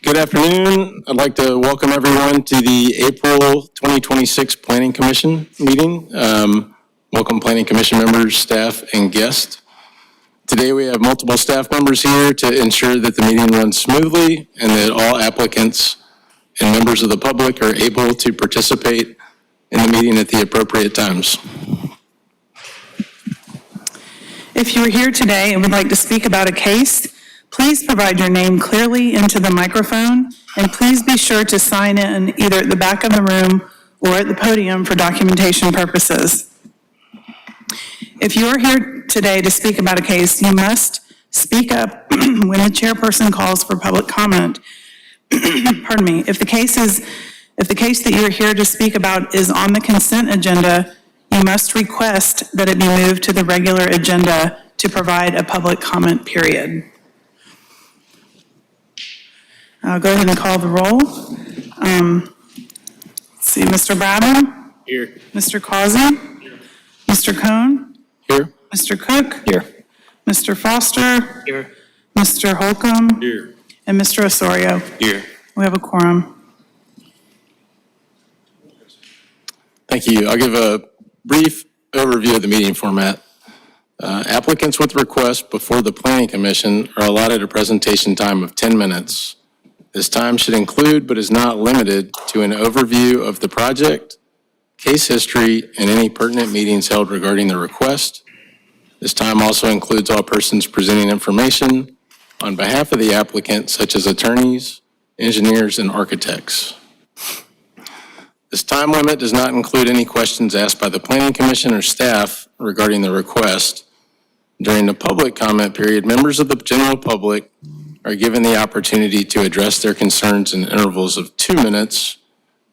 Good afternoon. I'd like to welcome everyone to the April 2026 Planning Commission meeting. Welcome Planning Commission members, staff, and guests. Today we have multiple staff members here to ensure that the meeting runs smoothly and that all applicants and members of the public are able to participate in the meeting at the appropriate times. If you are here today and would like to speak about a case, please provide your name clearly into the microphone, and please be sure to sign in either at the back of the room or at the podium for documentation purposes. If you are here today to speak about a case, you must speak up when the chairperson calls for public comment. Pardon me. If the case that you are here to speak about is on the consent agenda, you must request that it be moved to the regular agenda to provide a public comment period. I'll go ahead and call the roll. Let's see, Mr. Bradham? Here. Mr. Causey? Here. Mr. Cohn? Here. Mr. Cook? Here. Mr. Foster? Here. Mr. Holcomb? Here. And Mr. Osorio? Here. We have a quorum. Thank you. I'll give a brief overview of the meeting format. Applicants with requests before the Planning Commission are allotted a presentation time of 10 minutes. This time should include, but is not limited to, an overview of the project, case history, and any pertinent meetings held regarding the request. This time also includes all persons presenting information on behalf of the applicant, such as attorneys, engineers, and architects. This time limit does not include any questions asked by the Planning Commission or staff regarding the request. During the public comment period, members of the general public are given the opportunity to address their concerns in intervals of 2 minutes.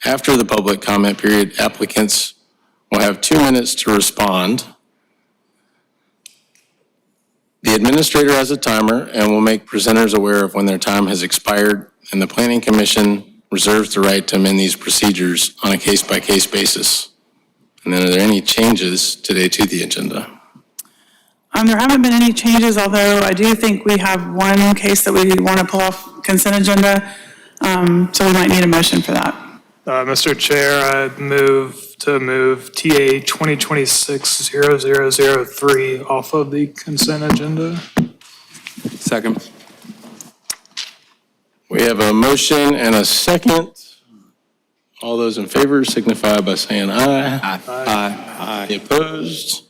After the public comment period, applicants will have 2 minutes to respond. The administrator has a timer and will make presenters aware of when their time has expired, and the Planning Commission reserves the right to amend these procedures on a case-by-case basis. And then, are there any changes today to the agenda? There haven't been any changes, although I do think we have one case that we want to pull off consent agenda, so we might need a motion for that. Mr. Chair, I move TA 2026-0003 off of the consent agenda. Second. We have a motion and a second. All those in favor signify by saying aye. Aye. Any opposed?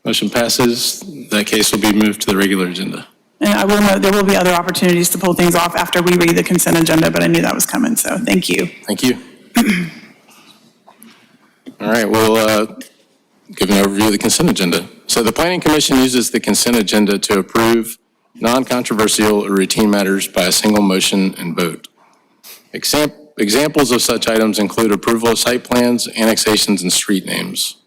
Motion passes. That case will be moved to the regular agenda. And I will note there will be other opportunities to pull things off after we read the consent agenda, but I knew that was coming, so thank you. Thank you. All right, we'll give an overview of the consent agenda. So the Planning Commission uses the consent agenda to approve non-controversial or routine matters by a single motion and vote. Examples of such items include approval of site plans, annexations, and street names.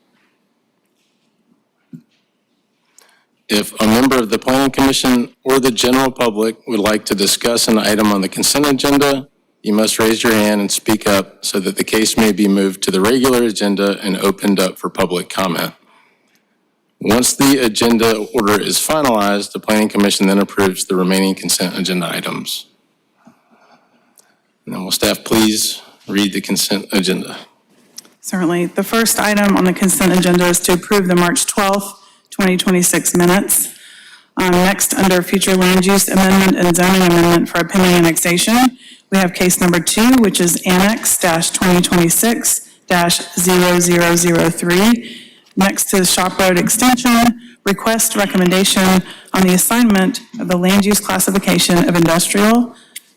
If a member of the Planning Commission or the general public would like to discuss an item on the consent agenda, you must raise your hand and speak up so that the case may be moved to the regular agenda and opened up for public comment. Once the agenda order is finalized, the Planning Commission then approves the remaining consent agenda items. And then will staff please read the consent agenda? Certainly. The first item on the consent agenda is to approve the March 12th, 2026 minutes. Next, under future land use amendment and zoning amendment for a pending annexation, we have case number 2, which is Annex-2026-0003. Next to the Shop Road Extension, request recommendation on the assignment of the land use classification of industrial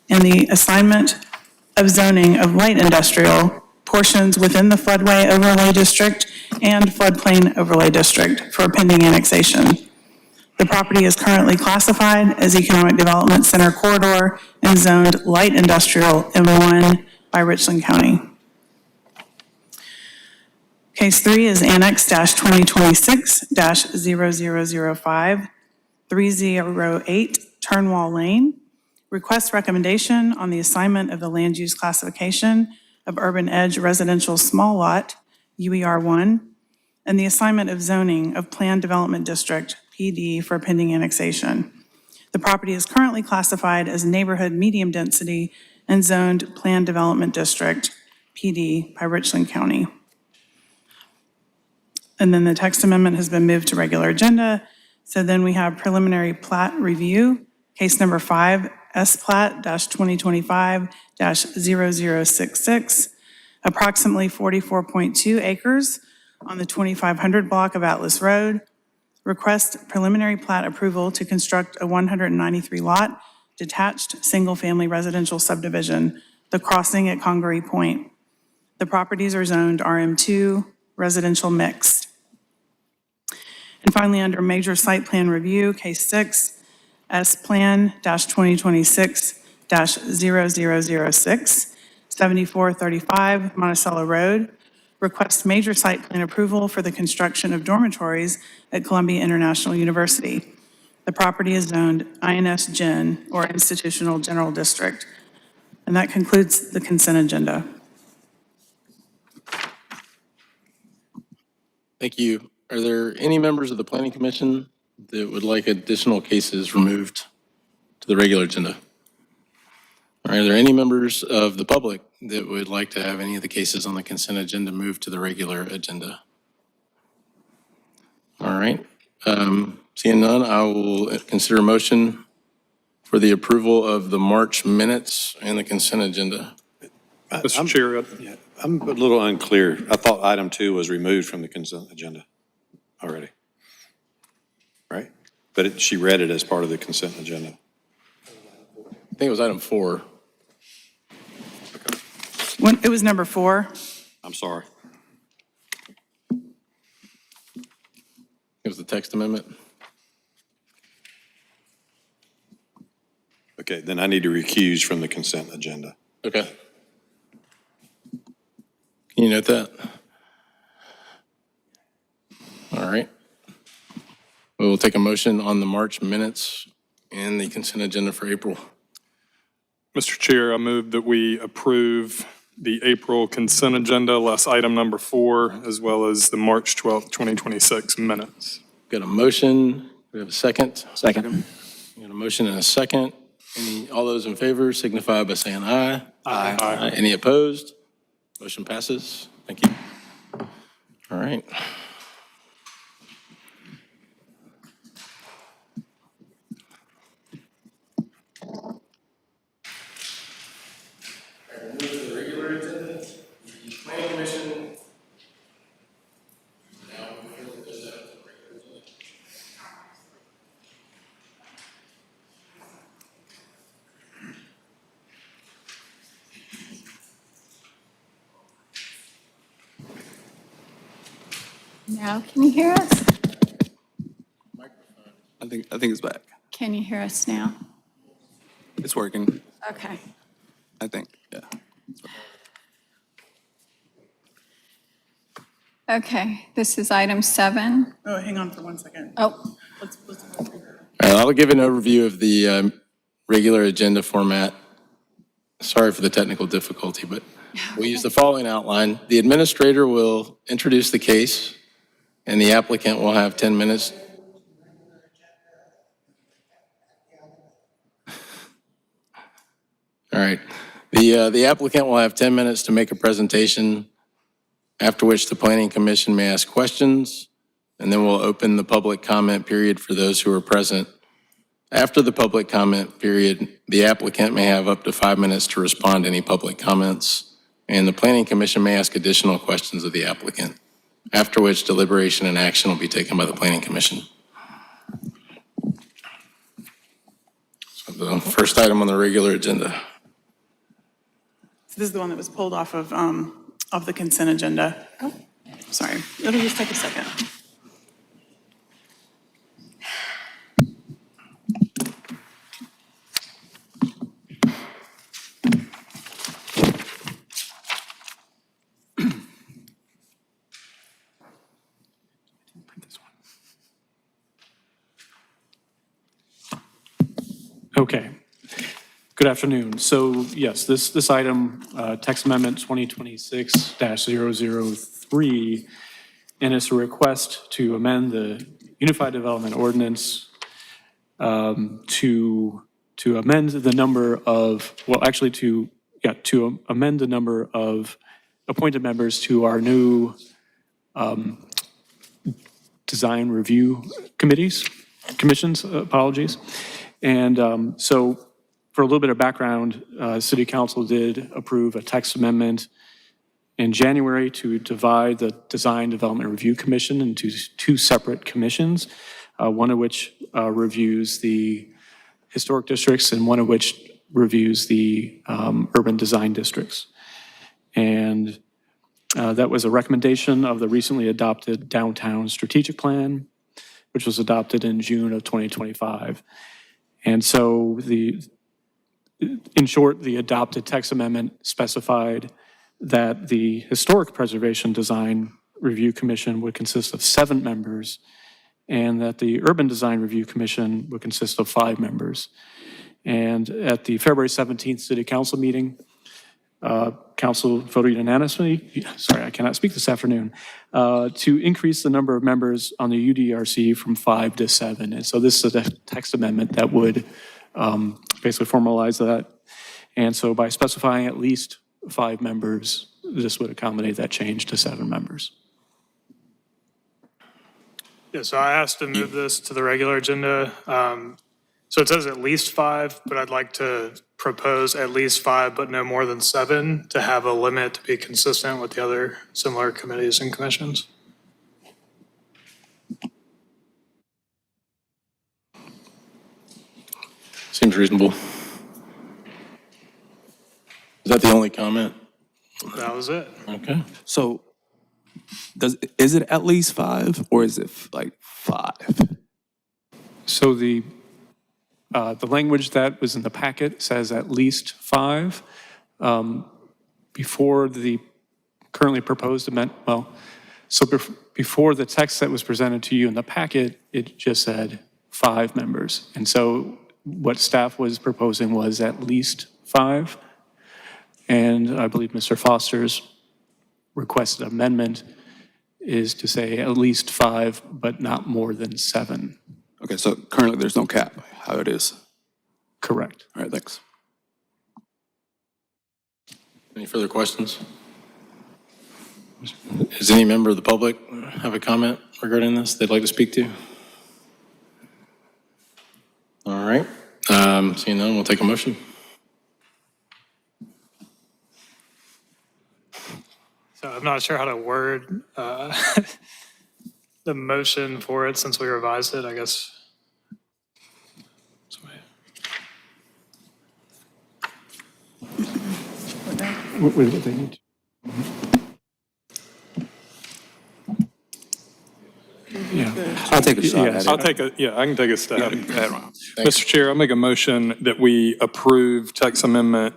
and the assignment of zoning of light industrial portions within the floodway overlay district and floodplain overlay district for a pending annexation. The property is currently classified as Economic Development Center Corridor and zoned light industrial M1 by Richland County. Case 3 is Annex-2026-0005, 308 Turnwall Lane. Request recommendation on the assignment of the land use classification of Urban Edge Residential Small Lot, UER1, and the assignment of zoning of Planned Development District, PD, for pending annexation. The property is currently classified as neighborhood medium density and zoned Planned Development District, PD, by Richland County. And then the text amendment has been moved to regular agenda. So then we have preliminary plat review, case number 5, S-Plat-2025-0066, approximately 44.2 acres on the 2500 block of Atlas Road. Request preliminary plat approval to construct a 193-lot detached single-family residential subdivision, The Crossing at Congaree Point. The properties are zoned RM2, residential mixed. And finally, under major site plan review, case 6, S-Plan-2026-0006, 7435 Monticello Road. Request major site plan approval for the construction of dormitories at Columbia International University. The property is zoned INS Gen, or Institutional General District. And that concludes the consent agenda. Thank you. Are there any members of the Planning Commission that would like additional cases removed to the regular agenda? Are there any members of the public that would like to have any of the cases on the consent agenda moved to the regular agenda? All right. Seeing none, I will consider a motion for the approval of the March minutes and the consent agenda. Mr. Chair, Yeah, I'm a little unclear. I thought item 2 was removed from the consent agenda already. Right? But she read it as part of the consent agenda. I think it was item 4. It was number 4. I'm sorry. It was the text amendment. Okay, then I need to recuse from the consent agenda. Okay. Can you note that? All right. We will take a motion on the March minutes and the consent agenda for April. Mr. Chair, I move that we approve the April consent agenda, less item number 4, as well as the March 12th, 2026 minutes. Got a motion. We have a second. Second. We got a motion and a second. All those in favor signify by saying aye. Aye. Any opposed? Motion passes. Thank you. All right. Now, can you hear us? I think it's back. Can you hear us now? It's working, Okay. I think, yeah. Okay, this is item 7. Oh, hang on for 1 second. Oh, Let's All right, I'll give an overview of the regular agenda format. Sorry for the technical difficulty, but we'll use the following outline. The administrator will introduce the case, and the applicant will have 10 minutes. All right. The applicant will have 10 minutes to make a presentation, after which the Planning Commission may ask questions, and then we'll open the public comment period for those who are present. After the public comment period, the applicant may have up to 5 minutes to respond to any public comments, and the Planning Commission may ask additional questions of the applicant, after which deliberation and action will be taken by the Planning Commission. So the first item on the regular agenda. This is the one that was pulled off of the consent agenda. Oh, sorry. It'll just take a second. Okay. Good afternoon. So yes, this item, text amendment 2026-003, and it's a request to amend the Unified Development Ordinance to amend the number of, well, actually to to amend the number of appointed members to our new design review commissions, apologies. And so for a little bit of background, City Council did approve a text amendment in January to divide the Design Development Review Commission into two separate commissions, one of which reviews the historic districts and one of which reviews the urban design districts. And that was a recommendation of the recently adopted Downtown Strategic Plan, which was adopted in June of 2025. And so in short, the adopted text amendment specified that the Historic Preservation Design Review Commission would consist of 7 members and that the Urban Design Review Commission would consist of 5 members. And at the February 17th City Council meeting, Council voted unanimously, sorry, I cannot speak this afternoon, to increase the number of members on the UDRC from 5 to 7. And so this is a text amendment that would basically formalize that. And so by specifying at least 5 members, this would accommodate that change to 7 members. Yeah, so I asked to move this to the regular agenda. So it says at least 5, but I'd like to propose at least 5, but no more than 7, to have a limit to be consistent with the other similar committees and commissions. Seems reasonable. Is that the only comment? That was it. Okay. So is it at least 5 or is it like 5? So the language that was in the packet says at least 5. Before the currently proposed amendment, before the text that was presented to you in the packet, it just said 5 members. And so what staff was proposing was at least 5. And I believe Mr. Foster's requested amendment is to say at least 5, but not more than 7. Okay, so currently there's no cap, how it is. Correct. All right, thanks. Any further questions? Does any member of the public have a comment regarding this they'd like to speak to? All right. Seeing none, we'll take a motion. So I'm not sure how to word the motion for it since we revised it, I guess. What do they need? Yeah. I'll take a shot at I'll it. take I can take a stab. Go ahead, Ron. Mr. Chair, I'll make a motion that we approve text amendment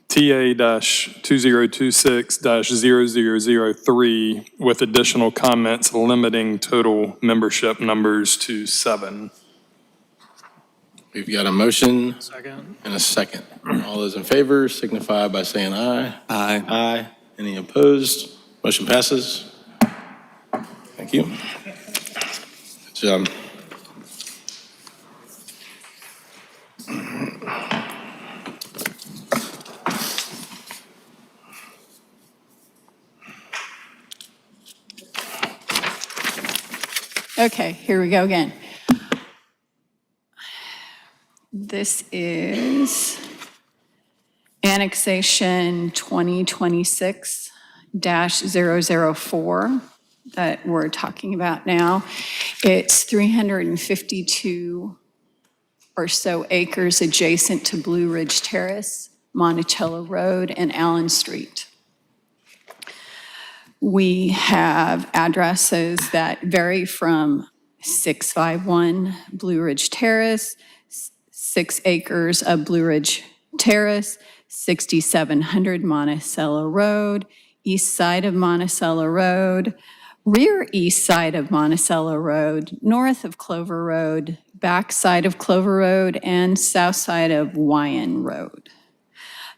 TA-2026-0003 with additional comments limiting total membership numbers to 7. We've got a motion Second. and a second. All those in favor signify by saying aye. Aye. Aye. Any opposed? Motion passes. Thank you. Good job. Okay, here we go again. This is annexation 2026-004 that we're talking about now. It's 352 or so acres adjacent to Blue Ridge Terrace, Monticello Road, and Allen Street. We have addresses that vary from 651 Blue Ridge Terrace, 6 acres of Blue Ridge Terrace, 6700 Monticello Road, east side of Monticello Road, rear east side of Monticello Road, north of Clover Road, back side of Clover Road, and south side of Wyan Road.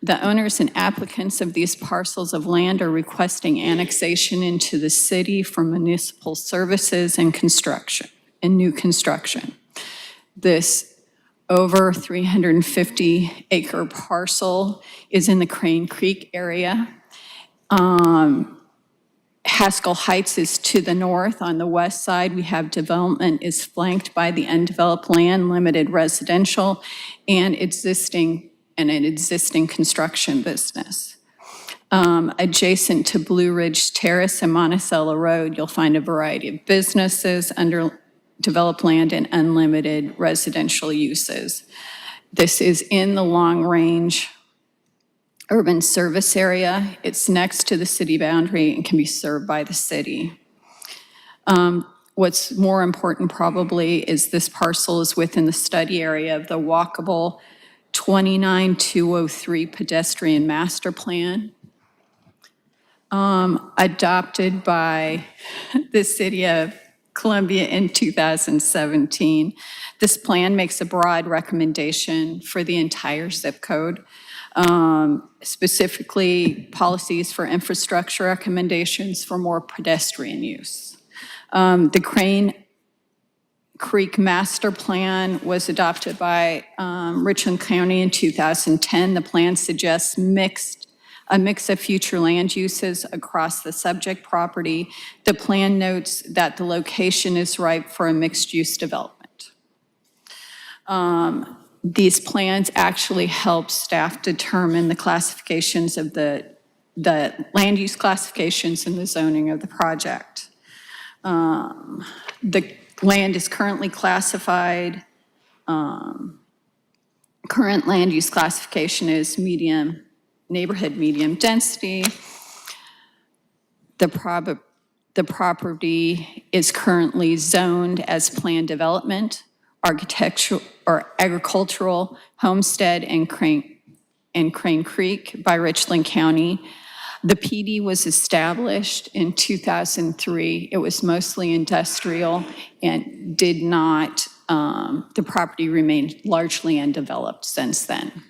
The owners and applicants of these parcels of land are requesting annexation into the city for municipal services and construction, and new construction. This over 350 acre parcel is in the Crane Creek area. Haskell Heights is to the north. On the west side, we have development is flanked by the undeveloped land, limited residential, and an existing construction business. Adjacent to Blue Ridge Terrace and Monticello Road, you'll find a variety of businesses, underdeveloped land, and unlimited residential uses. This is in the Long Range Urban Service Area. It's next to the city boundary and can be served by the city. What's more important probably is this parcel is within the study area of the walkable 29203 pedestrian master plan, adopted by the city of Columbia in 2017. This plan makes a broad recommendation for the entire zip code, specifically policies for infrastructure recommendations for more pedestrian use. The Crane Creek Master Plan was adopted by Richland County in 2010. The plan suggests a mix of future land uses across the subject property. The plan notes that the location is ripe for a mixed-use development. These plans actually help staff determine the classifications of the land use classifications and the zoning of the project. The land is currently classified, current land use classification is neighborhood medium density. The property is currently zoned as planned development, architectural or agricultural, homestead, and Crane Creek by Richland County. The PD was established in 2003. It was mostly industrial and did not, the property remained largely undeveloped since then.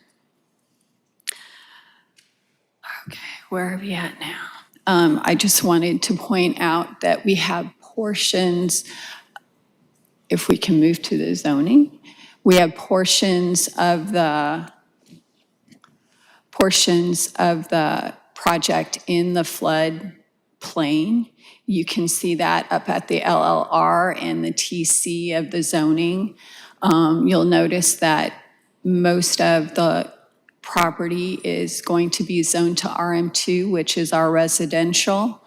Okay, where are we at now? I just wanted to point out that we have portions, if we can move to the zoning, we have portions of the project in the flood plain. You can see that up at the LLR and the TC of the zoning. You'll notice that most of the property is going to be zoned to RM2, which is our residential.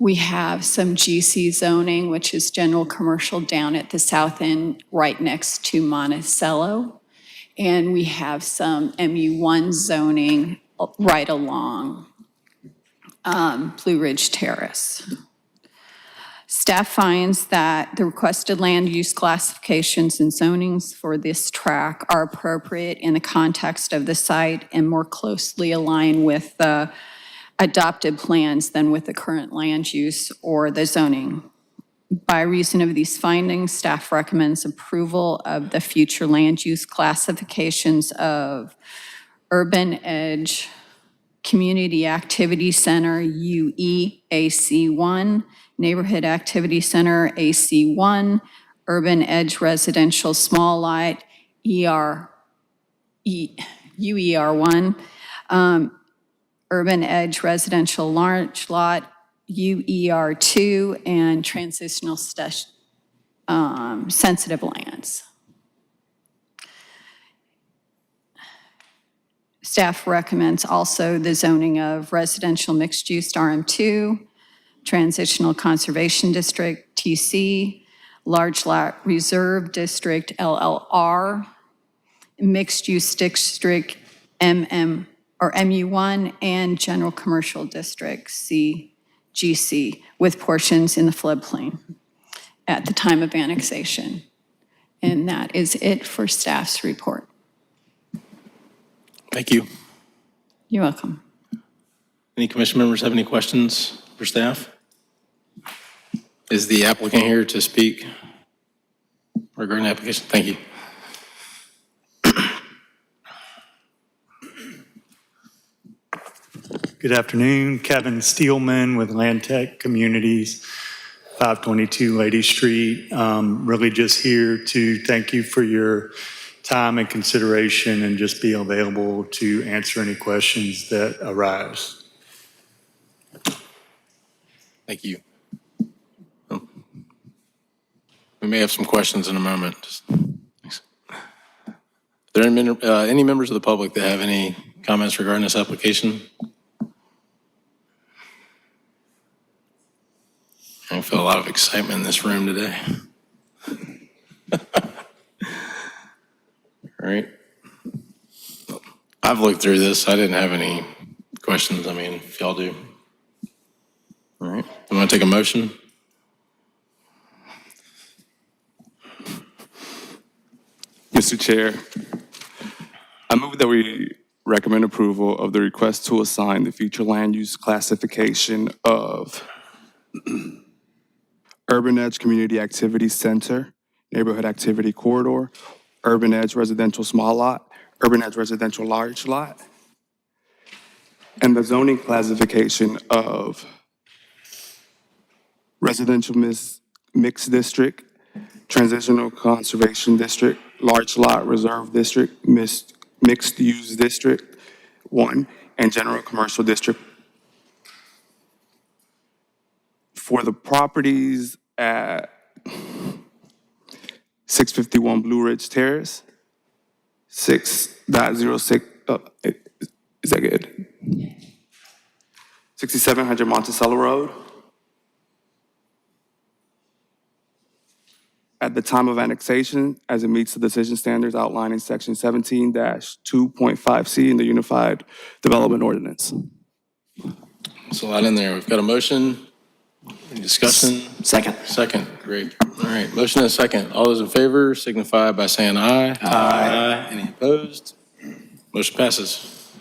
We have some GC zoning, which is general commercial down at the south end, right next to Monticello. And we have some MU1 zoning right along Blue Ridge Terrace. Staff finds that the requested land use classifications and zonings for this tract are appropriate in the context of the site and more closely align with the adopted plans than with the current land use or the zoning. By reason of these findings, staff recommends approval of the future land use classifications of Urban Edge Community Activity Center, UE, AC1, Neighborhood Activity Center, AC1, Urban Edge Residential Small Lot, UER1, Urban Edge Residential Large Lot, UER2, and Transitional Sensitive Lands. Staff recommends also the zoning of residential mixed-use RM2, Transitional Conservation District, TC, Large Lot Reserve District, LLR, Mixed Use District, MU1, and General Commercial District, CGC, with portions in the floodplain at the time of annexation. And that is it for staff's report. Thank you. You're welcome. Any commission members have any questions for staff? Is the applicant here to speak regarding the application? Thank you. Good afternoon, Kevin Steelman with Land Tech Communities, 522 Lady Street. Really just here to thank you for your time and consideration and just be available to answer any questions that arise. Thank you. We may have some questions in a moment. Thanks. Are there any members of the public that have any comments regarding this application? I feel a lot of excitement in this room today. All right. I've looked through this. I didn't have any questions. I mean, if y'all do. All right. You want to take a motion? Mr. Chair, I move that we recommend approval of the request to assign the future land use classification of Urban Edge Community Activity Center, Neighborhood Activity Corridor, Urban Edge Residential Small Lot, Urban Edge Residential Large Lot, and the zoning classification of Residential Mixed District, Transitional Conservation District, Large Lot Reserve District, Mixed Use District 1, and General Commercial District for the properties at 651 Blue Ridge Terrace, 6.06, is that good? 6700 Monticello Road. At the time of annexation, as it meets the decision standards outlined in section 17-2.5C in the Unified Development Ordinance. There's a lot in there. We've got a motion. Any discussion? Second. Second, great. All right, motion and a second. All those in favor signify by saying aye. Aye. Any opposed? Motion passes.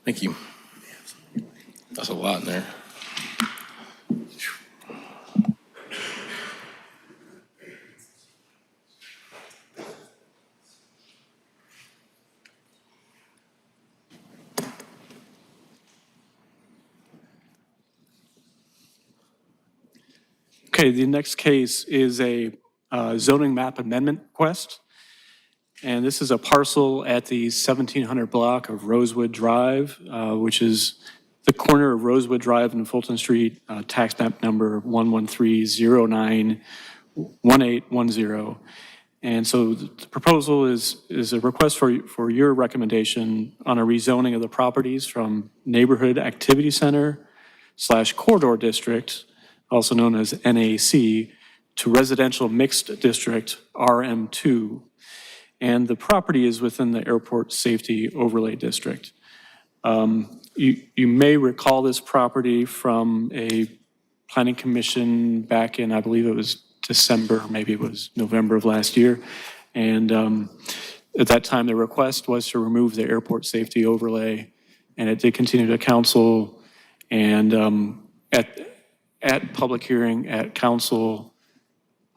Thank you. That's a lot in there. Okay, the next case is a zoning map amendment request. And this is a parcel at the 1700 block of Rosewood Drive, which is the corner of Rosewood Drive and Fulton Street, tax map number 113091810. And so the proposal is a request for your recommendation on a rezoning of the properties from Neighborhood Activity Center / Corridor District, also known as NAC, to Residential Mixed District, RM2. And the property is within the Airport Safety Overlay District. You may recall this property from a planning commission back in, I believe it was December, maybe it was November of last year. And at that time, the request was to remove the Airport Safety Overlay, and it did continue to council. And at public hearing at council,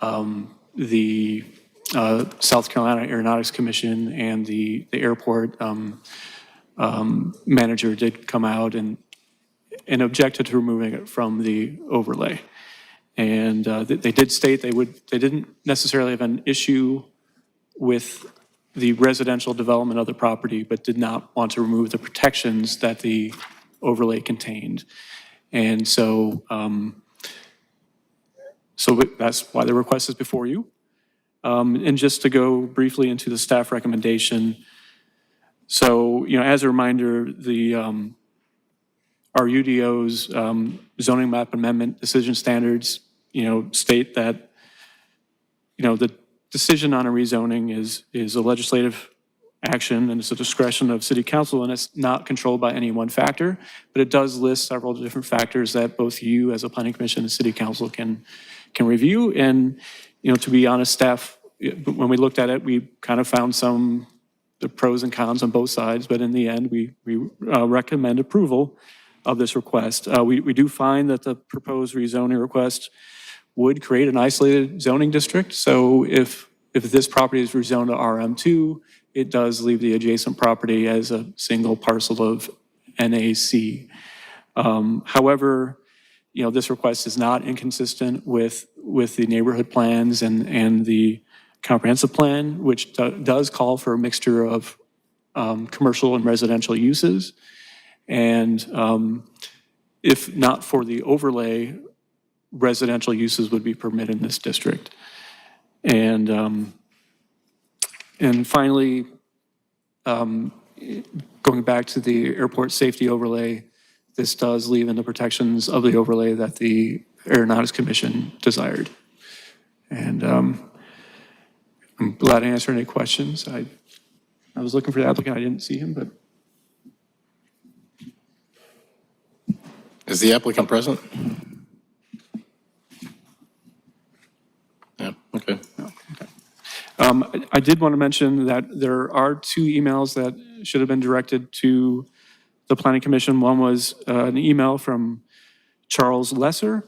the South Carolina Aeronautics Commission and the airport manager did come out and objected to removing it from the overlay. And they did state they didn't necessarily have an issue with the residential development of the property, but did not want to remove the protections that the overlay contained. And so, that's why the request is before you. And just to go briefly into the staff recommendation. So, as a reminder, our UDO's zoning map amendment decision standards, state that, the decision on a rezoning is a legislative action and it's a discretion of city council, and it's not controlled by any one factor, but it does list several different factors that both you as a planning commission and city council can review. And, to be honest, staff, when we looked at it, we kind of found the pros and cons on both sides, but in the end, we recommend approval of this request. We do find that the proposed rezoning request would create an isolated zoning district. So if this property is rezoned to RM2, it does leave the adjacent property as a single parcel of NAC. However, this request is not inconsistent with the neighborhood plans and the comprehensive plan, which does call for a mixture of commercial and residential uses. And if not for the overlay, residential uses would be permitted in this district. And finally, going back to the airport safety overlay, this does leave in the protections of the overlay that the Aeronautics Commission desired. And I'm glad to answer any questions. I was looking for the applicant, I didn't see him, but. Is the applicant present? Yeah, okay. I did want to mention that there are 2 emails that should have been directed to the Planning Commission. One was an email from Charles Lesser,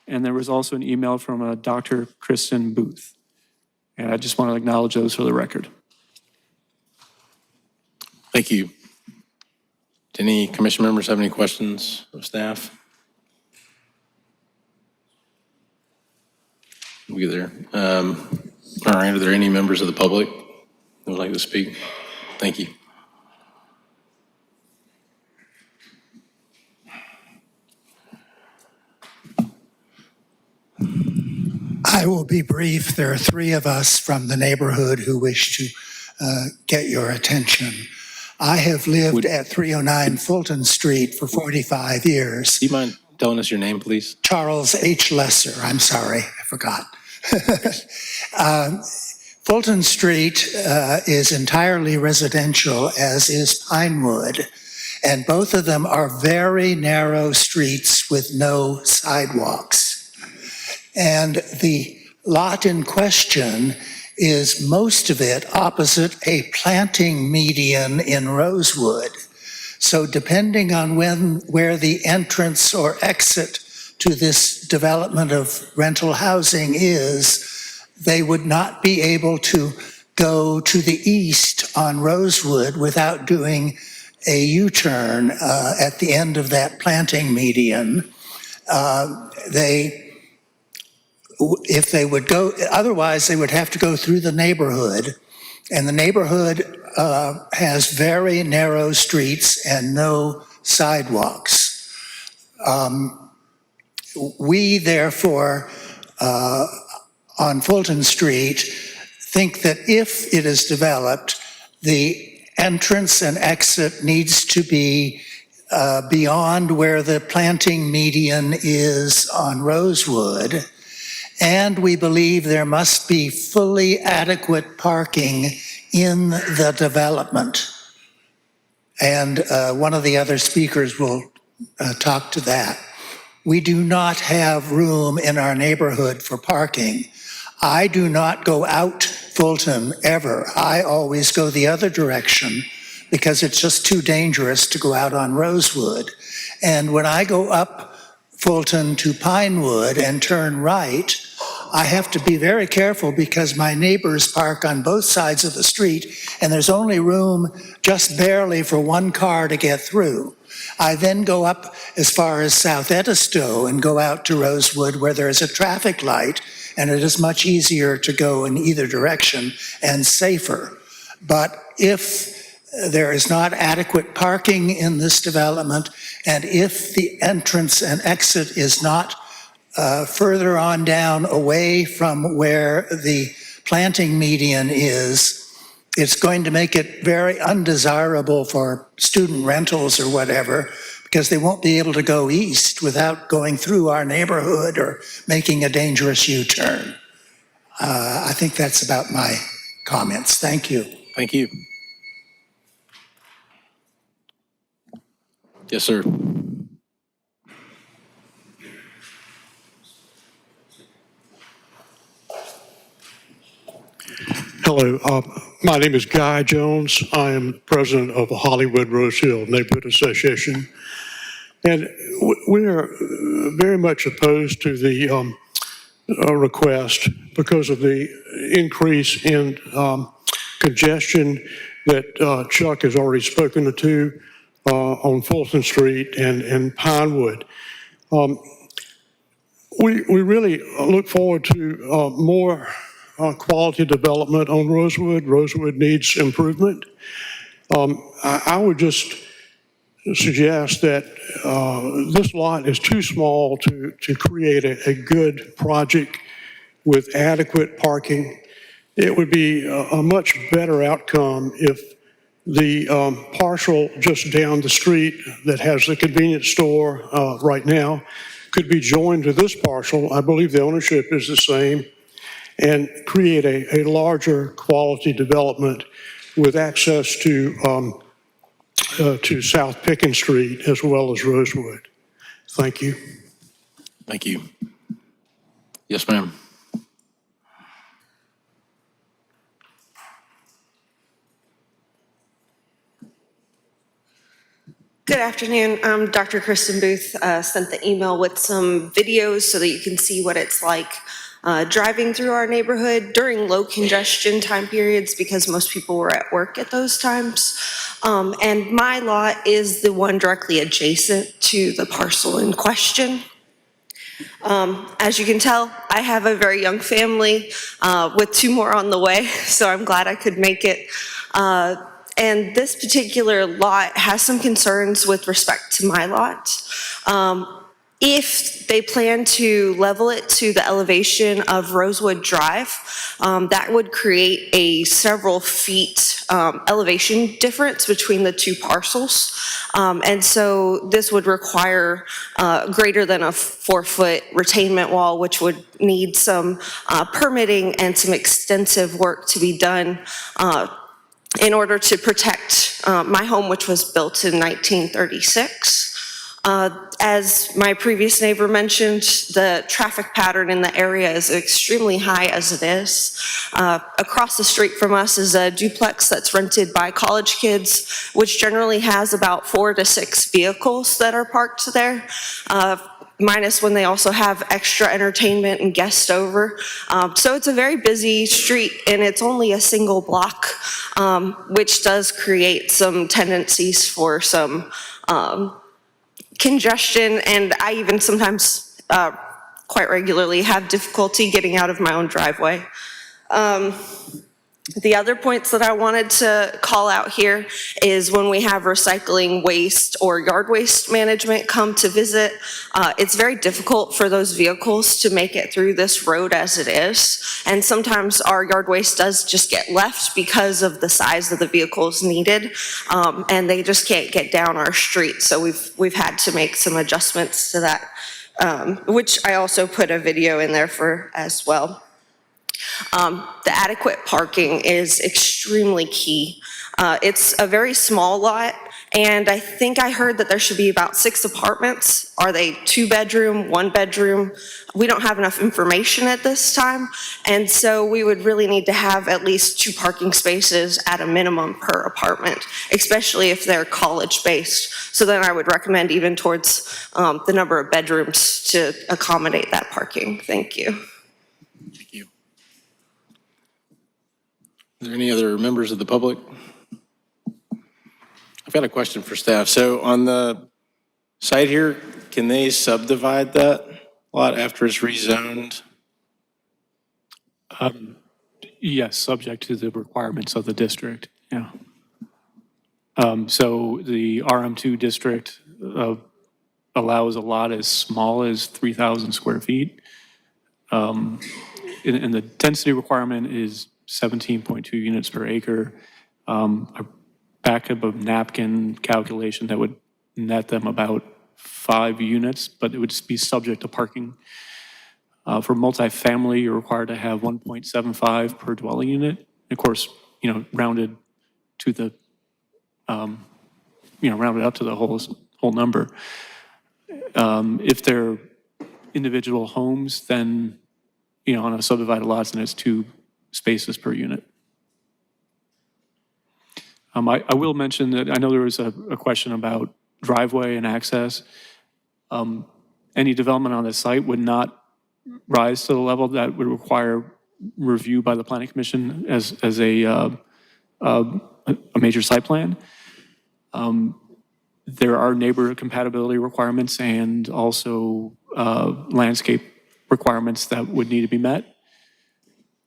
and there was also an email from Dr. Kristen Booth. And I just want to acknowledge those for the record. Thank you. Do any commission members have any questions of staff? We'll get there. All right, are there any members of the public who would like to speak? Thank you. I will be brief. There are 3 of us from the neighborhood who wish to get your attention. I have lived at 309 Fulton Street for 45 years. Do you mind telling us your name, please? Charles H. Lesser. I'm sorry, I forgot. Fulton Street is entirely residential, as is Pinewood, and both of them are very narrow streets with no sidewalks. And the lot in question is most of it opposite a planting median in Rosewood. So depending on where the entrance or exit to this development of rental housing is, they would not be able to go to the east on Rosewood without doing a U-turn at the end of that planting median. If they would go, otherwise they would have to go through the neighborhood, and the neighborhood has very narrow streets and no sidewalks. We therefore, on Fulton Street, think that if it is developed, the entrance and exit needs to be beyond where the planting median is on Rosewood. And we believe there must be fully adequate parking in the development. And one of the other speakers will talk to that. We do not have room in our neighborhood for parking. I do not go out Fulton ever. I always go the other direction because it's just too dangerous to go out on Rosewood. And when I go up Fulton to Pinewood and turn right, I have to be very careful because my neighbors park on both sides of the street and there's only room just barely for one car to get through. I then go up as far as South Edisto and go out to Rosewood where there is a traffic light and it is much easier to go in either direction and safer. But if there is not adequate parking in this development and if the entrance and exit is not further on down away from where the planting median is, it's going to make it very undesirable for student rentals or whatever, because they won't be able to go east without going through our neighborhood or making a dangerous U-turn. I think that's about my comments. Thank you. Thank you. Yes, sir. Hello, my name is Guy Jones. I am president of the Hollywood Rose Hill Neighborhood Association. And we are very much opposed to the request because of the increase in congestion that Chuck has already spoken to on Fulton Street and Pinewood. We really look forward to more quality development on Rosewood. Rosewood needs improvement. I would just suggest that this lot is too small to create a good project with adequate parking. It would be a much better outcome if the parcel just down the street that has the convenience store right now could be joined to this parcel. I believe the ownership is the same, and create a larger quality development with access to South Pickens Street as well as Rosewood. Thank you. Thank you. Yes, ma'am. Good afternoon. Dr. Kristen Booth sent the email with some videos so that you can see what it's like driving through our neighborhood during low congestion time periods because most people were at work at those times. And my lot is the one directly adjacent to the parcel in question. As you can tell, I have a very young family with 2 more on the way, so I'm glad I could make it. And this particular lot has some concerns with respect to my lot. If they plan to level it to the elevation of Rosewood Drive, that would create a several feet elevation difference between the 2 parcels. And so this would require greater than a 4-foot retainment wall, which would need some permitting and some extensive work to be done in order to protect my home, which was built in 1936. As my previous neighbor mentioned, the traffic pattern in the area is extremely high as it is. Across the street from us is a duplex that's rented by college kids, which generally has about 4 to 6 vehicles that are parked there. Minus when they also have extra entertainment and guests over. So it's a very busy street and it's only a single block, which does create some tendencies for some congestion, and I even sometimes quite regularly have difficulty getting out of my own driveway. The other points that I wanted to call out here is when we have recycling waste or yard waste management come to visit, it's very difficult for those vehicles to make it through this road as it is. And sometimes our yard waste does just get left because of the size of the vehicles needed, and they just can't get down our street. So we've had to make some adjustments to that, which I also put a video in there for as well. The adequate parking is extremely key. It's a very small lot, and I think I heard that there should be about 6 apartments. Are they 2-bedroom, 1-bedroom? We don't have enough information at this time, and so we would really need to have at least 2 parking spaces at a minimum per apartment, especially if they're college-based. So then I would recommend even towards the number of bedrooms to accommodate that parking. Thank you. Thank you. Are there any other members of the public? I've got a question for staff. So on the site here, can they subdivide that lot after it's rezoned? Yes, subject to the requirements of the district, yeah. So the RM2 district allows a lot as small as 3,000 square feet. And the density requirement is 17.2 units per acre. A back up a napkin calculation that would net them about 5 units, but it would just be subject to parking. For multifamily, you're required to have 1.75 per dwelling unit. Of course, rounded to the, rounded up to the whole number. If they're individual homes, then, on a subdivided lots, then it's 2 spaces per unit. I will mention that I know there was a question about driveway and access. Any development on the site would not rise to the level that would require review by the Planning Commission as a major site plan. There are neighborhood compatibility requirements and also landscape requirements that would need to be met.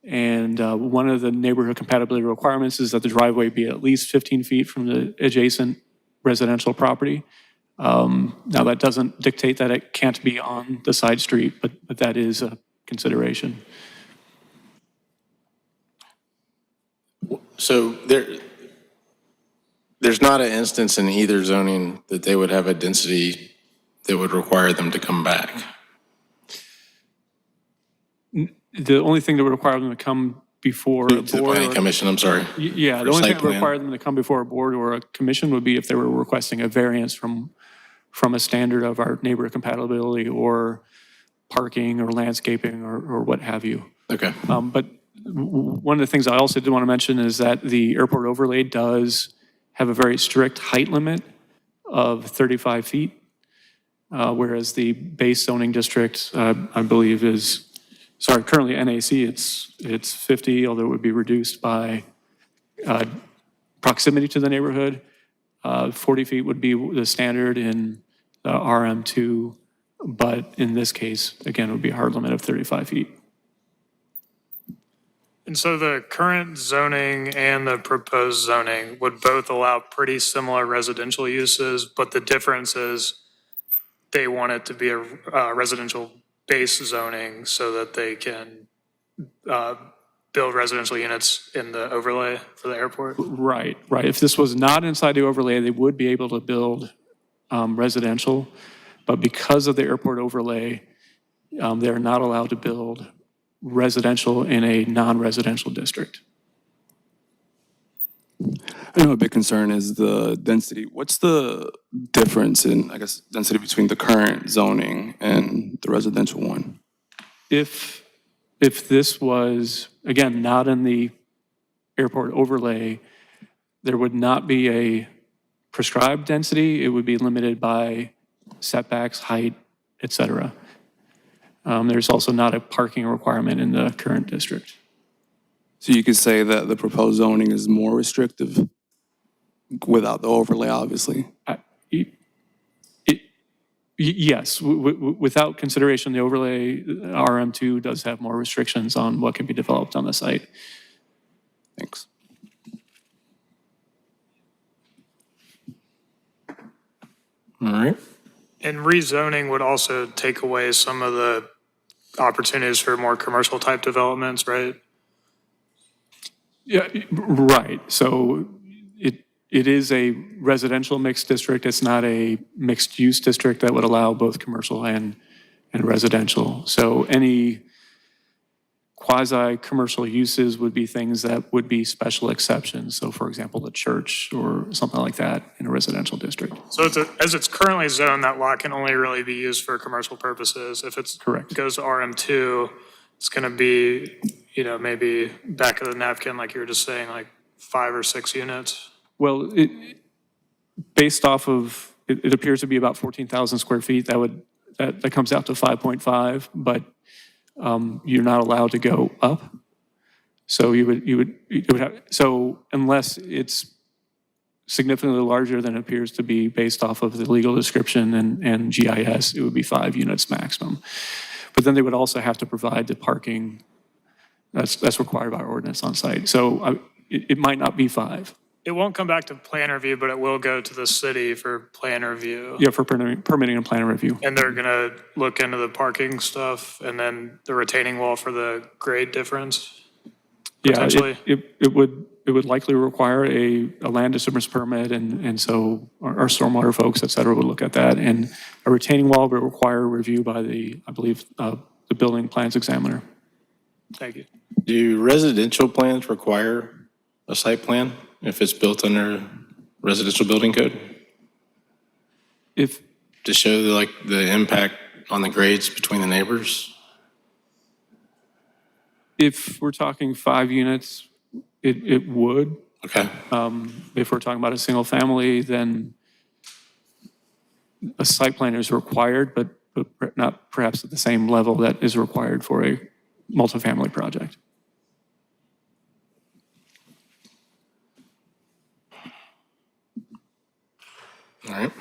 And one of the neighborhood compatibility requirements is that the driveway be at least 15 feet from the adjacent residential property. Now, that doesn't dictate that it can't be on the side street, but that is a consideration. So there's not an instance in either zoning that they would have a density that would require them to come back. The only thing that would require them to come before a To the board. planning commission, I'm sorry. Yeah, For the only site thing that would plan. require them to come before a board or a commission would be if they were requesting a variance from a standard of our neighborhood compatibility or parking or landscaping or what have you. Okay. But one of the things I also did want to mention is that the airport overlay does have a very strict height limit of 35 feet, whereas the base zoning district, I believe is, sorry, currently NAC, it's 50, although it would be reduced by proximity to the neighborhood. 40 feet would be the standard in RM2, but in this case, again, it would be a hard limit of 35 feet. And so the current zoning and the proposed zoning would both allow pretty similar residential uses, but the difference is they want it to be a residential base zoning so that they can build residential units in the overlay for the airport. Right, right. If this was not inside the overlay, they would be able to build residential, but because of the airport overlay, they're not allowed to build residential in a non-residential district. I know a big concern is the density. What's the difference in, I guess, density between the current zoning and the residential one? If this was, again, not in the airport overlay, there would not be a prescribed density. It would be limited by setbacks, height, et cetera. There's also not a parking requirement in the current district. So you could say that the proposed zoning is more restrictive without the overlay, obviously. Yes, without consideration, the overlay, RM2 does have more restrictions on what can be developed on the site. Thanks. All right. And rezoning would also take away some of the opportunities for more commercial type developments, right? Yeah, right. So it is a residential mixed district. It's not a mixed use district that would allow both commercial and residential. So any quasi-commercial uses would be things that would be special exceptions. So for example, the church or something like that in a residential district. So as it's currently zoned, that lot can only really be used for commercial purposes. If it's Correct. goes to RM2, it's going to be, maybe back of the napkin, like you were just saying, like 5 or 6 units. Well, based off of, it appears to be about 14,000 square feet. That comes out to 5.5, but you're not allowed to go up. So you would have, so unless it's significantly larger than it appears to be based off of the legal description and GIS, it would be 5 units maximum. But then they would also have to provide the parking that's required by ordinance on site. So it might not be 5. It won't come back to plan review, but it will go to the city for plan review. Yeah, for permitting and plan review. And they're going to look into the parking stuff and then the retaining wall for the grade difference, Yeah, potentially. it would likely require a land disturbance permit, and so our stormwater folks, et cetera, would look at that. And a retaining wall would require review by I believe, the building plans examiner. Thank you. Do residential plans require a site plan if it's built under residential building code If, to show the impact on the grades between the neighbors? if we're talking 5 units, it would. Okay. If we're talking about a single family, then a site plan is required, but not perhaps at the same level that is required for a multifamily project. All right.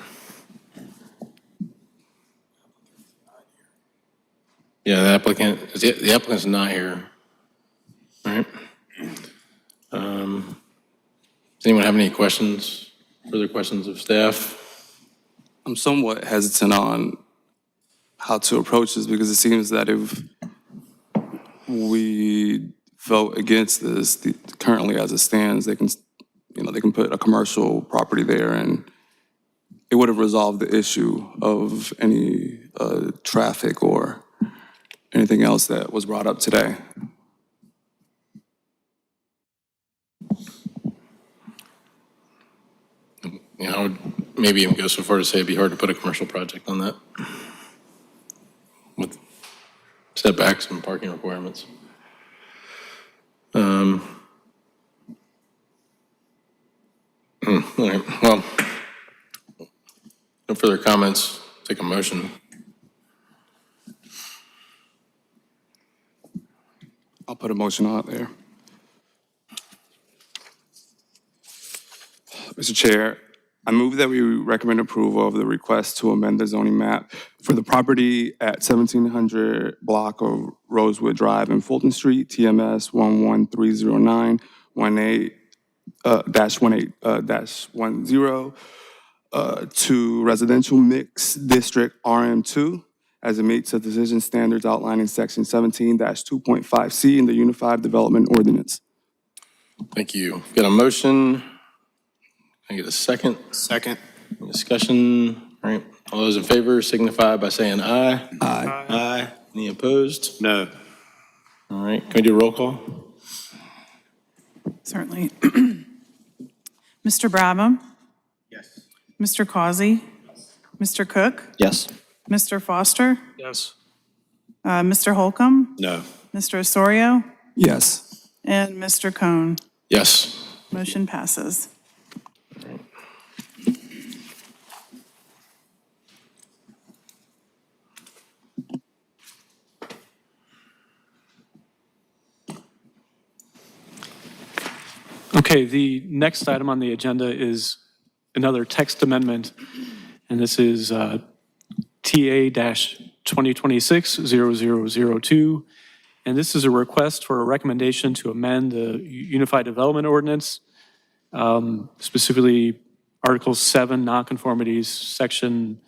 Yeah, the applicant's not here. right. Does anyone have any questions, further questions of staff? I'm somewhat hesitant on how to approach this because it seems that if we vote against this, currently as it stands, they can, they can put a commercial property there and it would have resolved the issue of any traffic or anything else that was brought up today. I would maybe even go so far to say it'd be hard to put a commercial project on that with setbacks and parking requirements. All right, well, no further comments. Take a motion. I'll put a motion out there. Mr. Chair, I move that we recommend approval of the request to amend the zoning map for the property at 1700 block of Rosewood Drive in Fulton Street, TMS 11309-18-10, to residential mix district RM2 as it meets the decision standards outlined in section 17-2.5C in the Unified Development Ordinance. Thank you. Got a motion? Can I get a second? Second. Any discussion? All right, all those in favor signify by saying aye. Aye. Aye. Any opposed? No. All right, can we do a roll call? Certainly. Mr. Brabham? Yes. Mr. Causey? Mr. Cook? Yes. Mr. Foster? Yes. Mr. Holcomb? No. Mr. Osorio? Yes. And Mr. Cohn? Yes. Motion passes. Okay, the next item on the agenda is another text amendment, and this is TA-2026-0002. And this is a request for a recommendation to amend the Unified Development Ordinance, specifically Article 7, nonconformities, Section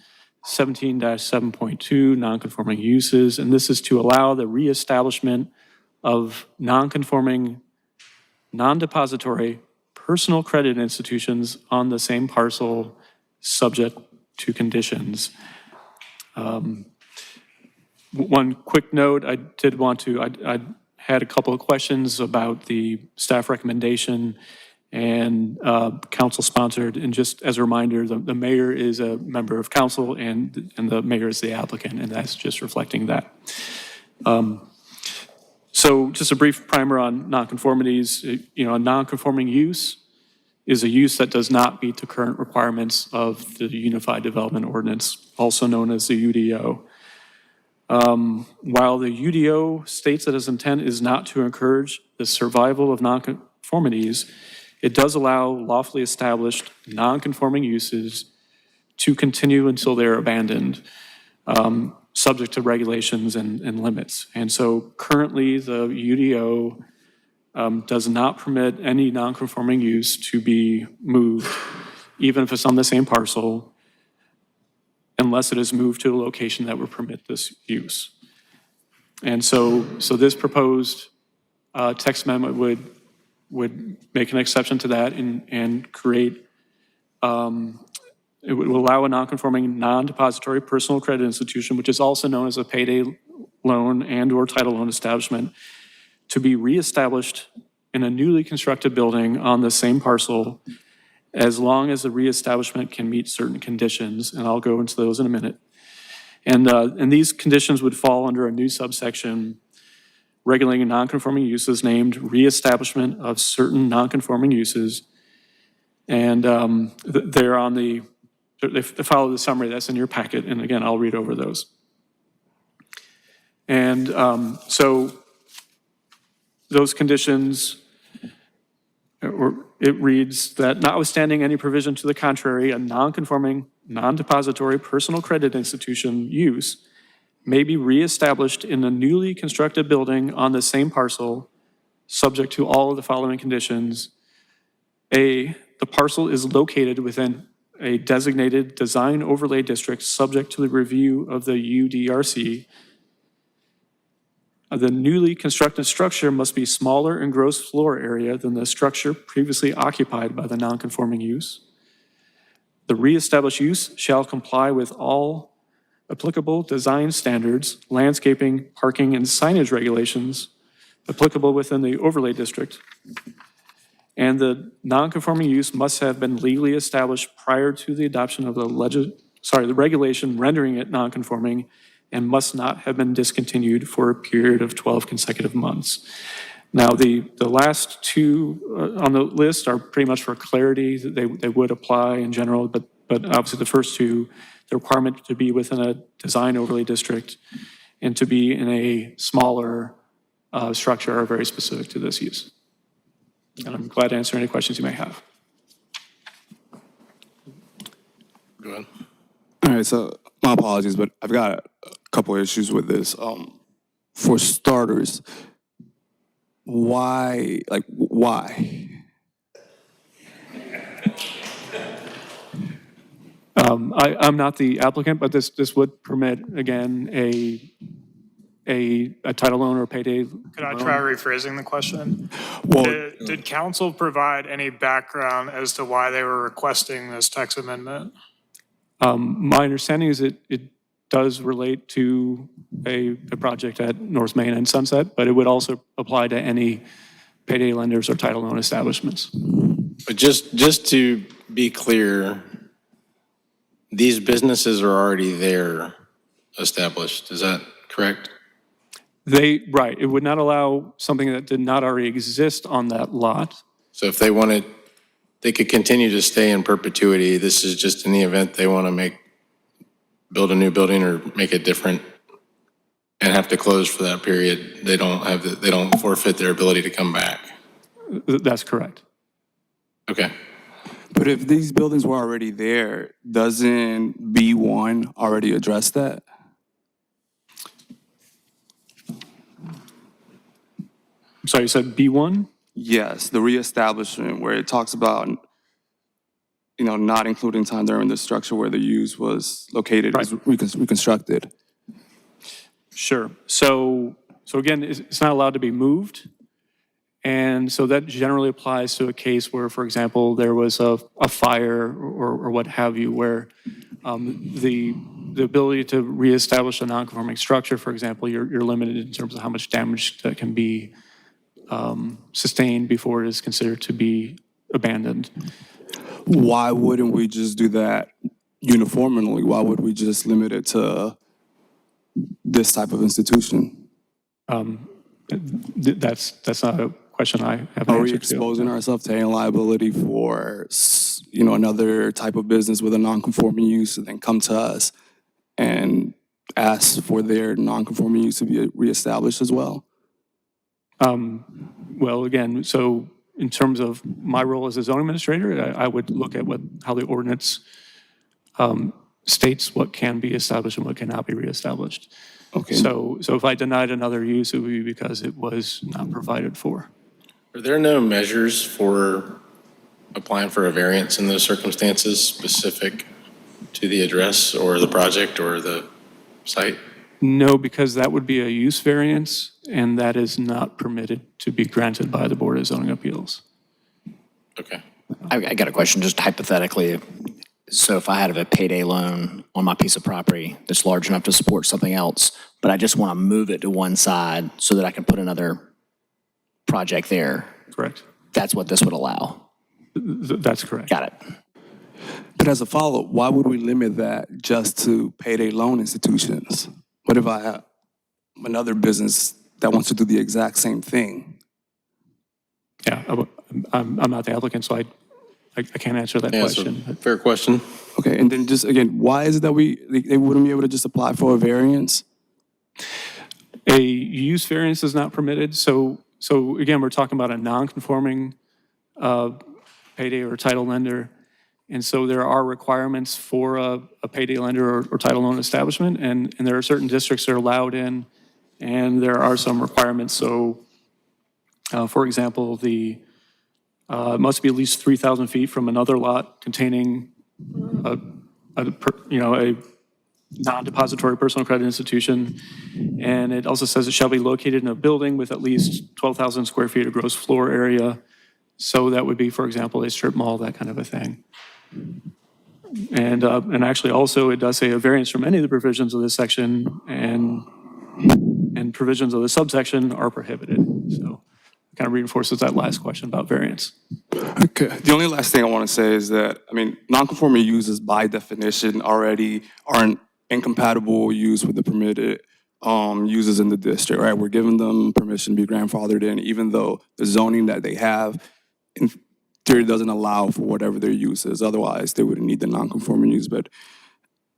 17-7.2, nonconforming uses. And this is to allow the reestablishment of nonconforming, non-depository personal credit institutions on the same parcel, subject to conditions. One quick note, I had a couple of questions about the staff recommendation and council sponsored. And just as a reminder, the mayor is a member of council and the mayor is the applicant, and that's just reflecting that. So just a brief primer on nonconformities. A nonconforming use is a use that does not meet the current requirements of the Unified Development Ordinance, also known as the UDO. While the UDO states that its intent is not to encourage the survival of nonconformities, it does allow lawfully established nonconforming uses to continue until they're abandoned, subject to regulations and limits. And so currently the UDO does not permit any nonconforming use to be moved, even if it's on the same parcel, unless it is moved to a location that would permit this use. And so this proposed text amendment would make an exception to that and create, it would allow a nonconforming non-depository personal credit institution, which is also known as a payday loan and or title loan establishment, to be reestablished in a newly constructed building on the same parcel as long as the reestablishment can meet certain conditions, and I'll go into those in a minute. And these conditions would fall under a new subsection regulating nonconforming uses named reestablishment of certain nonconforming uses. And they're on they follow the summary that's in your packet, and again, I'll read over those. And so those conditions, it reads that notwithstanding any provision to the contrary, a nonconforming, non-depository personal credit institution use may be reestablished in a newly constructed building on the same parcel subject to all of the following conditions. A, the parcel is located within a designated design overlay district subject to the review of the UDRC. The newly constructed structure must be smaller in gross floor area than the structure previously occupied by the nonconforming use. The reestablished use shall comply with all applicable design standards, landscaping, parking, and signage regulations applicable within the overlay district. And the nonconforming use must have been legally established prior to the adoption of the regulation rendering it nonconforming, and must not have been discontinued for a period of 12 consecutive months. Now, the last two on the list are pretty much for clarity. They would apply in general, but obviously the first two, the requirement to be within a design overlay district and to be in a smaller structure are very specific to this use. And I'm glad to answer any questions you may have. Go ahead. All right, so my apologies, but I've got a couple of issues with this. For starters, why? I'm not the applicant, but this would permit, again, a title loan or payday. Could I try rephrasing the question? Well, Did council provide any background as to why they were requesting this text amendment? My understanding is it does relate to a project at North Main and Sunset, but it would also apply to any payday lenders or title loan establishments. But just to be clear, these businesses are already there established, is that correct? Right, it would not allow something that did not already exist on that lot. So if they wanted, they could continue to stay in perpetuity. This is just in the event they want to build a new building or make it different and have to close for that period. They don't forfeit their ability to come back. That's correct. Okay. but if these buildings were already there, doesn't B1 already address that? Sorry, you said B1? Yes, the reestablishment where it talks about, not including time during the structure where the use was located is reconstructed. Sure. So again, it's not allowed to be moved. And so that generally applies to a case where, for example, there was a fire or what have you, where the ability to reestablish a non-conforming structure, for example, you're limited in terms of how much damage that can be sustained before it is considered to be abandoned. Why wouldn't we just do that uniformly? Why would we just limit it to this type of institution? That's not a question I have an Are we answer to. exposing ourselves to any liability for, another type of business with a non-conforming use and then come to us and ask for their non-conforming use to be reestablished as well? Well, again, so in terms of my role as a zoning administrator, I would look at how the ordinance states what can be established and what cannot be reestablished. Okay. So if I denied another use, it would be because it was not provided for. Are there no measures for applying for a variance in those circumstances specific to the address or the project or the site? No, because that would be a use variance, and that is not permitted to be granted by the Board of Zoning Appeals. Okay. I got a question, just hypothetically. So if I had a payday loan on my piece of property that's large enough to support something else, but I just want to move it to one side so that I can put another project there, Correct. that's what this would allow. That's correct. Got it. But as a follow-up, why would we limit that just to payday loan institutions? What if I have another business that wants to do the exact same thing? Yeah, I'm not the applicant, so I can't answer that Yeah, it's a question. fair question. Okay, and then just again, why is it that they wouldn't be able to just apply for a variance? A use variance is not permitted, so again, we're talking about a non-conforming payday or title lender, and so there are requirements for a payday lender or title loan establishment, and there are certain districts that are allowed in, and there are some requirements. So For example, it must be at least 3,000 feet from another lot containing a non-depository personal credit institution. And it also says it shall be located in a building with at least 12,000 square feet of gross floor area. So that would be, for example, a strip mall, that kind of a thing. And actually also it does say a variance from any of the provisions of this section and provisions of the subsection are prohibited. So it kind of reinforces that last question about variance. Okay. The only last thing I want to say is that, non-conforming uses by definition already aren't incompatible use with the permitted uses in the district, right? We're giving them permission to be grandfathered in, even though the zoning that they have in theory doesn't allow for whatever their use is. Otherwise, they wouldn't need the non-conforming use. But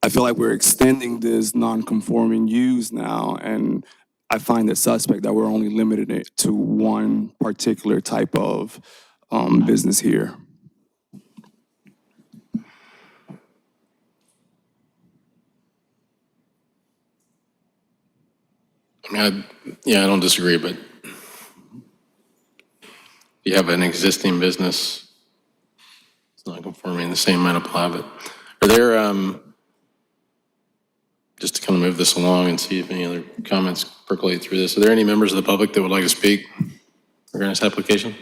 I feel like we're extending this non-conforming use now, and I find it suspect that we're only limiting it to one particular type of business here. I don't disagree, but if you have an existing business, it's not conforming, the same might apply, but are there, just to kind of move this along and see if any other comments percolate through this, are there any members of the public that would like to speak regarding this application?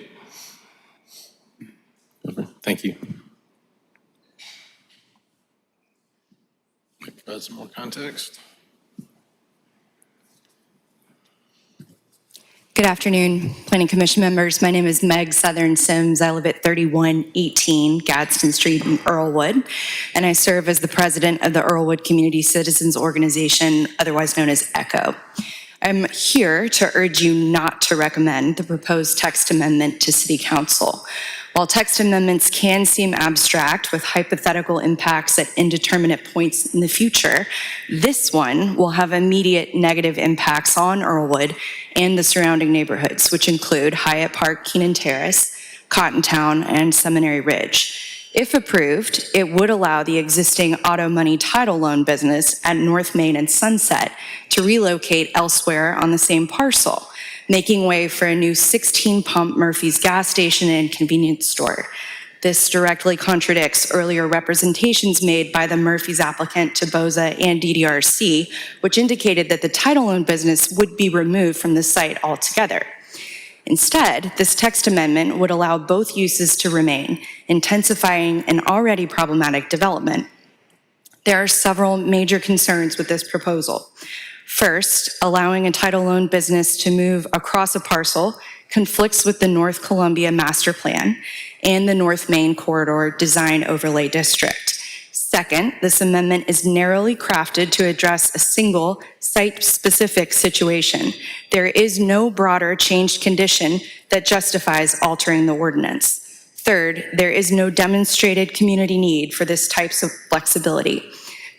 Thank you. Might provide some more context. Good afternoon, Planning Commission members. My name is Meg Southern Sims. I live at 3118 Gadsden Street in Earlwood, and I serve as the president of the Earlwood Community Citizens Organization, otherwise known as ECHO. I'm here to urge you not to recommend the proposed text amendment to City Council. While text amendments can seem abstract with hypothetical impacts at indeterminate points in the future, this one will have immediate negative impacts on Earlwood and the surrounding neighborhoods, which include Hyatt Park, Keenan Terrace, Cottontown, and Seminary Ridge. If approved, it would allow the existing auto money title loan business at North Main and Sunset to relocate elsewhere on the same parcel, making way for a new 16-pump Murphy's gas station and convenience store. This directly contradicts earlier representations made by the Murphy's applicant to BOZA and DDRC, which indicated that the title loan business would be removed from the site altogether. Instead, this text amendment would allow both uses to remain, intensifying an already problematic development. There are several major concerns with this proposal. First, allowing a title loan business to move across a parcel conflicts with the North Columbia Master Plan and the North Main Corridor Design Overlay District. Second, this amendment is narrowly crafted to address a single site-specific situation. There is no broader changed condition that justifies altering the ordinance. Third, there is no demonstrated community need for this type of flexibility.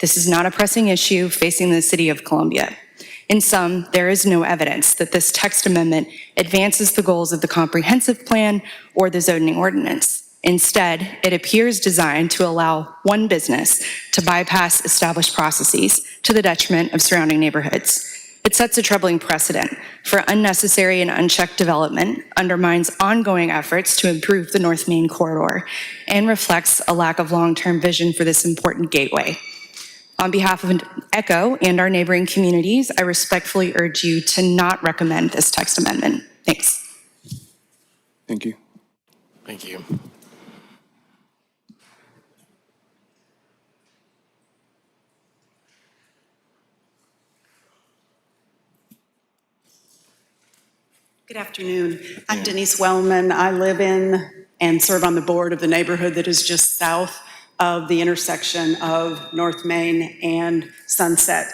This is not a pressing issue facing the City of Columbia. In sum, there is no evidence that this text amendment advances the goals of the comprehensive plan or the zoning ordinance. Instead, it appears designed to allow one business to bypass established processes to the detriment of surrounding neighborhoods. It sets a troubling precedent for unnecessary and unchecked development, undermines ongoing efforts to improve the North Main corridor, and reflects a lack of long-term vision for this important gateway. On behalf of ECHO and our neighboring communities, I respectfully urge you to not recommend this text amendment. Thanks. Thank you. Thank you. Good afternoon. I'm Denise Wellman. I live in and serve on the board of the neighborhood that is just south of the intersection of North Main and Sunset.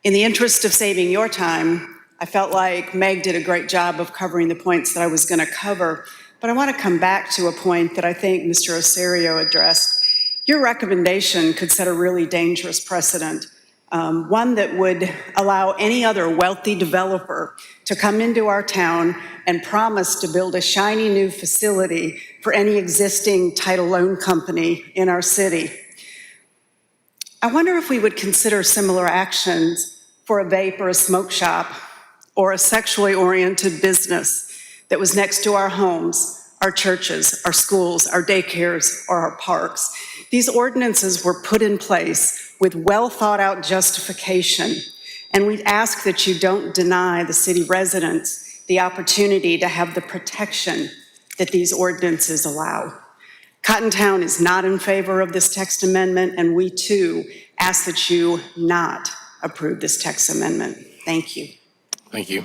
In the interest of saving your time, I felt like Meg did a great job of covering the points that I was going to cover, but I want to come back to a point that I think Mr. Osorio addressed. Your recommendation could set a really dangerous precedent. One that would allow any other wealthy developer to come into our town and promise to build a shiny new facility for any existing title loan company in our city. I wonder if we would consider similar actions for a vape or a smoke shop or a sexually oriented business that was next to our homes, our churches, our schools, our daycares, or our parks. These ordinances were put in place with well-thought-out justification, and we ask that you don't deny the city residents the opportunity to have the protection that these ordinances allow. Cottontown is not in favor of this text amendment, and we too ask that you not approve this text amendment. Thank you. Thank you.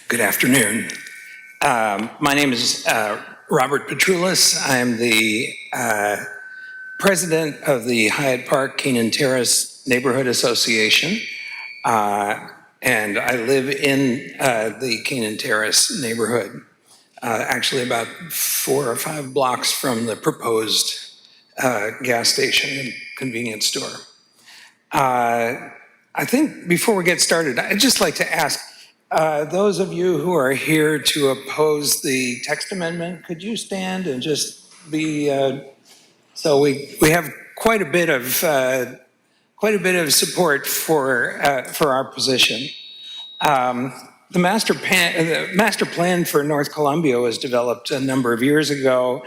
Good afternoon. My name is Robert Petroulis. I am the president of the Hyatt Park Keenan Terrace Neighborhood Association, and I live in the Keenan Terrace neighborhood, actually about 4 or 5 blocks from the proposed gas station and convenience store. I think before we get started, I'd just like to ask, those of you who are here to oppose the text amendment, could you stand and just be, so we have quite a bit of support for our position. The master plan for North Columbia was developed a number of years ago.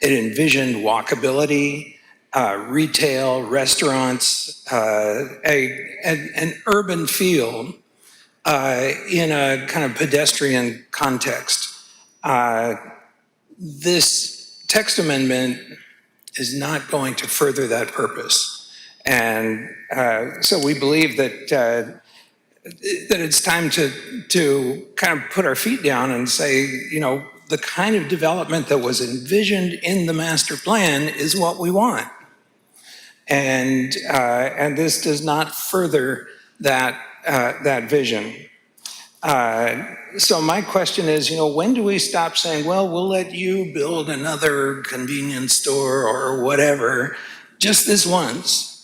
It envisioned walkability, retail, restaurants, an urban feel in a kind of pedestrian context. This text amendment is not going to further that purpose. And so we believe that it's time to kind of put our feet down and say, you know, the kind of development that was envisioned in the master plan is what we want. And this does not further that vision. So my question is, you know, when do we stop saying, well, we'll let you build another convenience store or whatever, just this once,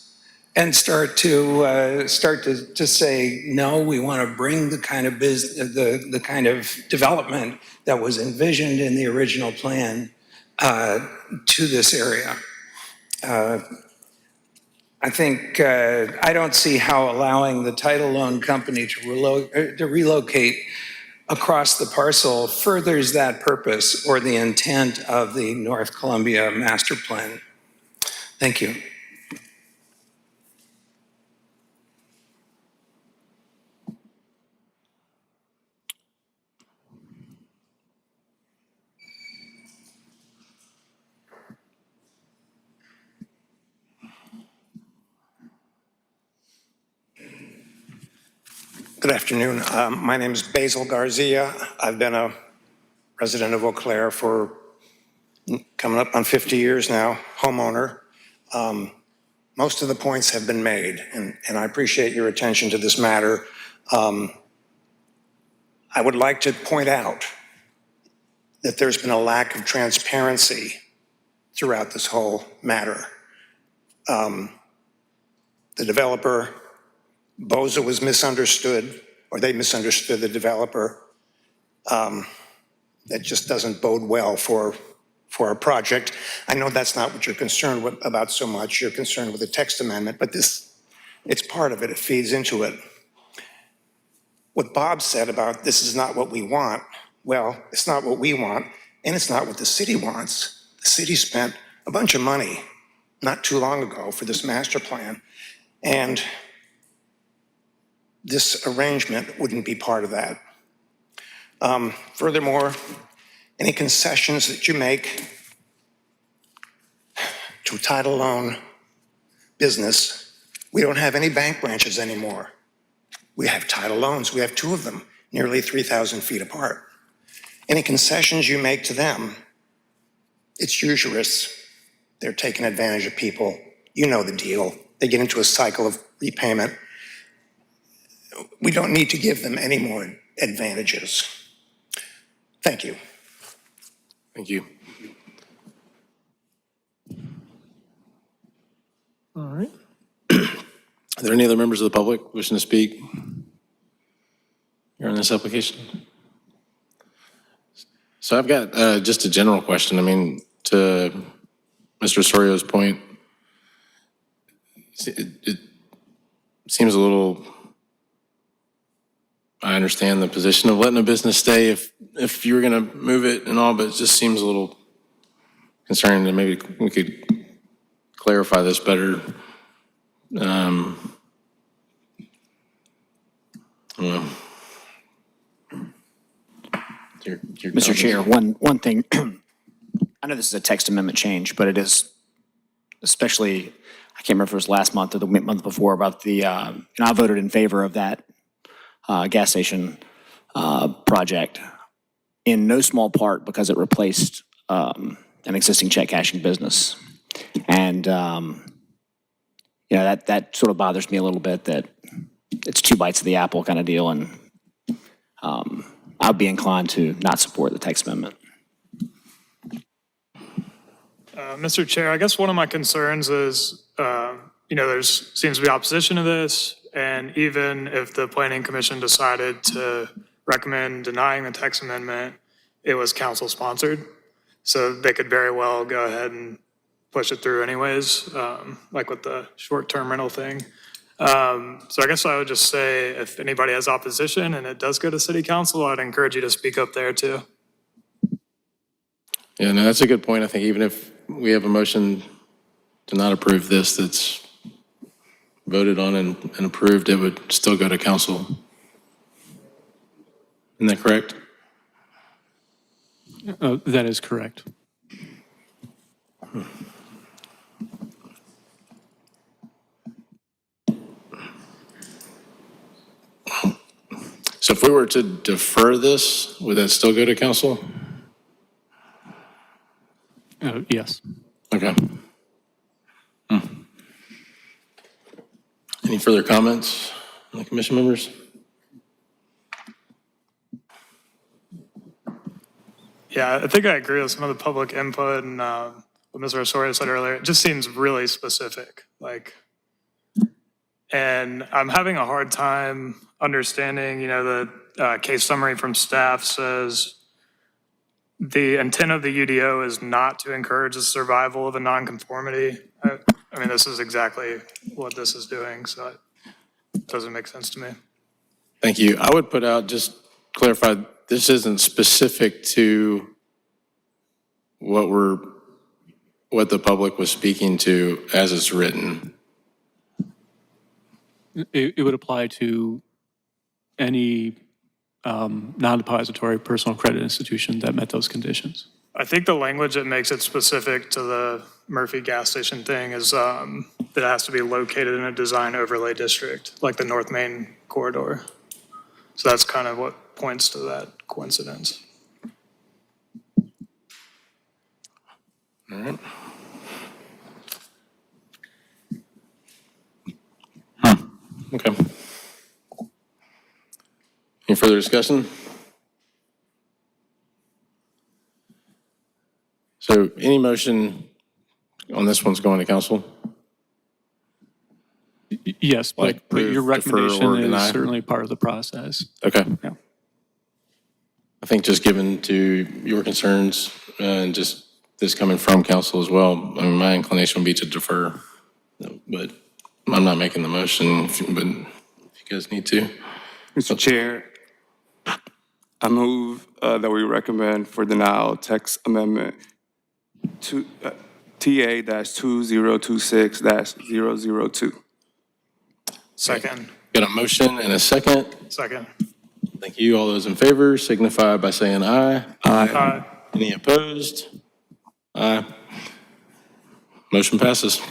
and start to say, no, we want to bring the kind of the kind of development that was envisioned in the original plan to this area. I think I don't see how allowing the title loan company to relocate across the parcel furthers that purpose or the intent of the North Columbia Master Plan. Thank you. Good afternoon. My name is Basil Garcia. I've been a resident of Eau Claire for coming up on 50 years now, homeowner. Most of the points have been made, and I appreciate your attention to this matter. I would like to point out that there's been a lack of transparency throughout this whole matter. The developer, Boza, was misunderstood, or they misunderstood the developer. That just doesn't bode well for our project. I know that's not what you're concerned about so much. You're concerned with the text amendment, but it's part of it. It feeds into it. What Bob said about this is not what we want, well, it's not what we want, and it's not what the city wants. The city spent a bunch of money not too long ago for this master plan, and this arrangement wouldn't be part of that. Furthermore, any concessions that you make to a title loan business, we don't have any bank branches anymore. We have title loans. We have 2 of them, nearly 3,000 feet apart. Any concessions you make to them, it's usurious. They're taking advantage of people. You know the deal. They get into a cycle of repayment. We don't need to give them any more advantages. Thank you. Thank you. All right. Are there any other members of the public wishing to speak here on this application? So I've got just a general question. I mean, to Mr. Sorio's point, it seems a little, I understand the position of letting a business stay if you were going to move it and all, but it just seems a little concerning, and maybe we could clarify this better. I don't know. Mr. Chair, one thing, I know this is a text amendment change, but it is especially, I can't remember if it was last month or the month before about the, and I voted in favor of that gas station project in no small part because it replaced an existing check cashing business. And, you know, that sort of bothers me a little bit that it's two bites of the apple kind of deal. And I'd be inclined to not support the text amendment. Mr. Chair, I guess one of my concerns is, you know, there's seems to be opposition to this, and even if the Planning Commission decided to recommend denying the text amendment, it was council-sponsored, so they could very well go ahead and push it through anyways, like with the short-term rental thing. So I guess I would just say if anybody has opposition and it does go to City Council, I'd encourage you to speak up there too. Yeah, no, that's a good point. I think even if we have a motion to not approve this that's voted on and approved, it would still go to council. Isn't that correct? That is correct. So if we were to defer this, would that still go to council? Yes. Okay. Any further comments on the commission members? Yeah, I think I agree with some of the public input and what Mr. Osorio said earlier. It just seems really specific, like, and I'm having a hard time understanding, you know, the case summary from staff says the intent of the UDO is not to encourage the survival of a nonconformity. I mean, this is exactly what this is doing, so it doesn't make sense to me. Thank you. I would put out, just clarify, this isn't specific to what the public was speaking to as it's written. It would apply to any non-depository personal credit institution that met those conditions. I think the language that makes it specific to the Murphy gas station thing is that it has to be located in a design overlay district, like the North Main corridor. So that's kind of what points to that coincidence. All right. Okay. Any further discussion? So any motion on this one's going to council? Yes, but Like your approve, defer, or recommendation deny? is certainly part of the process. Okay. Yeah. I think just given to your concerns and just this coming from council as well, I mean, my inclination would be to defer, but I'm not making the motion, but if you guys need to. Mr. Chair, I move that we recommend for denial text amendment to TA-2026-002. Second. Got a motion and a second. Second. Thank you. All those in favor signify by saying aye. Aye. Any opposed? Aye. Motion passes.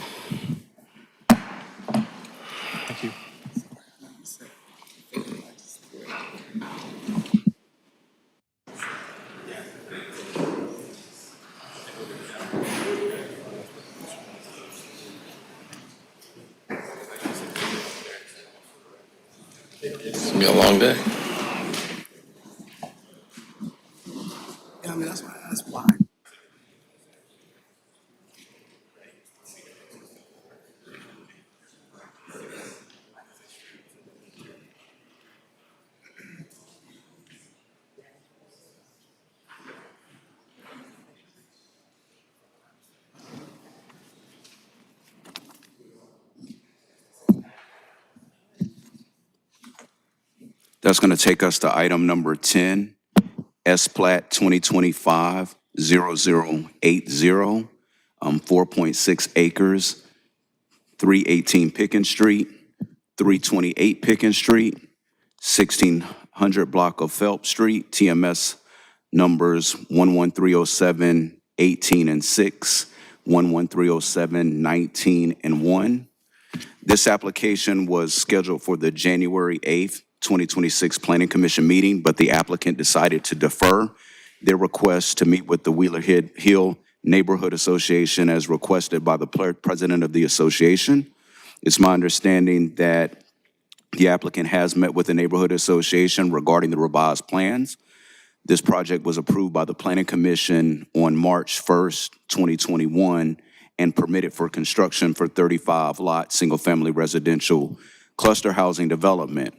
Thank you. It's gonna be a long day. Yeah, I mean, that's why. That's going to take us to item number 10, S-Plat 2025-0080, 4.6 acres, 318 Pickens Street, 328 Pickens Street, 1600 block of Phelps Street, TMS numbers 11307, 18 and 6, 11307, 19 and 1. This application was scheduled for the January 8th, 2026 Planning Commission meeting, but the applicant decided to defer their request to meet with the Wheeler Hill Neighborhood Association as requested by the president of the association. It's my understanding that the applicant has met with the Neighborhood Association regarding the revised plans. This project was approved by the Planning Commission on March 1st, 2021, and permitted for construction for 35-lot, single-family residential cluster housing development.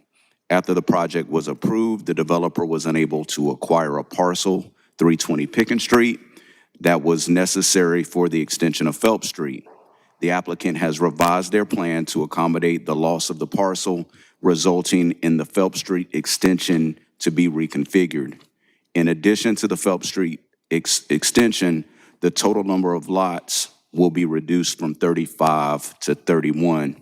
After the project was approved, the developer was unable to acquire a parcel, 320 Pickens Street, that was necessary for the extension of Phelps Street. The applicant has revised their plan to accommodate the loss of the parcel, resulting in the Phelps Street extension to be reconfigured. In addition to the Phelps Street extension, the total number of lots will be reduced from 35 to 31.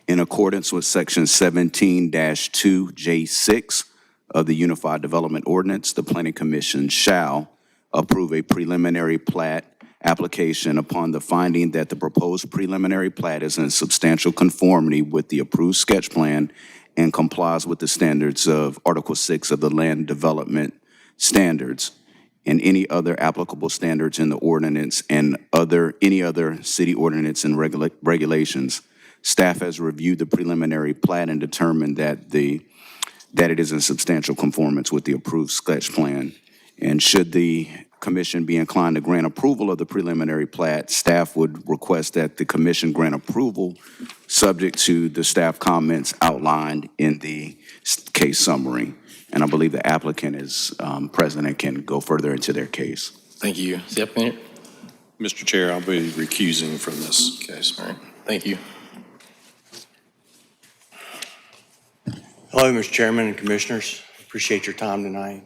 In accordance with Section 17-2J6 of the Unified Development Ordinance, the Planning Commission shall approve a preliminary plat application upon the finding that the proposed preliminary plat is in substantial conformity with the approved sketch plan and complies with the standards of Article 6 of the Land Development Standards and any other applicable standards in the ordinance and any other city ordinance and regulations. Staff has reviewed the preliminary plat and determined that it is in substantial conformance with the approved sketch plan. And should the commission be inclined to grant approval of the preliminary plat, staff would request that the commission grant approval subject to the staff comments outlined in the case summary. And I believe the applicant is present and can go further into their case. Thank you. Is the applicant here? Mr. Chair, I'll be recusing from this case. All right, thank you. Hello, Mr. Chairman and Commissioners. Appreciate your time tonight.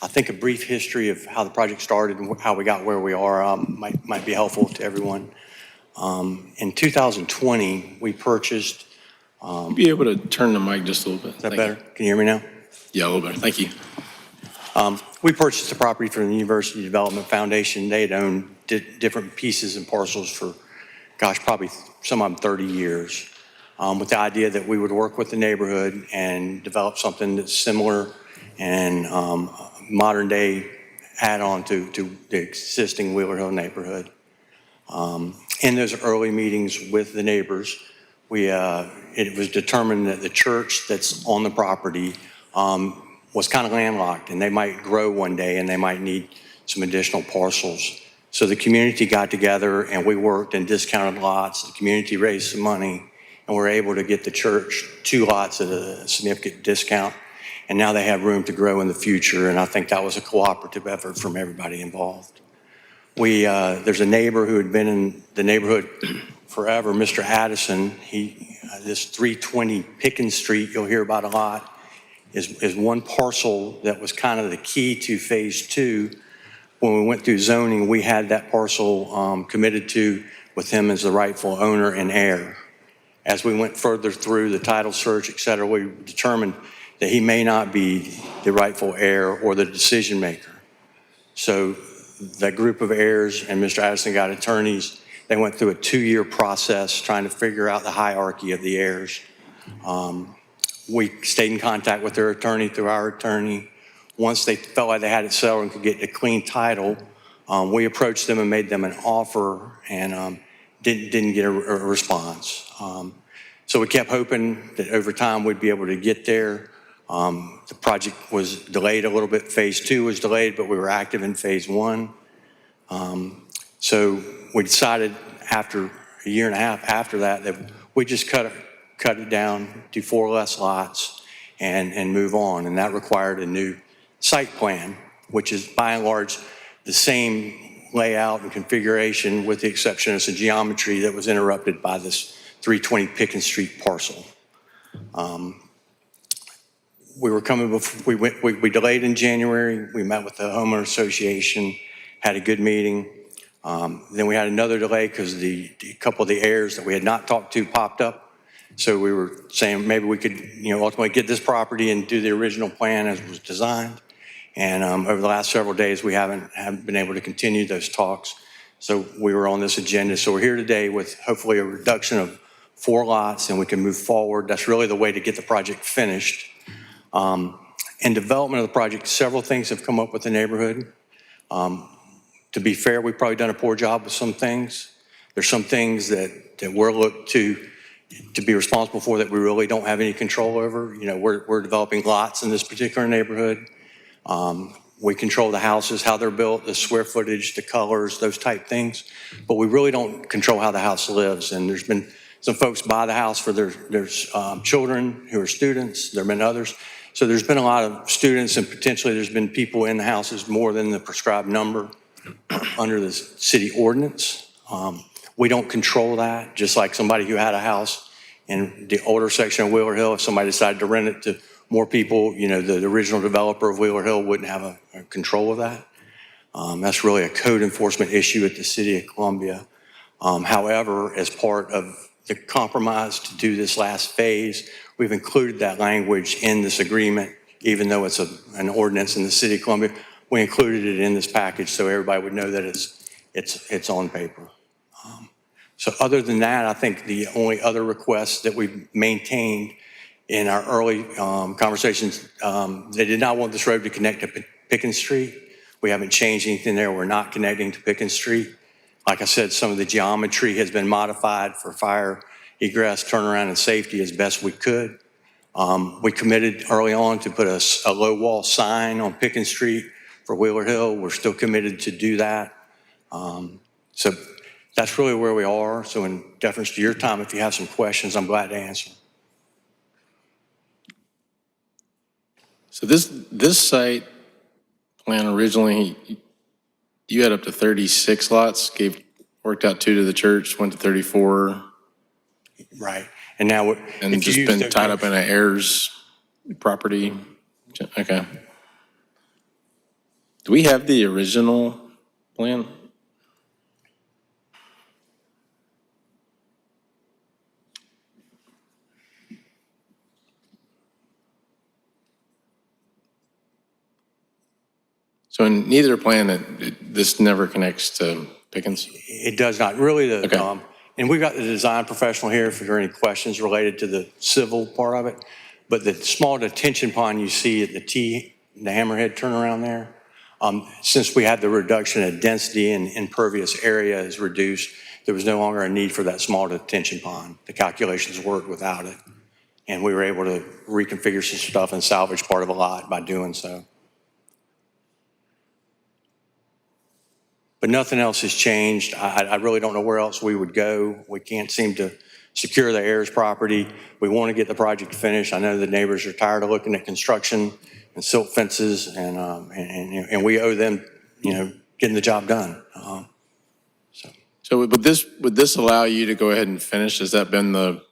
I think a brief history of how the project started and how we got where we are might be helpful to everyone. In 2020, we purchased. You'd be able to turn the mic just a little bit. Is that better? Can you hear me now? Yeah, a little better. Thank you. We purchased the property from the University Development Foundation. They had owned different pieces and parcels for, gosh, probably some of them 30 years, with the idea that we would work with the neighborhood and develop something that's similar and modern day add-on to the existing Wheeler Hill neighborhood. In those early meetings with the neighbors, it was determined that the church that's on the property was kind of landlocked, and they might grow one day and they might need some additional parcels. So the community got together and we worked and discounted lots. The community raised some money and we're able to get the church 2 lots at a significant discount. And now they have room to grow in the future. And I think that was a cooperative effort from everybody involved. There's a neighbor who had been in the neighborhood forever, Mr. Addison. This 320 Pickens Street, you'll hear about a lot, is one parcel that was kind of the key to phase 2. When we went through zoning, we had that parcel committed to with him as the rightful owner and heir. As we went further through the title search, et cetera, we determined that he may not be the rightful heir or the decision maker. So that group of heirs and Mr. Addison got attorneys. They went through a 2-year process trying to figure out the hierarchy of the heirs. We stayed in contact with their attorney through our attorney. Once they felt like they had it settled and could get a clean title, we approached them and made them an offer and didn't get a response. So we kept hoping that over time we'd be able to get there. The project was delayed a little bit. Phase 2 was delayed, but we were active in phase 1. So we decided after a year and a half after that we just cut it down to 4 less lots and move on. And that required a new site plan, which is by and large the same layout and configuration with the exception of some geometry that was interrupted by this 320 Pickens Street parcel. we were coming before, we delayed in January. We met with the homeowner association, had a good meeting. Then we had another delay because a couple of the heirs that we had not talked to popped up. So we were saying maybe we could, ultimately get this property and do the original plan as was designed. And over the last several days, we haven't been able to continue those talks. So we were on this agenda. So we're here today with hopefully a reduction of 4 lots, and we can move forward. That's really the way to get the project finished. In development of the project, several things have come up with the neighborhood. To be fair, we've probably done a poor job with some things. There's some things that we're looked to be responsible for that we really don't have any control over. We're developing lots in this particular neighborhood. We control the houses, how they're built, the square footage, the colors, those type things. But we really don't control how the house lives. And there's been some folks buy the house for their children who are students. There have been others. So there's been a lot of students, and potentially there's been people in the houses more than the prescribed number under the city ordinance. We don't control that, just like somebody who had a house in the older section of Wheeler Hill, if somebody decided to rent it to more people, the original developer of Wheeler Hill wouldn't have a control of that. That's really a code enforcement issue at the City of Columbia. However, as part of the compromise to do this last phase, we've included that language in this agreement, even though it's an ordinance in the City of Columbia. We included it in this package so everybody would know that it's on paper. So other than that, I think the only other requests that we've maintained in our early conversations, they did not want this road to connect to Pickens Street. We haven't changed anything there. We're not connecting to Pickens Street. Like I said, some of the geometry has been modified for fire egress, turnaround, and safety as best we could. We committed early on to put a low wall sign on Pickens Street for Wheeler Hill. We're still committed to do that. So that's really where we are. So in deference to your time, if you have some questions, I'm glad to answer. So this site plan originally, you had up to 36 lots, worked out 2 to the church, went to 34. Right. And now, and just been tied up in an heirs property. Okay. Do we have the original plan? So in neither plan, this never connects to Pickens? It does not. Really, Okay. and we've got the design professional here if there are any questions related to the civil part of it. But the small detention pond you see at the Hammerhead turnaround there, since we had the reduction of density and impervious area is reduced, there was no longer a need for that small detention pond. The calculations worked without it. And we were able to reconfigure some stuff and salvage part of a lot by doing so. But nothing else has changed. I really don't know where else we would go. We can't seem to secure the heirs property. We want to get the project finished. I know the neighbors are tired of looking at construction and silt fences, and we owe them, getting the job done. So would this allow you to go ahead and finish? Has that been the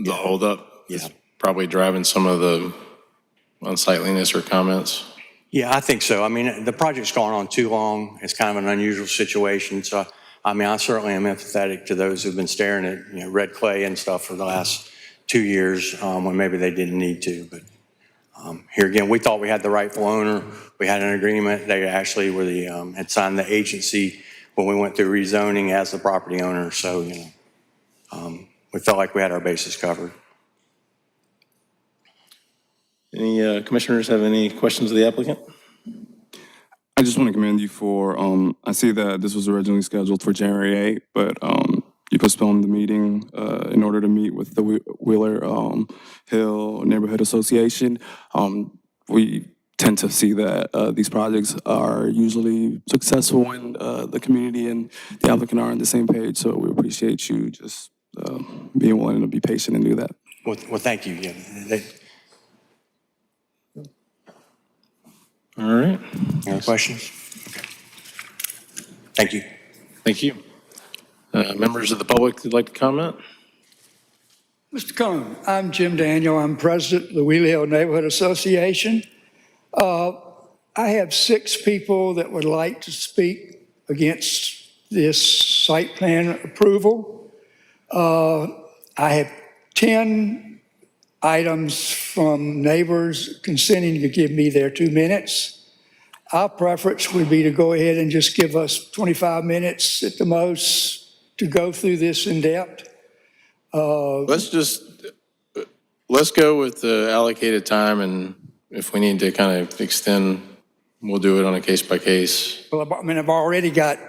holdup? Yeah. Probably driving some of the unsightliness or comments? Yeah, I think so. I mean, the project's gone on too long. It's kind of an unusual situation. So, I certainly am empathetic to those who've been staring at, red clay and stuff for the last 2 years when maybe they didn't need to. But here again, we thought we had the rightful owner. We had an agreement. They actually were had signed the agency when we went through rezoning as the property owner. So, we felt like we had our bases covered. Any commissioners have any questions of the applicant? I just want to commend you for, I see that this was originally scheduled for January 8th, but you postponed the meeting in order to meet with the Wheeler Hill Neighborhood Association. We tend to see that these projects are usually successful when the community and the applicant are on the same page, so we appreciate you just being willing to be patient and do that. Well, thank you. Yeah, All right. Any questions? Okay. Thank you. Thank you. Members of the public who'd like to comment? Mr. Cohn, I'm Jim Daniel. I'm president of the Wheeler Hill Neighborhood Association. I have 6 people that would like to speak against this site plan approval. I have 10 items from neighbors consenting to give me their 2 minutes. Our preference would be to go ahead and just give us 25 minutes at the most to go through this in depth. Let's go with the allocated time, and if we need to kind of extend, we'll do it on a case by case. Well, I mean, I've already got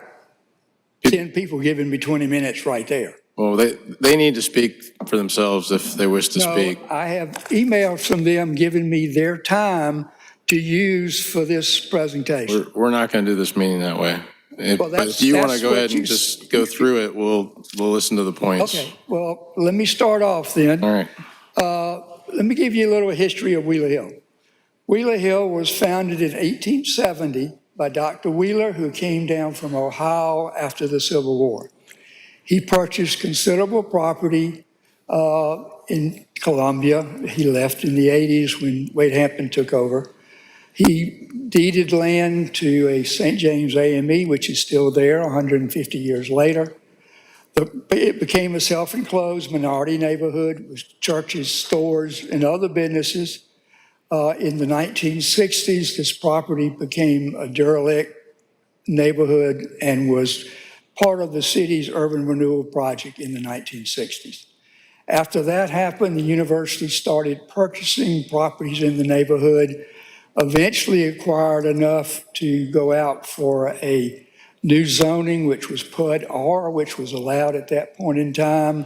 10 people giving me 20 minutes right there. Well, they need to speak for themselves if they wish to speak. No, I have emails from them giving me their time to use for this presentation. We're not going to do this meeting that way. But if you want to that's go what ahead and just go through it, we'll listen to the points. Okay, well, let me start off then. All right. Let me give you a little history of Wheeler Hill. Wheeler Hill was founded in 1870 by Dr. Wheeler, who came down from Ohio after the Civil War. He purchased considerable property in Columbia. He left in the 80s when Wade Hampton took over. He deeded land to a St. James AME, which is still there 150 years later. It became a self-enclosed minority neighborhood with churches, stores, and other businesses. In the 1960s, this property became a derelict neighborhood and was part of the city's urban renewal project in the 1960s. After that happened, the university started purchasing properties in the neighborhood, eventually acquired enough to go out for a new zoning, which was PUD R, which was allowed at that point in time,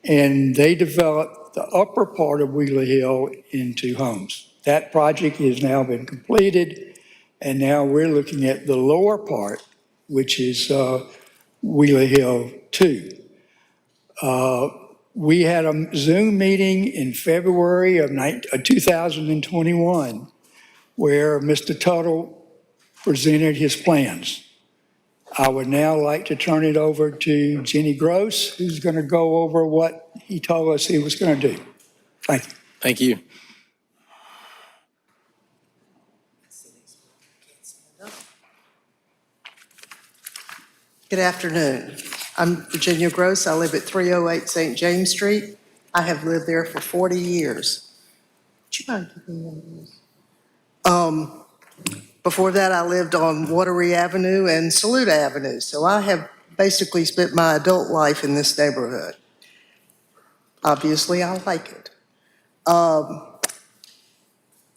and they developed the upper part of Wheeler Hill into homes. That project has now been completed, and now we're looking at the lower part, which is Wheeler Hill 2. We had a Zoom meeting in February of 2021 where Mr. Tuttle presented his plans. I would now like to turn it over to Jenny Gross, who's going to go over what he told us he was going to do. Thank you. Thank you. Good afternoon. I'm Virginia Gross. I live at 308 St. James Street. I have lived there for 40 years. Would you mind giving me one of those? Before that, I lived on Watery Avenue and Saluda Avenue. So I have basically spent my adult life in this neighborhood. Obviously, I like it. I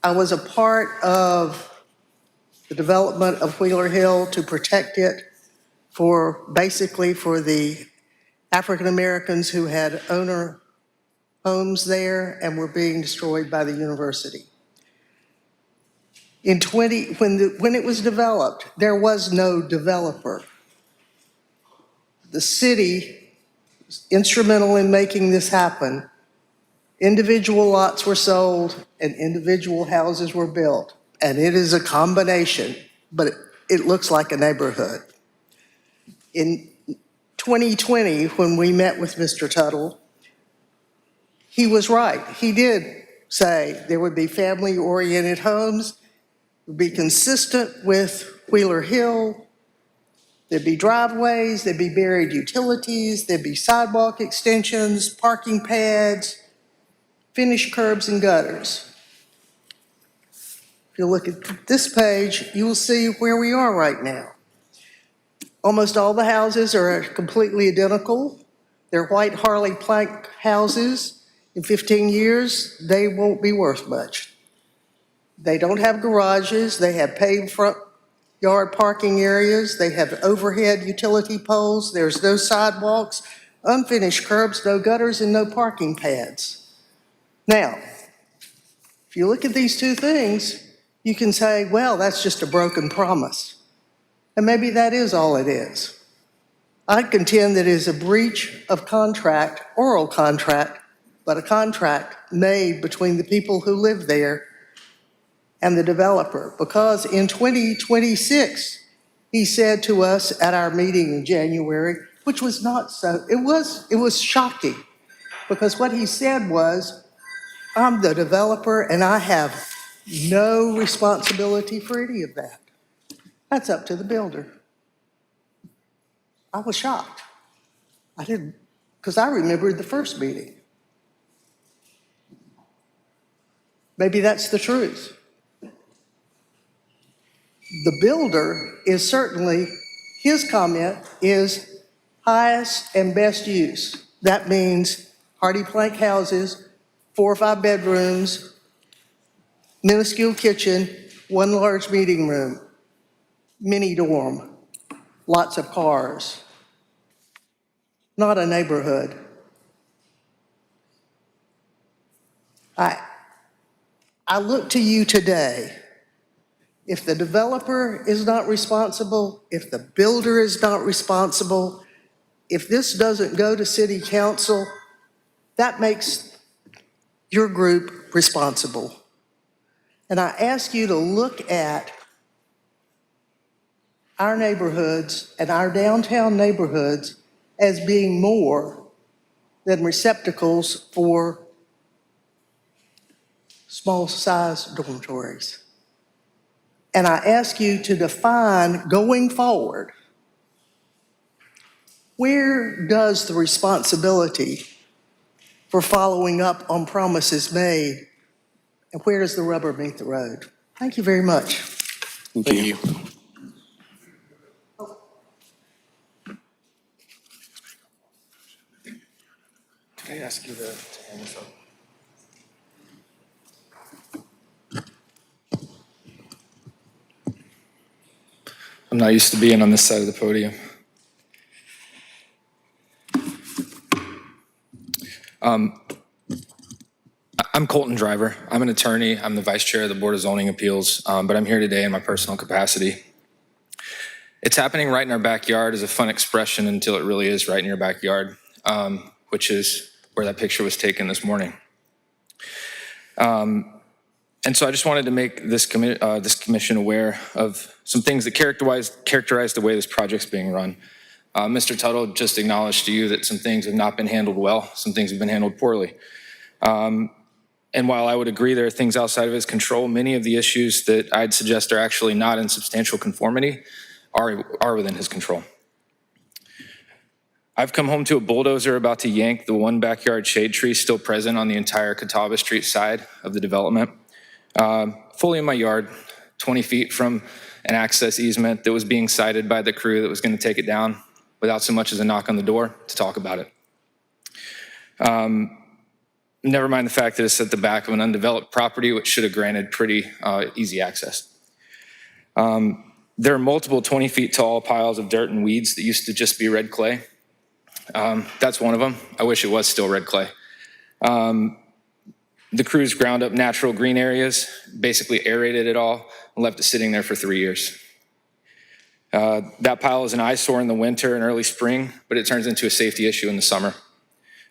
was a part of the development of Wheeler Hill to protect it basically for the African Americans who had owner homes there and were being destroyed by the university. When it was developed, there was no developer. The city was instrumental in making this happen. Individual lots were sold and individual houses were built. And it is a combination, but it looks like a neighborhood. In 2020, when we met with Mr. Tuttle, he was right. He did say there would be family-oriented homes, would be consistent with Wheeler Hill. There'd be driveways, there'd be buried utilities, there'd be sidewalk extensions, parking pads, finished curbs and gutters. If you look at this page, you will see where we are right now. Almost all the houses are completely identical. They're white Harley plank houses. In 15 years, they won't be worth much. They don't have garages. They have paved front yard parking areas. They have overhead utility poles. There's no sidewalks, unfinished curbs, no gutters, and no parking pads. Now, if you look at these two things, you can say, well, that's just a broken promise. And maybe that is all it is. I contend that it is a breach of contract, oral contract, but a contract made between the people who live there and the developer. Because in 2026, he said to us at our meeting in January, which was not so, it was shocking. because what he said was, I'm the developer and I have no responsibility for any of that. That's up to the builder. I was shocked. I didn't, because I remembered the first meeting. Maybe that's the truth. The builder is certainly, his comment is highest and best use. That means hardy plank houses, 4 or 5 bedrooms, minuscule kitchen, 1 large meeting room, mini dorm, lots of cars. Not a neighborhood. I look to you today. If the developer is not responsible, if the builder is not responsible, if this doesn't go to city council, that makes your group responsible. And I ask you to look at our neighborhoods and our downtown neighborhoods as being more than receptacles for small-size dormitories. And I ask you to define, going forward, where does the responsibility for following up on promises made, and where does the rubber meet the road? Thank you very much. Thank you. Can I ask you to hand this up? I'm not used to being on this side of the podium. I'm Colton Driver. I'm an attorney. I'm the vice chair of the Board of Zoning Appeals, but I'm here today in my personal capacity. It's happening right in our backyard is a fun expression until it really is right in your backyard, which is where that picture was taken this morning. And so I just wanted to make this commission aware of some things that characterize the way this project's being run. Mr. Tuttle just acknowledged to you that some things have not been handled well, some things have been handled poorly. And while I would agree there are things outside of his control, many of the issues that I'd suggest are actually not in substantial conformity are within his control. I've come home to a bulldozer about to yank the one backyard shade tree still present on the entire Catawba Street side of the development. Fully in my yard, 20 feet from an access easement that was being cited by the crew that was going to take it down without so much as a knock on the door to talk about it. Never mind the fact that it's at the back of an undeveloped property, which should have granted pretty easy access. There are multiple 20 feet tall piles of dirt and weeds that used to just be red clay. That's one of them. I wish it was still red clay. The crews ground up natural green areas, basically aerated it all, and left it sitting there for 3 years. That pile is an eyesore in the winter and early spring, but it turns into a safety issue in the summer.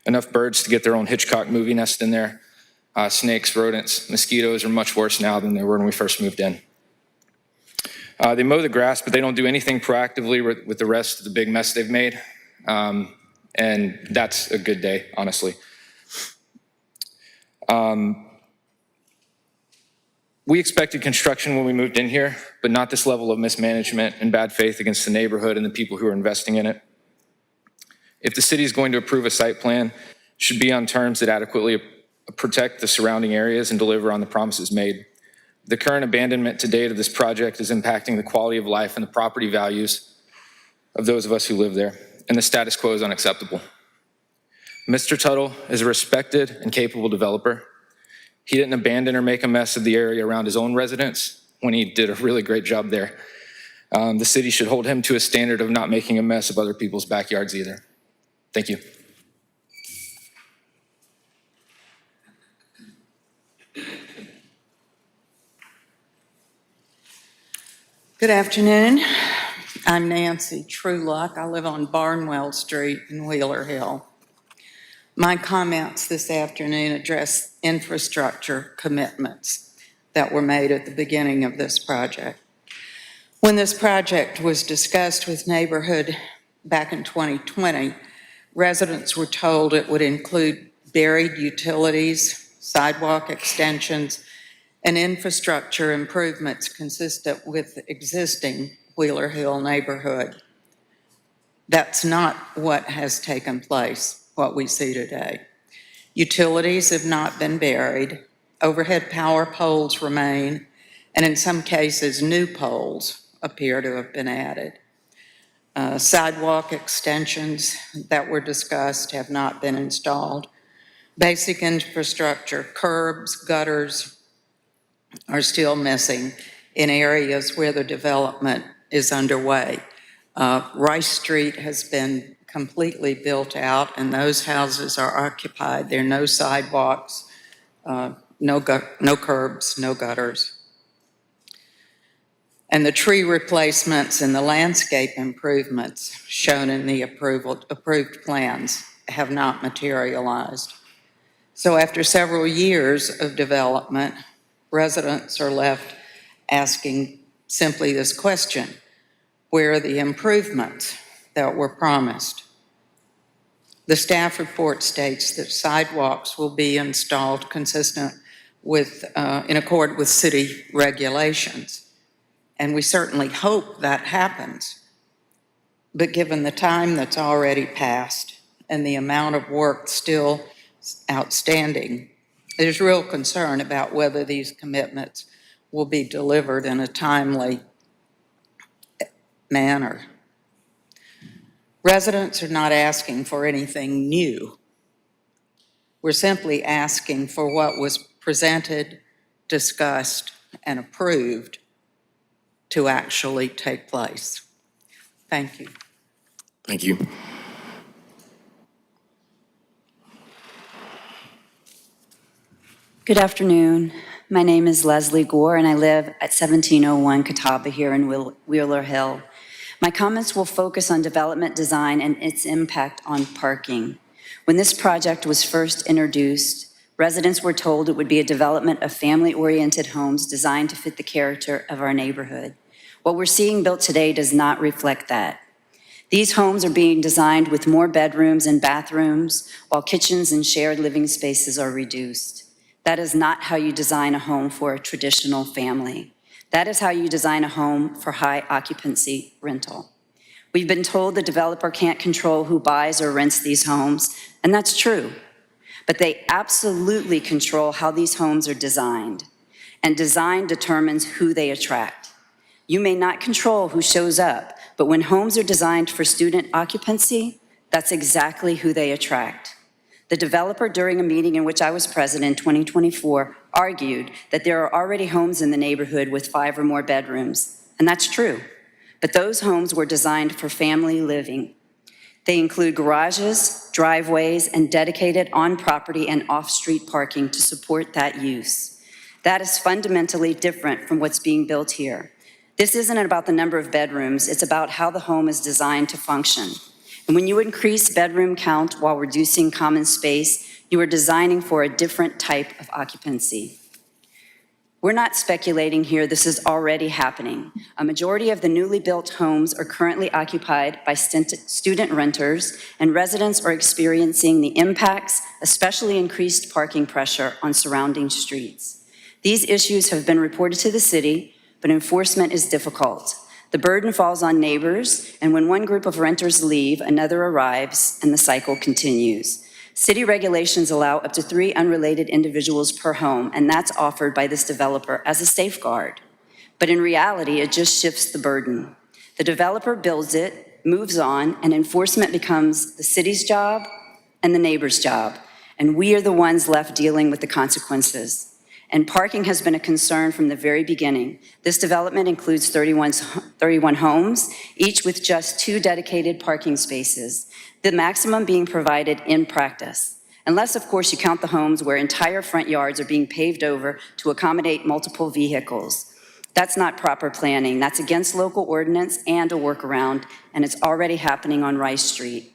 Enough birds to get their own Hitchcock movie nest in there. Snakes, rodents, mosquitoes are much worse now than they were when we first moved in. They mow the grass, but they don't do anything proactively with the rest of the big mess they've made. And that's a good day, honestly. We expected construction when we moved in here, but not this level of mismanagement and bad faith against the neighborhood and the people who are investing in it. If the city is going to approve a site plan, it should be on terms that adequately protect the surrounding areas and deliver on the promises made. The current abandonment to date of this project is impacting the quality of life and the property values of those of us who live there, and the status quo is unacceptable. Mr. Tuttle is a respected and capable developer. He didn't abandon or make a mess of the area around his own residence when he did a really great job there. The city should hold him to a standard of not making a mess of other people's backyards either. Thank you. Good afternoon. I'm Nancy Trueluck. I live on Barnwell Street in Wheeler Hill. My comments this afternoon address infrastructure commitments that were made at the beginning of this project. When this project was discussed with Neighborhood back in 2020, residents were told it would include buried utilities, sidewalk extensions, and infrastructure improvements consistent with existing Wheeler Hill neighborhood. That's not what has taken place, what we see today. Utilities have not been buried, overhead power poles remain, and in some cases, new poles appear to have been added. Sidewalk extensions that were discussed have not been installed. Basic infrastructure, curbs, gutters are still missing in areas where the development is underway. Rice Street has been completely built out and those houses are occupied. There are no sidewalks, no curbs, no gutters. And the tree replacements and the landscape improvements shown in the approved plans have not materialized. So after several years of development, residents are left asking simply this question: where are the improvements that were promised? The staff report states that sidewalks will be installed consistent with, in accord with city regulations. And we certainly hope that happens. But given the time that's already passed and the amount of work still outstanding, there's real concern about whether these commitments will be delivered in a timely manner. Residents are not asking for anything new. We're simply asking for what was presented, discussed, and approved to actually take place. Thank you. Thank you. Good afternoon. My name is Leslie Gore, and I live at 1701 Catawba here in Wheeler Hill. My comments will focus on development design and its impact on parking. When this project was first introduced, residents were told it would be a development of family-oriented homes designed to fit the character of our neighborhood. What we're seeing built today does not reflect that. These homes are being designed with more bedrooms and bathrooms, while kitchens and shared living spaces are reduced. That is not how you design a home for a traditional family. That is how you design a home for high occupancy rental. We've been told the developer can't control who buys or rents these homes, and that's true. But they absolutely control how these homes are designed, and design determines who they attract. You may not control who shows up, but when homes are designed for student occupancy, that's exactly who they attract. The developer, during a meeting in which I was present in 2024, argued that there are already homes in the neighborhood with 5 or more bedrooms, and that's true. But those homes were designed for family living. They include garages, driveways, and dedicated on-property and off-street parking to support that use. That is fundamentally different from what's being built here. This isn't about the number of bedrooms, it's about how the home is designed to function. And when you increase bedroom count while reducing common space, you are designing for a different type of occupancy. We're not speculating here, this is already happening. A majority of the newly built homes are currently occupied by student renters, and residents are experiencing the impacts, especially increased parking pressure on surrounding streets. These issues have been reported to the city, but enforcement is difficult. The burden falls on neighbors, and when one group of renters leave, another arrives, and the cycle continues. City regulations allow up to 3 unrelated individuals per home, and that's offered by this developer as a safeguard. But in reality, it just shifts the burden. The developer builds it, moves on, and enforcement becomes the city's job and the neighbor's job, and we are the ones left dealing with the consequences. And parking has been a concern from the very beginning. This development includes 31 homes, each with just 2 dedicated parking spaces, the maximum being provided in practice. Unless, of course, you count the homes where entire front yards are being paved over to accommodate multiple vehicles. That's not proper planning. That's against local ordinance and a workaround, and it's already happening on Rice Street.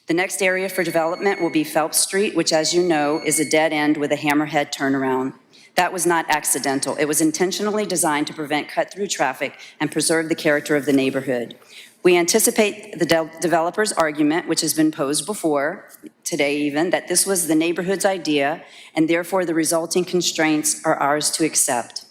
The next area for development will be Phelps Street, which, as you know, is a dead end with a hammerhead turnaround. That was not accidental. It was intentionally designed to prevent cut-through traffic and preserve the character of the neighborhood. We anticipate the developer's argument, which has been posed before, today even, that this was the neighborhood's idea, and therefore the resulting constraints are ours to accept.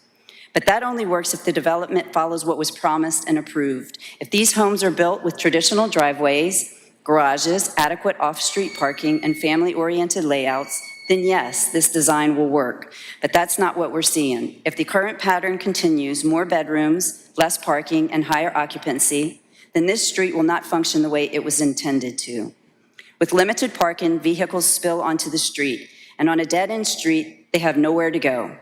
But that only works if the development follows what was promised and approved. If these homes are built with traditional driveways, garages, adequate off-street parking, and family-oriented layouts, then yes, this design will work. But that's not what we're seeing. If the current pattern continues, more bedrooms, less parking, and higher occupancy, then this street will not function the way it was intended to. With limited parking, vehicles spill onto the street, and on a dead-end street, they have nowhere to go.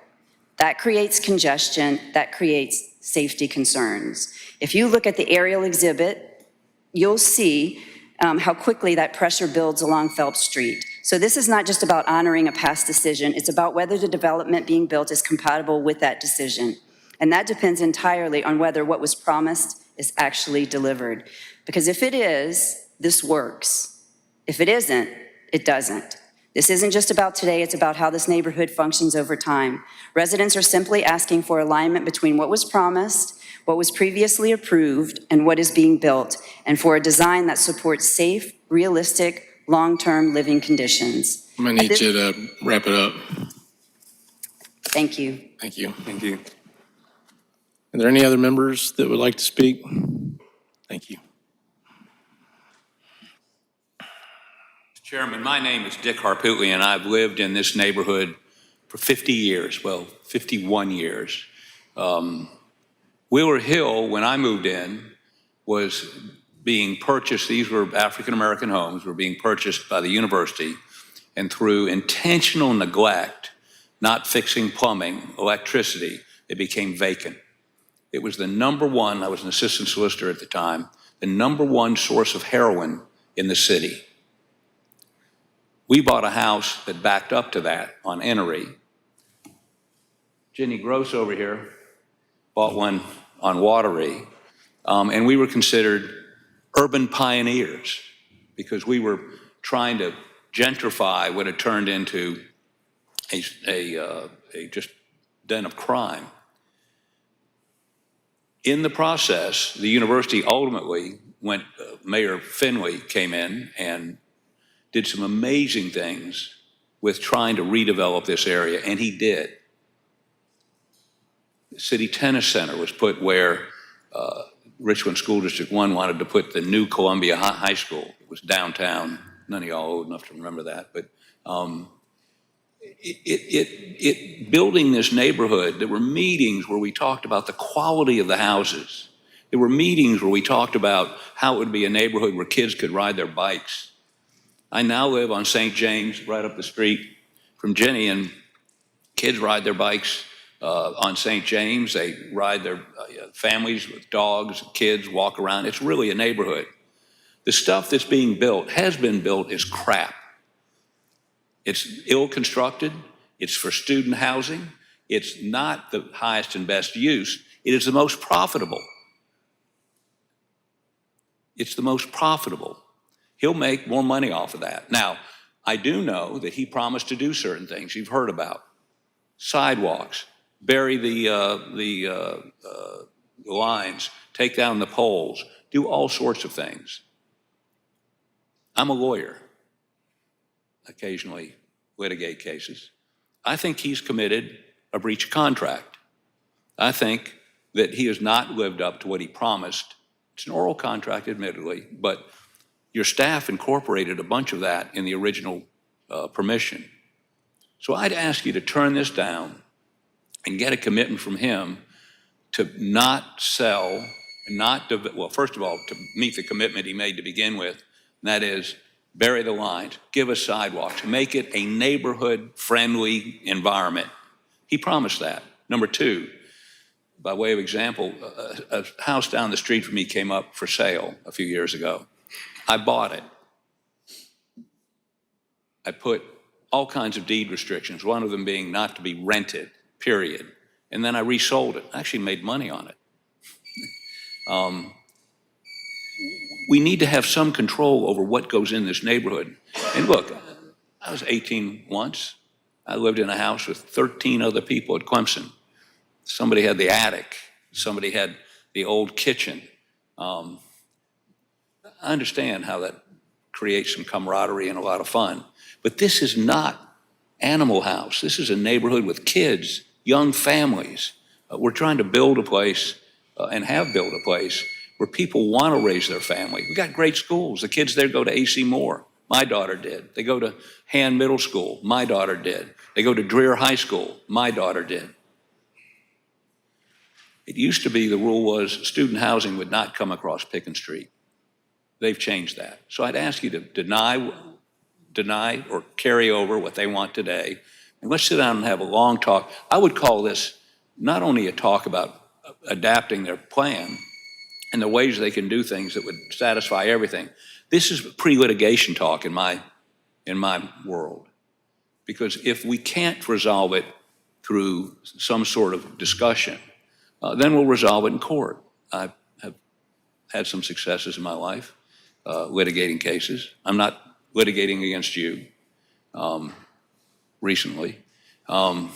That creates congestion, that creates safety concerns. If you look at the aerial exhibit, you'll see how quickly that pressure builds along Phelps Street. So this is not just about honoring a past decision, it's about whether the development being built is compatible with that decision. And that depends entirely on whether what was promised is actually delivered. Because if it is, this works. If it isn't, it doesn't. This isn't just about today, it's about how this neighborhood functions over time. Residents are simply asking for alignment between what was promised, what was previously approved, and what is being built, and for a design that supports safe, realistic, long-term living conditions. I'm gonna need you to wrap it up. Thank you. Thank you. Thank you. Are there any other members that would like to speak? Thank you. Chairman, my name is Dick Harpootli, and I've lived in this neighborhood for 50 years, well, 51 years. Wheeler Hill, when I moved in, was being purchased. These were African-American homes, were being purchased by the university, and through intentional neglect, not fixing plumbing, electricity, it became vacant. It was the number one, I was an assistant solicitor at the time, the number one source of heroin in the city. We bought a house that backed up to that on Enery. Jenny Gross over here bought one on Watery, and we were considered urban pioneers because we were trying to gentrify what had turned into a just den of crime. In the process, the university ultimately went, Mayor Finley came in and did some amazing things with trying to redevelop this area, and he did. The City Tennis Center was put where Richland School District 1 wanted to put the new Columbia High School. It was downtown. None of y'all old enough to remember that, but building this neighborhood, there were meetings where we talked about the quality of the houses. There were meetings where we talked about how it would be a neighborhood where kids could ride their bikes. I now live on St. James, right up the street from Jenny, and kids ride their bikes on St. James. They ride their families with dogs, kids walk around. It's really a neighborhood. The stuff that's being built, has been built, is crap. It's ill-constructed. It's for student housing. It's not the highest and best use. It is the most profitable. It's the most profitable. He'll make more money off of that. Now, I do know that he promised to do certain things you've heard about. Sidewalks, bury the lines, take down the poles, do all sorts of things. I'm a lawyer, occasionally litigate cases. I think he's committed a breach of contract. I think that he has not lived up to what he promised. It's an oral contract, admittedly, but your staff incorporated a bunch of that in the original permission. So I'd ask you to turn this down and get a commitment from him to not sell, well, first of all, to meet the commitment he made to begin with, and that is bury the lines, give us sidewalks, make it a neighborhood-friendly environment. He promised that. Number two, by way of example, a house down the street from me came up for sale a few years ago. I bought it. I put all kinds of deed restrictions, one of them being not to be rented, period. And then I resold it. I actually made money on it. We need to have some control over what goes in this neighborhood. And look, I was 18 once. I lived in a house with 13 other people at Clemson. Somebody had the attic. Somebody had the old kitchen. I understand how that creates some camaraderie and a lot of fun, but this is not Animal House. This is a neighborhood with kids, young families. We're trying to build a place and have built a place where people want to raise their family. We've got great schools. The kids there go to A.C. Moore. My daughter did. They go to Han Middle School. My daughter did. They go to Dreer High School. My daughter did. It used to be the rule was student housing would not come across Pickens Street. They've changed that. So I'd ask you to deny or carry over what they want today. And let's sit down and have a long talk. I would call this not only a talk about adapting their plan and the ways they can do things that would satisfy everything. This is pre-litigation talk in my world. Because if we can't resolve it through some sort of discussion, then we'll resolve it in court. I have had some successes in my life litigating cases. I'm not litigating against you recently. But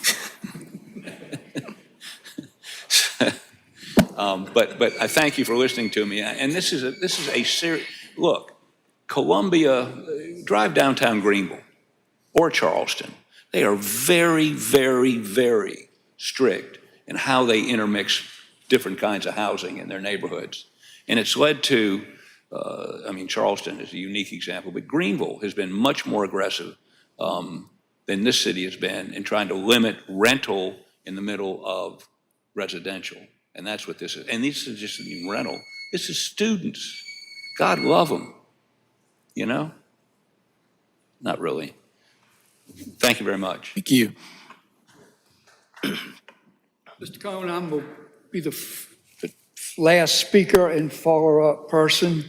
I thank you for listening to me. And this is a serious, look, Columbia, drive downtown Greenville or Charleston. They are very, very, very strict in how they intermix different kinds of housing in their neighborhoods. And it's led to, Charleston is a unique example, but Greenville has been much more aggressive than this city has been in trying to limit rental in the middle of residential. And that's what this is. And this is just even rental. This is students. God love them. You know? Not really. Thank you very much. Thank you. Mr. Cohen, I'm going to be the last speaker and follow-up person.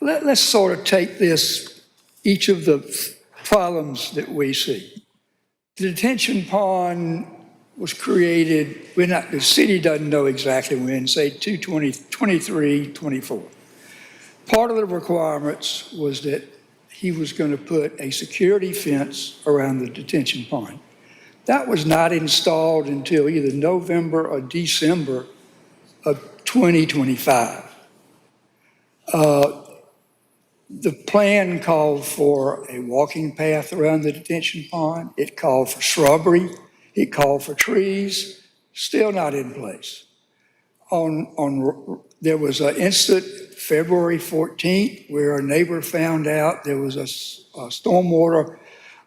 Let's sort of take this, each of the problems that we see. The detention pond was created, the city doesn't know exactly when, say 23, 24. Part of the requirements was that he was going to put a security fence around the detention pond. That was not installed until either November or December of 2025. The plan called for a walking path around the detention pond. It called for shrubbery. It called for trees. Still not in place. There was an incident February 14th where a neighbor found out there was a stormwater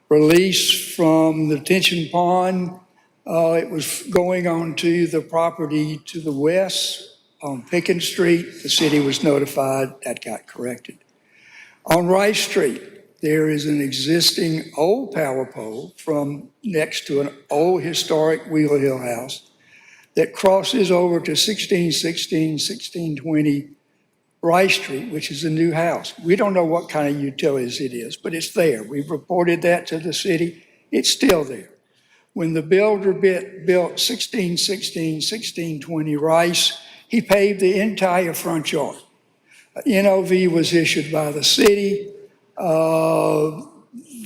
release from the detention pond. It was going onto the property to the west on Pickens Street. The city was notified. That got corrected. On Rice Street, there is an existing old power pole from next to an old historic Wheeler Hill house that crosses over to 1616, 1620 Rice Street, which is a new house. We don't know what kind of utilities it is, but it's there. We've reported that to the city. It's still there. When the builder built 1616, 1620 Rice, he paved the entire front yard. NOV was issued by the city.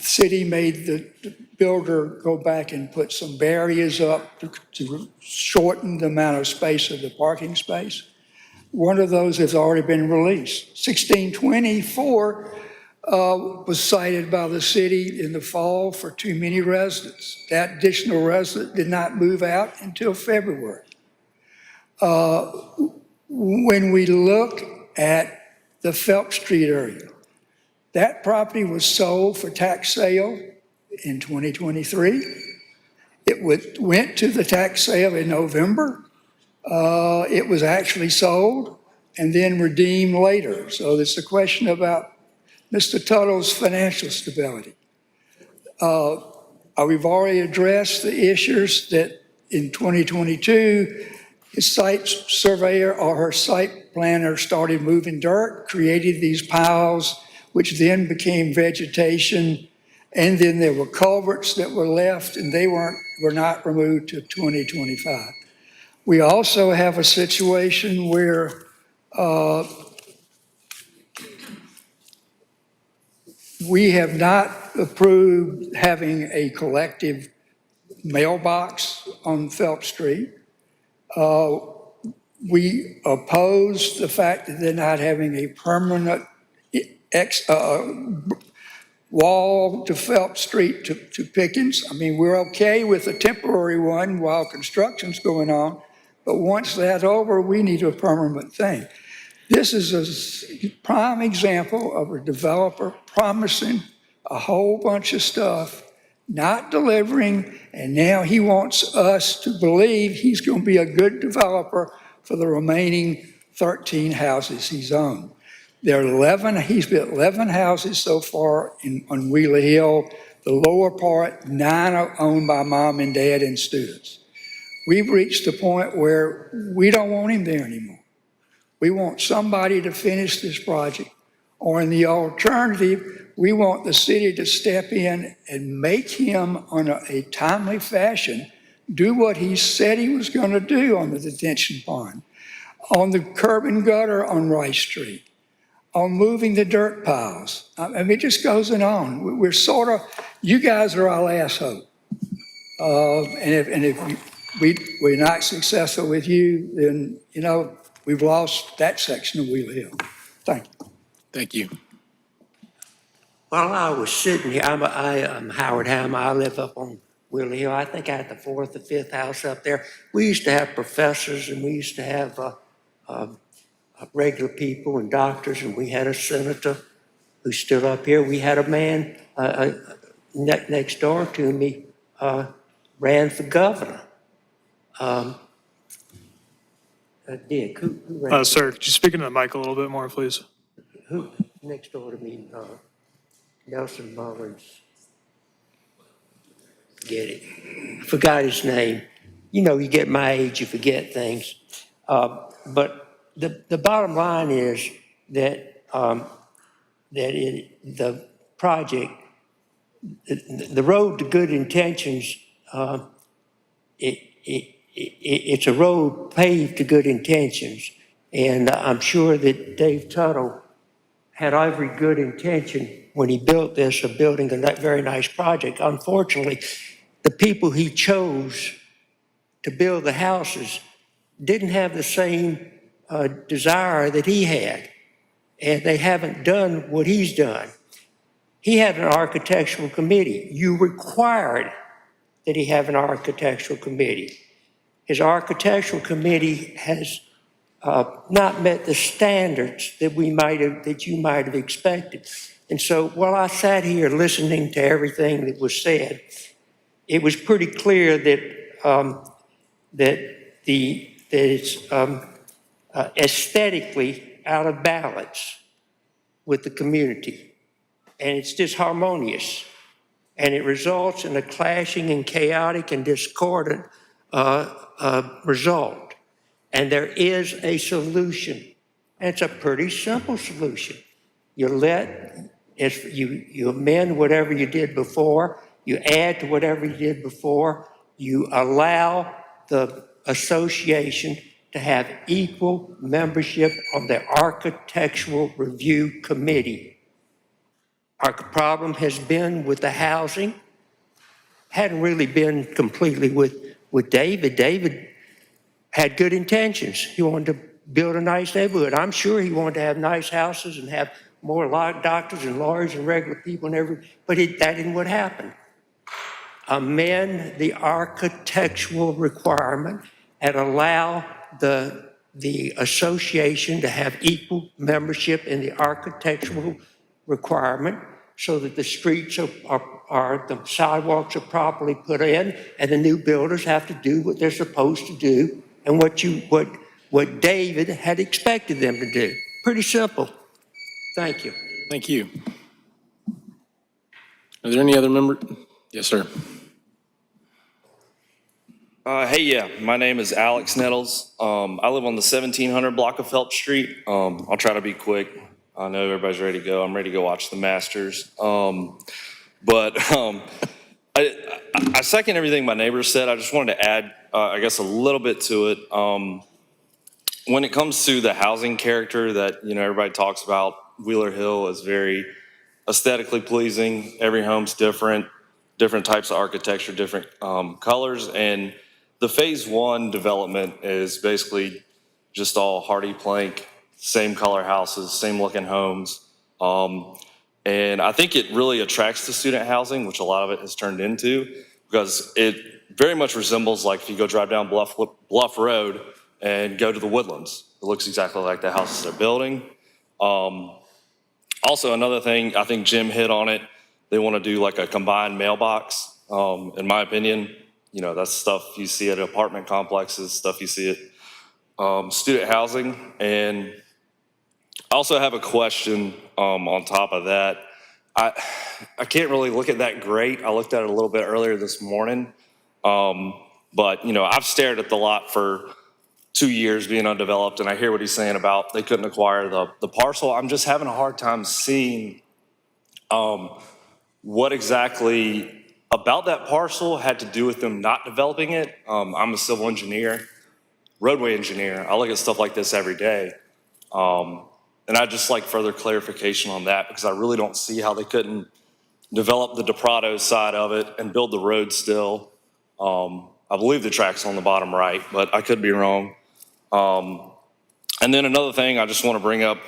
City made the builder go back and put some barriers up to shorten the amount of space of the parking space. One of those has already been released. 1624 was cited by the city in the fall for too many residents. That additional resident did not move out until February. When we look at the Phelps Street area, that property was sold for tax sale in 2023. It went to the tax sale in November. It was actually sold and then redeemed later. So it's a question about Mr. Tuttle's financial stability. We've already addressed the issues that in 2022, his site surveyor or her site planner started moving dirt, created these piles, which then became vegetation. And then there were culverts that were left and they were not removed till 2025. We also have a situation where we have not approved having a collective mailbox on Phelps Street. We oppose the fact that they're not having a permanent wall to Phelps Street to Pickens. I mean, we're okay with a temporary one while construction's going on, but once that's over, we need a permanent thing. This is a prime example of a developer promising a whole bunch of stuff, not delivering, and now he wants us to believe he's going to be a good developer for the remaining 13 houses he's owned. There are 11, he's built 11 houses so far on Wheeler Hill. The lower part, 9 are owned by mom and dad and students. We've reached the point where we don't want him there anymore. We want somebody to finish this project, or in the alternative, we want the city to step in and make him, on a timely fashion, do what he said he was going to do on the detention pond, on the curb and gutter on Rice Street, on moving the dirt piles. I mean, it just goes on. We're sort of, you guys are our last hope. And if we're not successful with you, then, you know, we've lost that section of Wheeler Hill. Thank you. Thank you. While I was sitting here, I'm Howard Ham. I live up on Wheeler Hill. I think I had the 4th or 5th house up there. We used to have professors, and we used to have regular people and doctors, and we had a senator who's still up here. We had a man next door to me ran for governor. Dick, who ran? Sir, could you speak into the mic a little bit more, please? Who next door to me? Nelson Mullins. Get it. I forgot his name. You know, you get my age, you forget things. But the bottom line is that the project, the road to good intentions, it's a road paved to good intentions. And I'm sure that Dave Tuttle had every good intention when he built this, of building a very nice project. Unfortunately, the people he chose to build the houses didn't have the same desire that he had, and they haven't done what he's done. He had an architectural committee. You required that he have an architectural committee. His architectural committee has not met the standards that you might have expected. And so while I sat here listening to everything that was said, it was pretty clear that it's aesthetically out of balance with the community, and it's disharmonious, and it results in a clashing and chaotic and discordant result. And there is a solution, and it's a pretty simple solution. You amend whatever you did before, you add to whatever you did before, you allow the association to have equal membership on the Architectural Review Committee. Our problem has been with the housing, hadn't really been completely with David. David had good intentions. He wanted to build a nice neighborhood. I'm sure he wanted to have nice houses and have more doctors and lawyers and regular people and everything, but that isn't what happened. Amend the architectural requirement and allow the association to have equal membership in the architectural requirement so that the streets the sidewalks are properly put in, and the new builders have to do what they're supposed to do and what David had expected them to do. Pretty simple. Thank you. Thank you. Are there any other members? Yes, sir. My name is Alex Nettles. I live on the 1700 block of Phelps Street. I'll try to be quick. I know everybody's ready to go. I'm ready to go watch the Masters. I second everything my neighbors said. I just wanted to add, I guess, a little bit to it. When it comes to the housing character that, everybody talks about, Wheeler Hill is very aesthetically pleasing. Every home's different types of architecture, different colors. And the phase one development is basically just all hardy plank, same color houses, same looking homes. And I think it really attracts to student housing, which a lot of it has turned into, because it very much resembles like if you go drive down Bluff Road and go to the Woodlands. It looks exactly like the houses they're building. Also, another thing, I think Jim hit on it, they want to do like a combined mailbox. In my opinion, you know, that's stuff you see at apartment complexes, stuff you see at student housing. And I also have a question on top of that. I can't really look at that great. I looked at it a little bit earlier this morning. But, you know, I've stared at the lot for 2 years being undeveloped, and I hear what he's saying about they couldn't acquire the parcel. I'm just having a hard time seeing what exactly about that parcel had to do with them not developing it. I'm a civil engineer, roadway engineer. I look at stuff like this every day. And I'd just like further clarification on that because I really don't see how they couldn't develop the DePrado side of it and build the road still. I believe the track's on the bottom right, but I could be wrong. And then another thing I just want to bring up,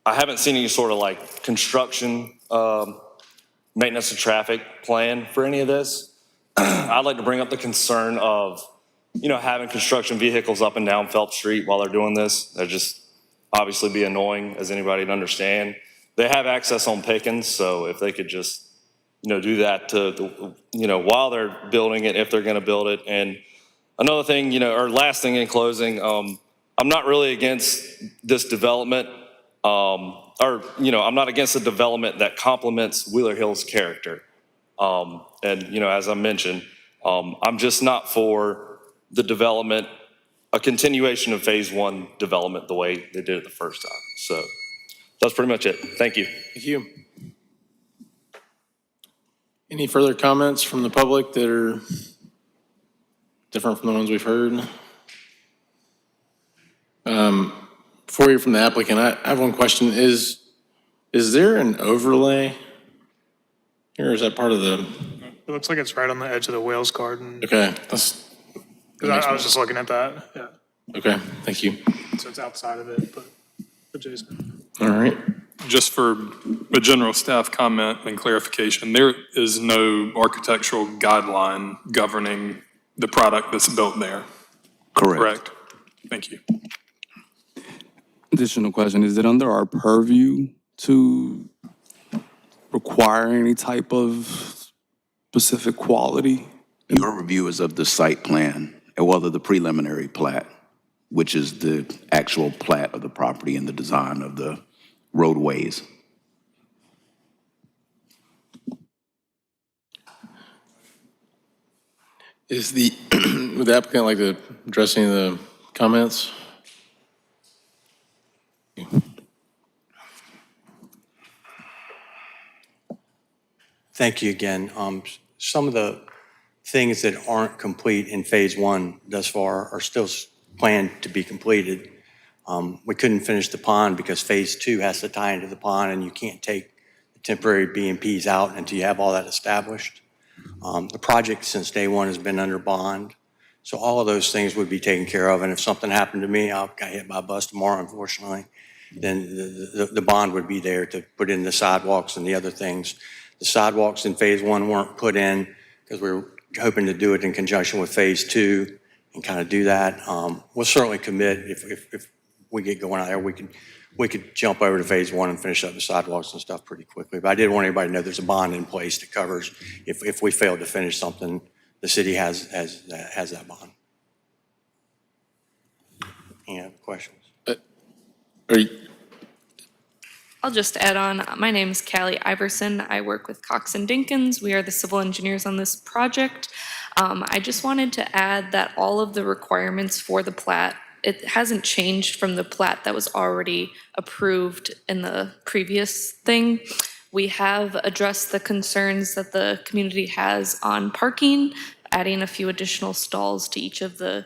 I haven't seen any sort of like construction maintenance of traffic plan for any of this. I'd like to bring up the concern of, you know, having construction vehicles up and down Phelps Street while they're doing this. That'd just obviously be annoying, as anybody can understand. They have access on Pickens, so if they could just, you know, do that to, you know, while they're building it, if they're going to build it. And another thing, you know, or last thing in closing, I'm not really against this development, or, you know, I'm not against the development that complements Wheeler Hill's character. And, you know, as I mentioned, I'm just not for the development, a continuation of phase 1 development the way they did it the first time. So that's pretty much it. Thank you. Thank you. Any further comments from the public that are different from the ones we've heard? Before you hear from the applicant, I have one question. Is there an overlay here, or is that part of the? It looks like it's right on the edge of the Wales Garden. Okay, I was just looking at that, yeah. Okay, thank you. So it's outside of it, but adjacent. All right. Just for a general staff comment and clarification, there is no architectural guideline governing the product that's built there. Correct. Thank you. Additional question, is it under our purview to require any type of specific quality? Your review is of the site plan, or whether the preliminary plat, which is the actual plat of the property and the design of the roadways. Is the, would the applicant like to address any of the comments? Thank you again. Some of the things that aren't complete in phase 1 thus far are still planned to be completed. We couldn't finish the pond because phase 2 has to tie into the pond, and you can't take the temporary B&Ps out until you have all that established. The project since day 1 has been under bond, so all of those things would be taken care of. And if something happened to me, I got hit by a bus tomorrow, unfortunately, then the bond would be there to put in the sidewalks and the other things. The sidewalks in phase 1 weren't put in because we were hoping to do it in conjunction with phase 2 and kind of do that. We'll certainly commit if we get going out there, we could jump over to phase 1 and finish up the sidewalks and stuff pretty quickly. But I did want everybody to know there's a bond in place that covers if we fail to finish something, the city has that bond. Any other questions? I'll just add on. My name is Callie Iverson. I work with Cox and Dinkins. We are the civil engineers on this project. I just wanted to add that all of the requirements for the plat, it hasn't changed from the plat that was already approved in the previous thing. We have addressed the concerns that the community has on parking, adding a few additional stalls to each of the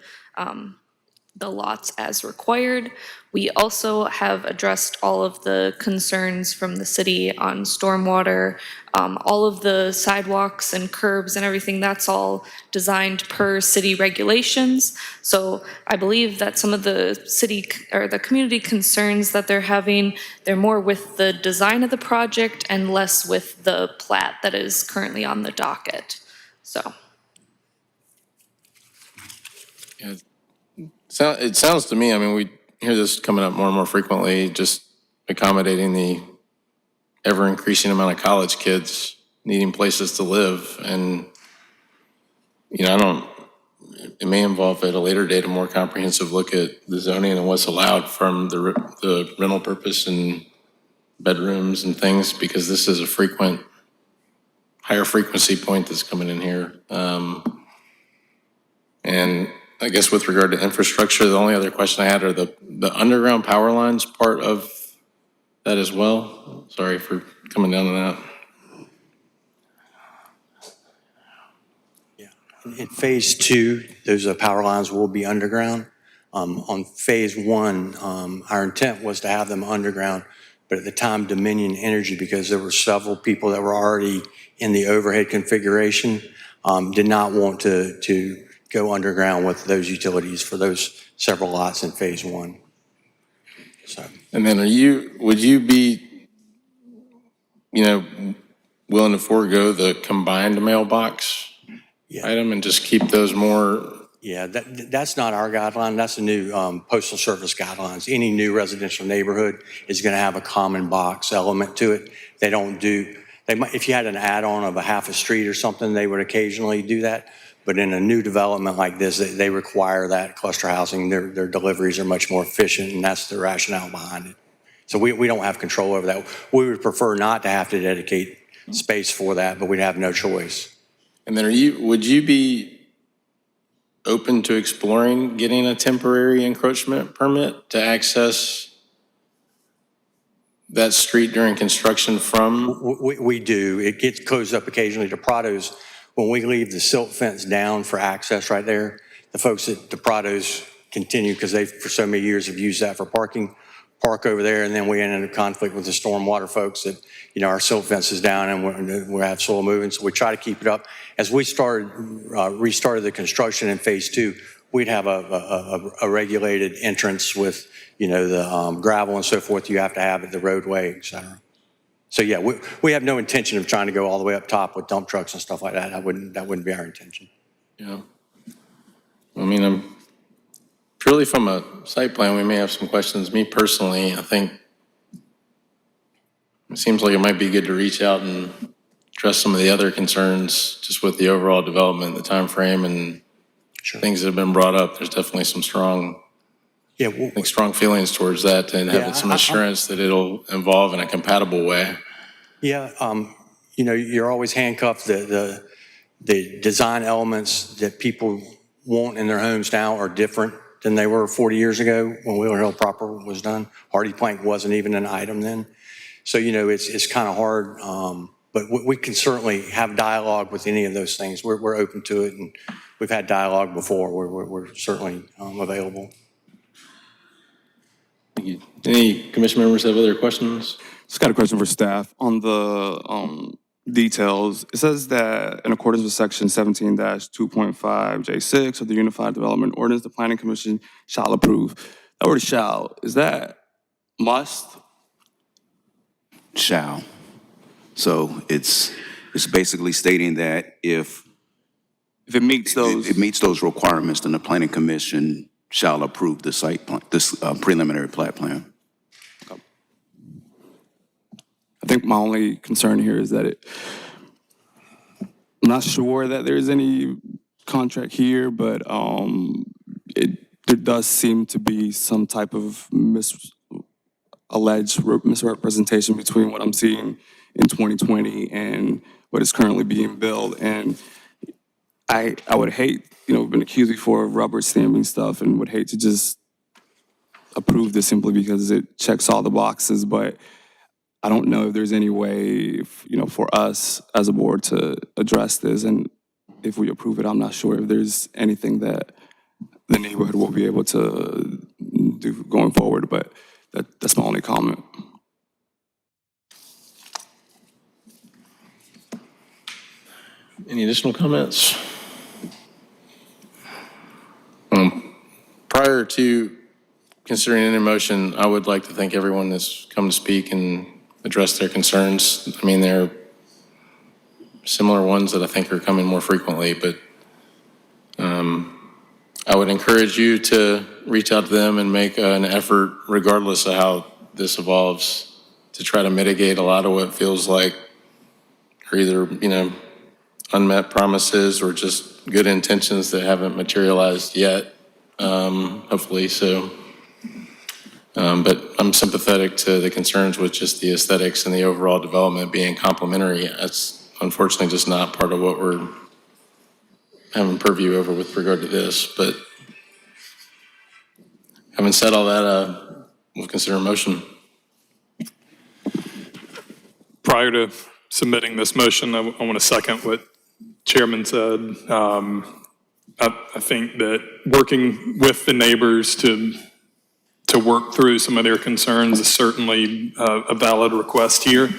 the lots as required. We also have addressed all of the concerns from the city on stormwater, all of the sidewalks and curbs and everything, that's all designed per city regulations. So I believe that some of the city or the community concerns that they're having, they're more with the design of the project and less with the plat that is currently on the docket. So. So it sounds to me, I mean, we hear this coming up more and more frequently, just accommodating the ever increasing amount of college kids needing places to live. And, you know, it may involve at a later date a more comprehensive look at the zoning and what's allowed from the rental purpose and bedrooms and things, because this is a higher frequency point that's coming in here. And I guess with regard to infrastructure, the only other question I had are the underground power lines part of that as well. Sorry for coming down to that. In phase 2, those power lines will be underground. On phase 1, our intent was to have them underground, but at the time Dominion Energy, because there were several people that were already in the overhead configuration, did not want to go underground with those utilities for those several lots in phase 1. So. And then would you be, willing to forego the combined mailbox item and just keep those more? Yeah, that's not our guideline. That's the new Postal Service guidelines. Any new residential neighborhood is going to have a common box element to it. They don't do, if you had an add-on of a half a street or something, they would occasionally do that. But in a new development like this, they require that cluster housing. Their deliveries are much more efficient, and that's the rationale behind it. So we don't have control over that. We would prefer not to have to dedicate space for that, but we'd have no choice. And then would you be open to exploring getting a temporary encroachment permit to access that street during construction from? We do. It gets closed up occasionally to Prados. When we leave the silt fence down for access right there, the folks at the Prados continue, because they for so many years have used that for parking, park over there, and then we end in conflict with the stormwater folks that, our silt fence is down and we have soil moving, so we try to keep it up. As we restarted the construction in phase 2, we'd have a regulated entrance with, the gravel and so forth you have to have at the roadway, et cetera. So yeah, we have no intention of trying to go all the way up top with dump trucks and stuff like that. That wouldn't be our intention. Yeah. I mean, purely from a site plan, we may have some questions. Me personally, I think it seems like it might be good to reach out and address some of the other concerns just with the overall development, the time frame, and things that have been brought up. There's definitely some strong feelings towards that, and having some assurance that it'll evolve in a compatible way. Yeah, you're always handcuffed. The design elements that people want in their homes now are different than they were 40 years ago when Wheeler Hill proper was done. Hardy plank wasn't even an item then. So, it's kind of hard, but we can certainly have dialogue with any of those things. We're open to it, and we've had dialogue before. We're certainly available. Thank you. Any commission members have other questions? Just got a question for staff on the details. It says that in accordance with section 17-2.5J6 of the Unified Development Ordinance, the Planning Commission shall approve. That word shall, is that must? Shall. So it's basically stating that if it meets those requirements, then the Planning Commission shall approve the site plan, this preliminary plat plan. I think my only concern here is that I'm not sure that there's any contract here, but there does seem to be some type of alleged misrepresentation between what I'm seeing in 2020 and what is currently being built. And I would hate, we've been accused before of rubber stamping stuff, and would hate to just approve this simply because it checks all the boxes, but I don't know if there's any way, for us as a board to address this. And if we approve it, I'm not sure if there's anything that the neighborhood will be able to do going forward, but that's my only comment. Any additional comments? Prior to considering any motion, I would like to thank everyone that's come to speak and address their concerns. I mean, they're similar ones that I think are coming more frequently, but I would encourage you to reach out to them and make an effort, regardless of how this evolves, to try to mitigate a lot of what feels like are either, unmet promises or just good intentions that haven't materialized yet, hopefully. So, but I'm sympathetic to the concerns with just the aesthetics and the overall development being complementary. That's unfortunately just not part of what we're having purview over with regard to this. But having said all that, we'll consider a motion. Prior to submitting this motion, I want to second what Chairman said. I think that working with the neighbors to work through some of their concerns is certainly a valid request here.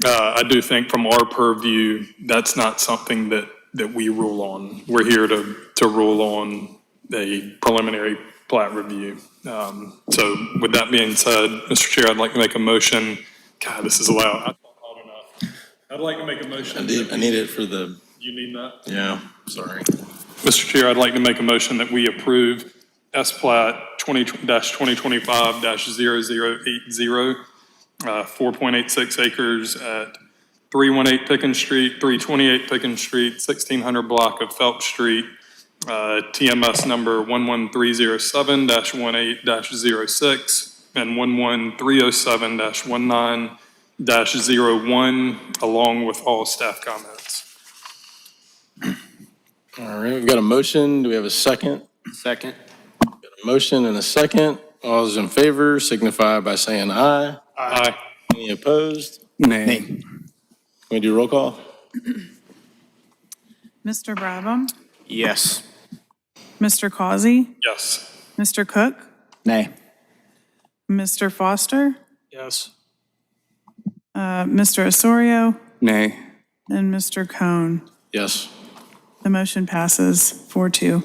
I do think from our purview, that's not something that we rule on. We're here to rule on a preliminary plat review. So with that being said, Mr. Chair, I'd like to make a motion. God, this is loud. I'd like to make a motion. I need it for the... You need that? Yeah, sorry. Mr. Chair, I'd like to make a motion that we approve S-Plat 20-2025-0080, 4.86 acres at 318 Pickens Street, 328 Pickens Street, 1600 block of Phelps Street, TMS number 11307-18-06 and 11307-19-01, along with all staff comments. All right, we've got a motion. Do we have a second? Second. Got a motion and a second. All those in favor signify by saying aye. Aye. Any opposed? Nay. Can we do roll call? Mr. Brabham? Yes. Mr. Causey? Yes. Mr. Cook? Nay. Mr. Foster? Yes. Mr. Osorio? Nay. And Mr. Cohn? Yes. The motion passes 4-2.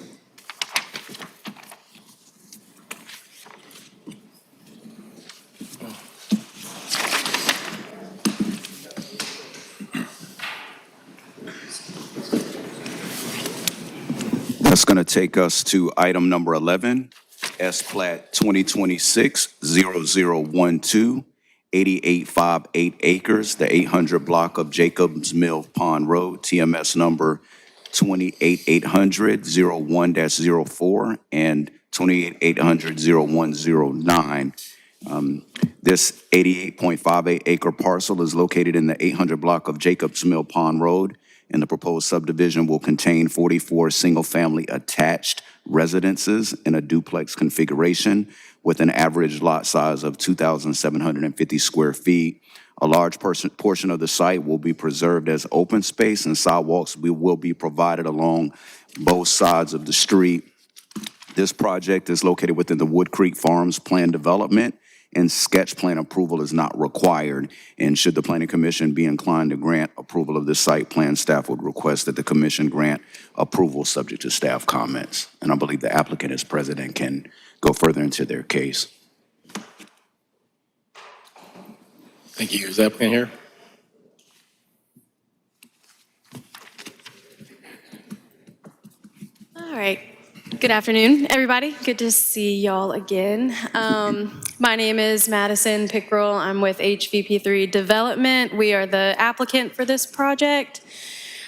That's going to take us to item number 11, S-Plat 2026-0012, 8858 acres, the 800 block of Jacobs Mill Pond Road, TMS number 28800-01-04 and 28800-0109. This 88.58 acre parcel is located in the 800 block of Jacobs Mill Pond Road, and the proposed subdivision will contain 44 single-family attached residences in a duplex configuration with an average lot size of 2,750 square feet. A large portion of the site will be preserved as open space, and sidewalks will be provided along both sides of the street. This project is located within the Wood Creek Farms Plan Development, and sketch plan approval is not required. And should the Planning Commission be inclined to grant approval of this site plan, staff would request that the commission grant approval subject to staff comments. And I believe the applicant is present and can go further into their case. Thank you. Is the applicant here? All right. Good afternoon, everybody. Good to see y'all again. My name is Madison Pickrell. I'm with HVP3 Development. We are the applicant for this project.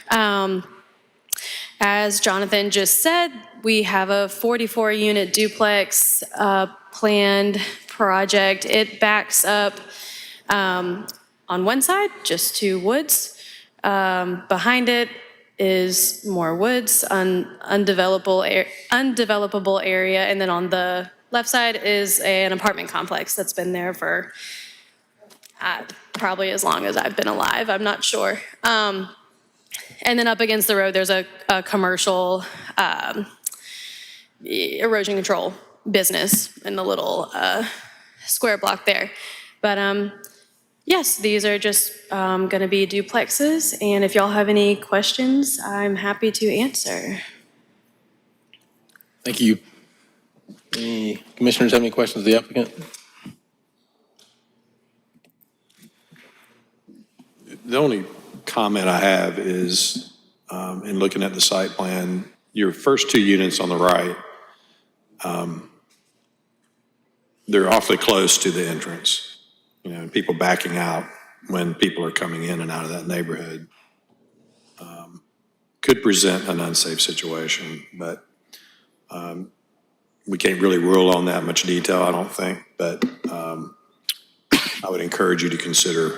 As Jonathan just said, we have a 44-unit duplex planned project. It backs up on one side, just to woods. Behind it is more woods, undevelopable area, and then on the left side is an apartment complex that's been there for probably as long as I've been alive. I'm not sure. And then up against the road, there's a commercial erosion control business in the little square block there. But yes, these are just going to be duplexes, and if y'all have any questions, I'm happy to answer. Thank you. Any commissioners have any questions of the applicant? The only comment I have is, in looking at the site plan, your first two units on the right, they're awfully close to the entrance. You know, and people backing out when people are coming in and out of that neighborhood could present an unsafe situation, but we can't really rule on that much detail, I don't think, but I would encourage you to consider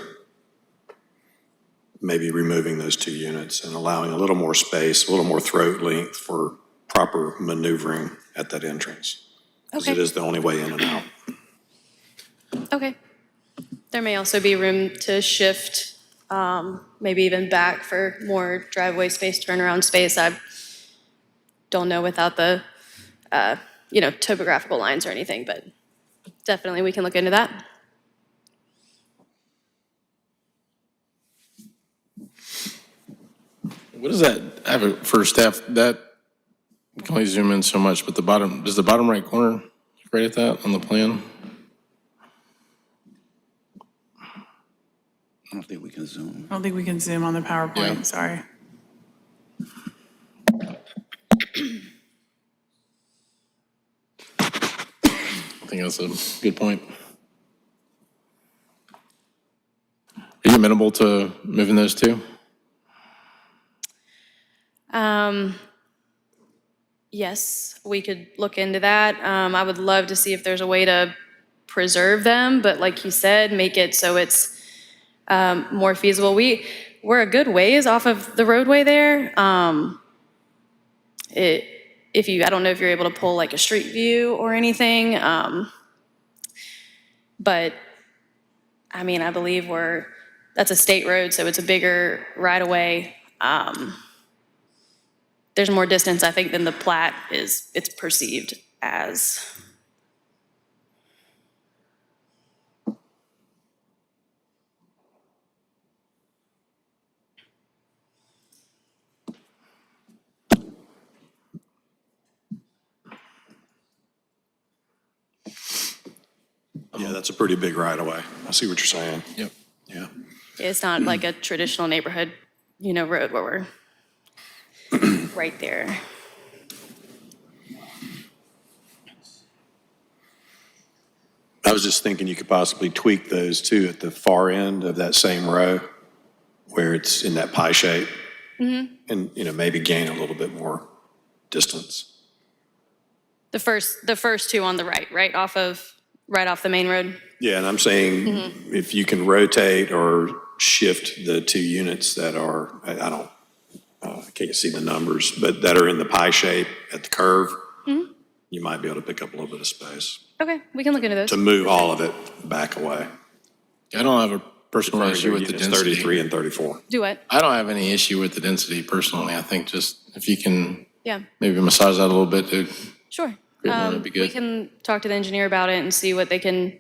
maybe removing those two units and allowing a little more space, a little more throat length for proper maneuvering at that entrance. Because it Okay. is the only way in and out. Okay. There may also be room to shift, maybe even back for more driveway space, turnaround space. I don't know without the, topographical lines or anything, but definitely we can look into that. What is that? I have it for staff, that, we can only zoom in so much, but the bottom, does the bottom right corner, right at that on the plan? I don't think we can zoom. I don't think we can zoom on the PowerPoint, sorry. I think that's a good point. Are you amenable to moving those two? Yes, we could look into that. I would love to see if there's a way to preserve them, but like you said, make it so it's more feasible. We're a good ways off of the roadway there. I don't know if you're able to pull like a street view or anything, but I mean, I believe that's a state road, so it's a bigger right of way. There's more distance, I think, than the plat it's perceived as. Yeah, that's a pretty big right of way. I see what you're saying. Yep. Yeah. It's not like a traditional neighborhood, road where we're right there. I was just thinking you could possibly tweak those two at the far end of that same row where it's in that pie shape. And, maybe gain a little bit more distance. The first two on the right off the main road. Yeah, and I'm saying if you can rotate or shift the two units that are, I can't see the numbers, but that are in the pie shape at the curve, you might be able to pick up a little bit of space Okay, we can look into those. to move all of it back away. I don't have a personal issue with the Units density. 33 and 34. Do what? I don't have any issue with the density personally. I think just if you can Yeah, maybe massage that a little bit to sure. that'd be We good. can talk to the engineer about it and see what they can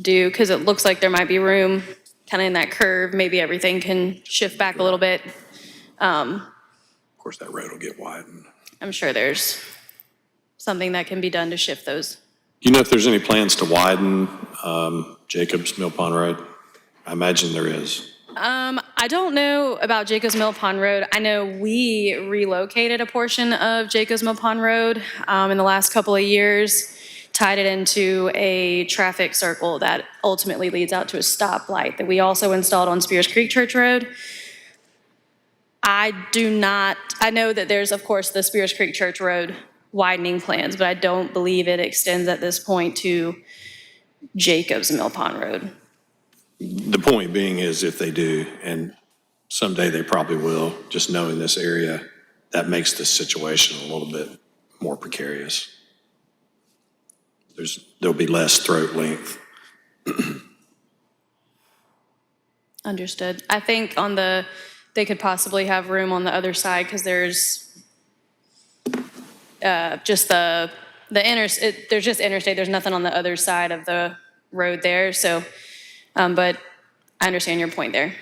do, because it looks like there might be room kind of in that curve. Maybe everything can shift back a little bit. Of course, that road will get widened. I'm sure there's something that can be done to shift those. Do you know if there's any plans to widen Jacobs Mill Pond Road? I imagine there is. I don't know about Jacobs Mill Pond Road. I know we relocated a portion of Jacobs Mill Pond Road in the last couple of years, tied it into a traffic circle that ultimately leads out to a stoplight that we also installed on Spears Creek Church Road. I know that there's, of course, the Spears Creek Church Road widening plans, but I don't believe it extends at this point to Jacobs Mill Pond Road. The point being is if they do, and someday they probably will, just knowing this area, that makes this situation a little bit more precarious. There'll be less throat length. Understood. I think they could possibly have room on the other side because there's just the there's just interstate, there's nothing on the other side of the road there, so, but I understand your point there.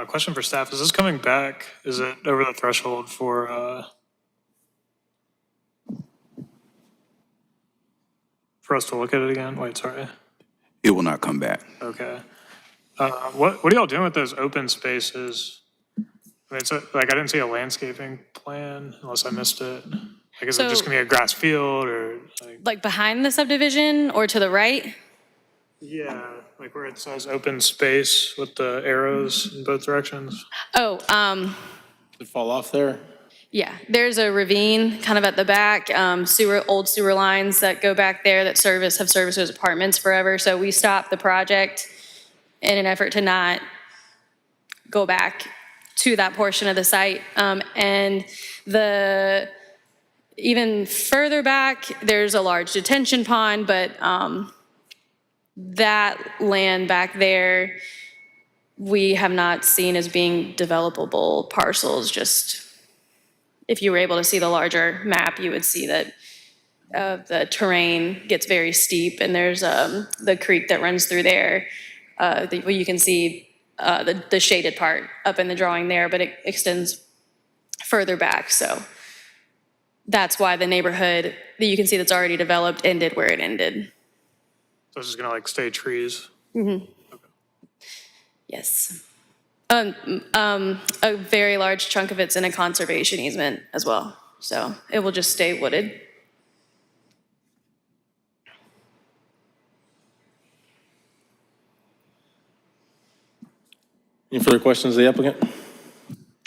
Question for staff, is this coming back? Is it over the threshold for us to look at it again? Wait, sorry. It will not come back. Okay. What are y'all doing with those open spaces? I mean, it's like, I didn't see a landscaping plan unless I missed it. Like, is it just So- gonna be a grass field or like? Like behind the subdivision or to the right? Yeah, like where it says open space with the arrows in both directions. Oh, Did it fall off there? yeah, there's a ravine kind of at the back, old sewer lines that go back there that have serviced those apartments forever. So we stopped the project in an effort to not go back to that portion of the site. And even further back, there's a large detention pond, but that land back there, we have not seen as being developable parcels. Just if you were able to see the larger map, you would see that the terrain gets very steep, and there's the creek that runs through there. You can see the shaded part up in the drawing there, but it extends further back. So that's why the neighborhood that you can see that's already developed ended where it ended. So it's just gonna like stay trees. Yes. A very large chunk of it's in a conservation easement as well. So it will just stay wooded. Any further questions of the applicant?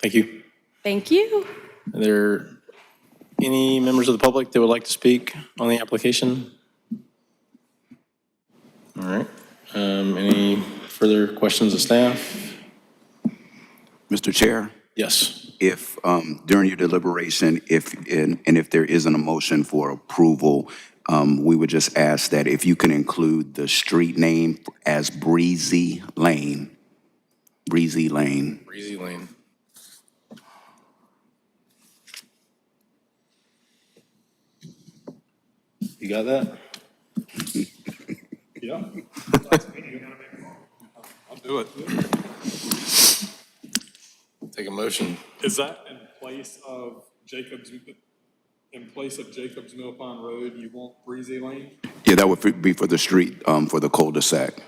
Thank you. Thank you. Are there any members of the public that would like to speak on the application? All right. Any further questions of staff? Mr. Chair? Yes. If, during your deliberation, if there isn't a motion for approval, we would just ask that if you can include the street name as Breezy Lane. Breezy Lane. Breezy Lane. You got that? Yeah. I'll do it. Take a motion. Is that in place of Jacobs Mill Pond Road, you want Breezy Lane? Yeah, that would be for the street, for the cul-de-sac.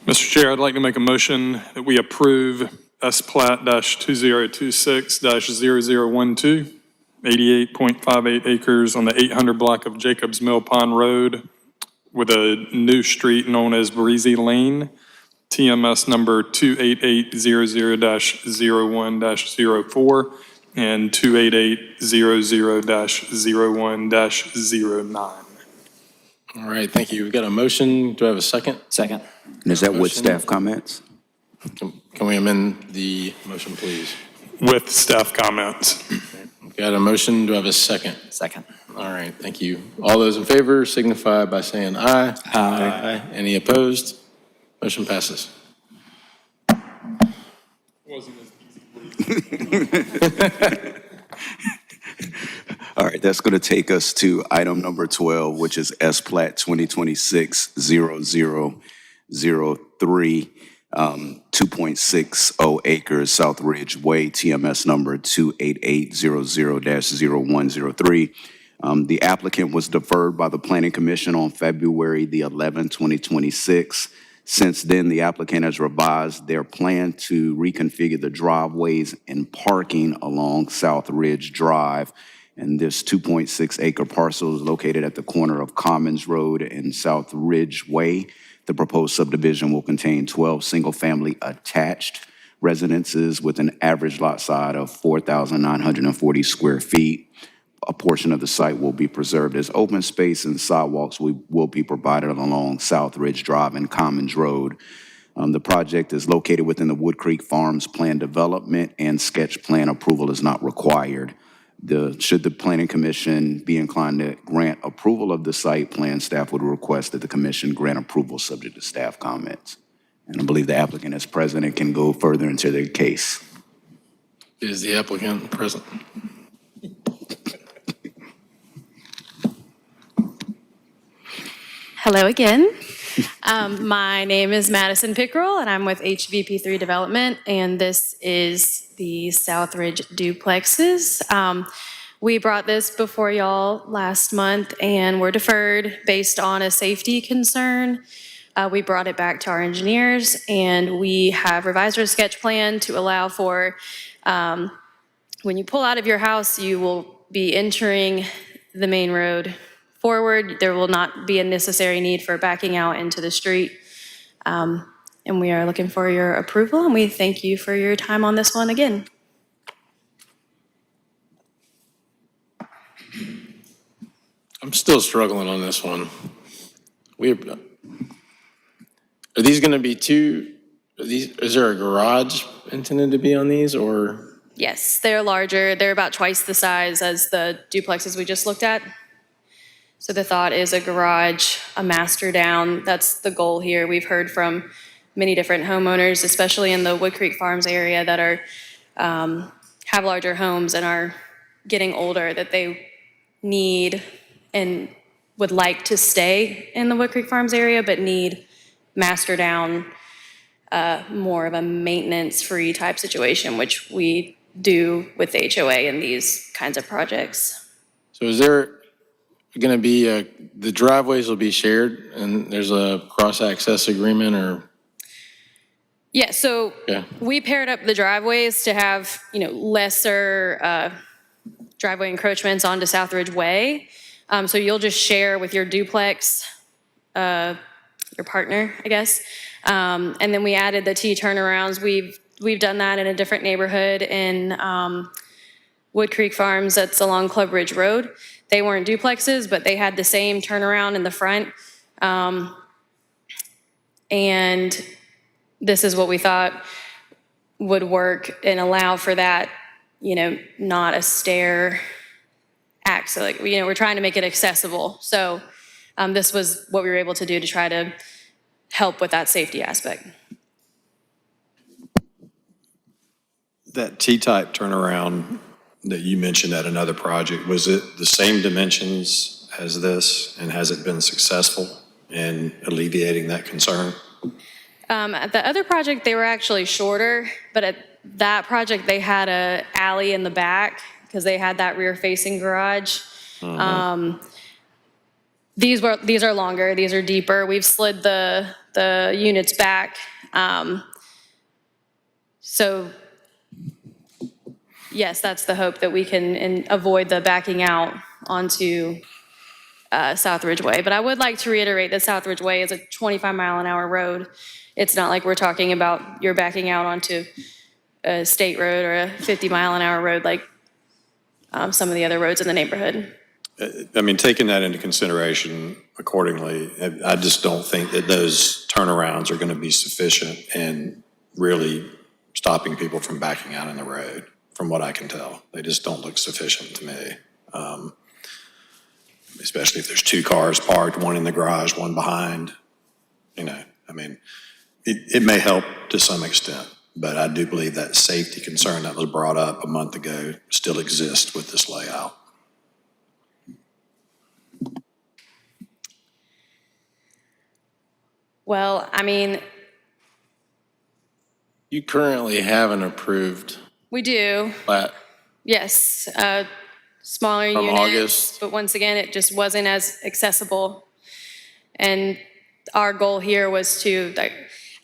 Mr. Chair, I'd like to make a motion that we approve S-Plat -2026-0012, 88.58 acres on the 800 block of Jacobs Mill Pond Road with a new street known as Breezy Lane, TMS number 28800-01-04 and 28800-01-09. All right, thank you. We've got a motion. Do I have a second? Second. And is that with Motion. staff comments? Can we amend the motion, please? With staff comments. Got a motion. Do I have a second? Second. All right, thank you. All those in favor signify by saying aye. Aye. Any opposed? Motion passes. Wasn't as easy. All right, that's going to take us to item number 12, which is S-Plat 2026-0003, 2.60 acres, South Ridge Way, TMS number 28800-0103. The applicant was deferred by the Planning Commission on February the 11th, 2026. Since then, the applicant has revised their plan to reconfigure the driveways and parking along South Ridge Drive. And this 2.6 acre parcel is located at the corner of Commons Road and South Ridge Way. The proposed subdivision will contain 12 single-family attached residences with an average lot size of 4,940 square feet. A portion of the site will be preserved as open space, and sidewalks will be provided along South Ridge Drive and Commons Road. The project is located within the Wood Creek Farms Plan Development, and sketch plan approval is not required. Should the Planning Commission be inclined to grant approval of the site plan, staff would request that the commission grant approval subject to staff comments. And I believe the applicant is present and can go further into their case. Is the applicant present? Hello again. My name is Madison Pickrell, and I'm with HVP3 Development, and this is the Southridge duplexes. We brought this before y'all last month, and we're deferred based on a safety concern. We brought it back to our engineers, and we have revised our sketch plan to allow for, when you pull out of your house, you will be entering the main road forward. There will not be a necessary need for backing out into the street. And we are looking for your approval, and we thank you for your time on this one again. I'm still struggling on this one. Are these going to be is there a garage intended to be on these, or? Yes, they're larger. They're about twice the size as the duplexes we just looked at. So the thought is a garage, a master down. That's the goal here. We've heard from many different homeowners, especially in the Wood Creek Farms area, that are have larger homes and are getting older, that they need and would like to stay in the Wood Creek Farms area, but need master down, more of a maintenance-free type situation, which we do with the HOA in these kinds of projects. So is there going to be the driveways will be shared and there's a cross-access agreement, or? Yeah, so Yeah. we paired up the driveways to have, lesser driveway encroachments onto Southridge Way. So you'll just share with your duplex, your partner, I guess. And then we added the T turnarounds. We've done that in a different neighborhood in Wood Creek Farms that's along Club Ridge Road. They weren't duplexes, but they had the same turnaround in the front. And this is what we thought would work and allow for that, not a stair access. We're trying to make it accessible. So this was what we were able to do to try to help with that safety aspect. That T-type turnaround that you mentioned at another project, was it the same dimensions as this, and has it been successful in alleviating that concern? At the other project, they were actually shorter, but at that project, they had a alley in the back because they had that rear-facing garage. These are longer, these are deeper. We've slid the units back. So yes, that's the hope, that we can avoid the backing out onto Southridge Way. But I would like to reiterate that Southridge Way is a 25-mile-an-hour road. It's not like we're talking about you're backing out onto a state road or a 50-mile-an-hour road like some of the other roads in the neighborhood. Taking that into consideration accordingly, I just don't think that those turnarounds are going to be sufficient in really stopping people from backing out in the road, from what I can tell. They just don't look sufficient to me. Especially if there's two cars parked, one in the garage, one behind. It may help to some extent, but I do believe that safety concern that was brought up a month ago still exists with this layout. Well, You currently have an approved we do, plat. yes, smaller From unit. August. But once again, it just wasn't as accessible. And our goal here was to,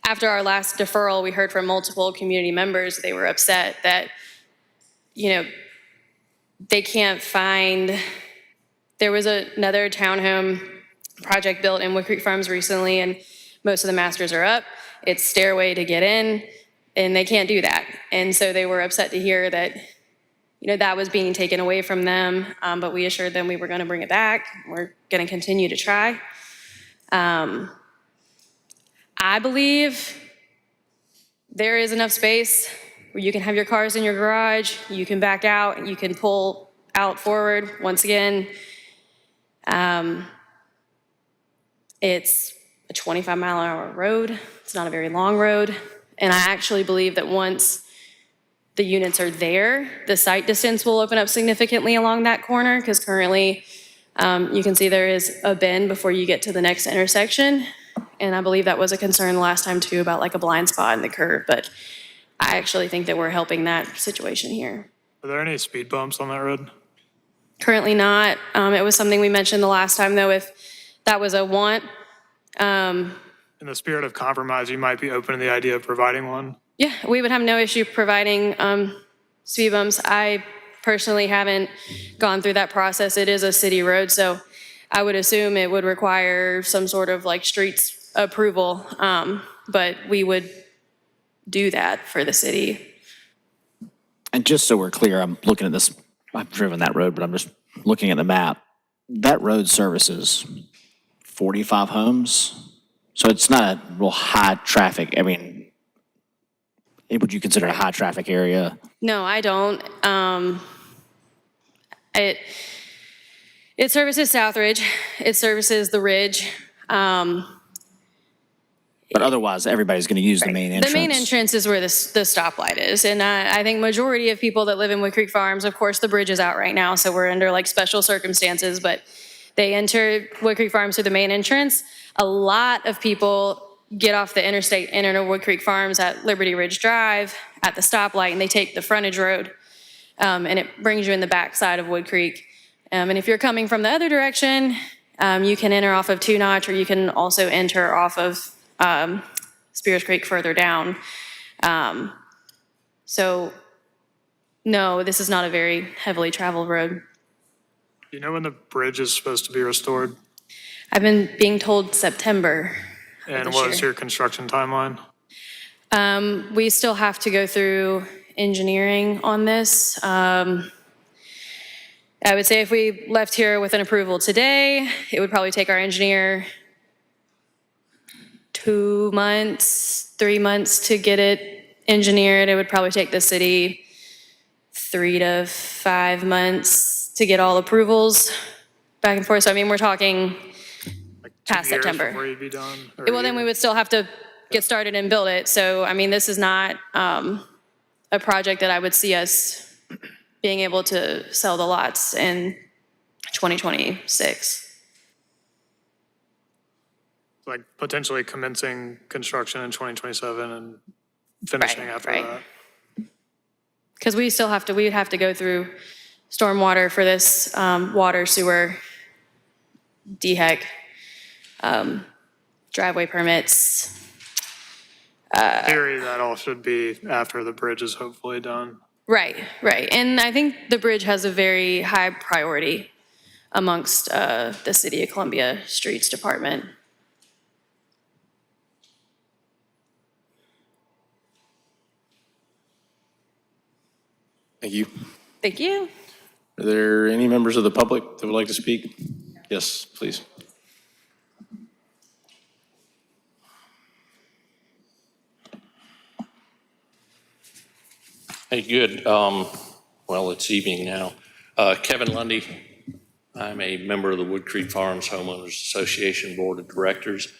after our last deferral, we heard from multiple community members. They were upset that, they can't find, there was another townhome project built in Wood Creek Farms recently, and most of the masters are up. It's stairway to get in, and they can't do that. And so they were upset to hear that, that was being taken away from them, but we assured them we were going to bring it back. We're going to continue to try. I believe there is enough space where you can have your cars in your garage, you can back out, you can pull out forward. Once again, it's a 25-mile-an-hour road. It's not a very long road. And I actually believe that once the units are there, the site distance will open up significantly along that corner, because currently you can see there is a bend before you get to the next intersection. And I believe that was a concern last time too, about like a blind spot in the curve. But I actually think that we're helping that situation here. Are there any speed bumps on that road? Currently not. It was something we mentioned the last time, though, if that was a want. In the spirit of compromise, you might be open to the idea of providing one. Yeah, we would have no issue providing speed bumps. I personally haven't gone through that process. It is a city road, so I would assume it would require some sort of like streets approval, but we would do that for the city. And just so we're clear, I'm looking at this, I've driven that road, but I'm just looking at the map. That road services 45 homes, so it's not a real high traffic. I mean, would you consider it a high traffic area? No, I don't. It services Southridge. It services the Ridge. But otherwise, everybody's going to use the main entrance. The main entrance is where the stoplight is. And I think majority of people that live in Wood Creek Farms, of course, the bridge is out right now, so we're under like special circumstances, but they enter Wood Creek Farms through the main entrance. A lot of people get off the interstate, enter Wood Creek Farms at Liberty Ridge Drive at the stoplight, and they take the frontage road, and it brings you in the backside of Wood Creek. And if you're coming from the other direction, you can enter off of Two Notch, or you can also enter off of Spears Creek further down. So no, this is not a very heavily traveled road. Do you know when the bridge is supposed to be restored? I've been being told September. And what is your construction timeline? We still have to go through engineering on this. I would say if we left here with an approval today, it would probably take our engineer 2 months, 3 months to get it engineered. It would probably take the city 3 to 5 months to get all approvals back and forth. So I mean, we're talking past September. Before you'd be done? Well, then we would still have to get started and build it. So I mean, this is not a project that I would see us being able to sell the lots in 2026. Like potentially commencing construction in 2027 and finishing after that? Because we would have to go through stormwater for this water, sewer, DHEC, driveway permits. In theory, that all should be after the bridge is hopefully done. Right. And I think the bridge has a very high priority amongst the City of Columbia Streets Department. Thank you. Thank you. Are there any members of the public that would like to speak? Yes, please. Hey, good. Well, it's evening now. Kevin Lundy. I'm a member of the Wood Creek Farms Homeowners Association Board of Directors.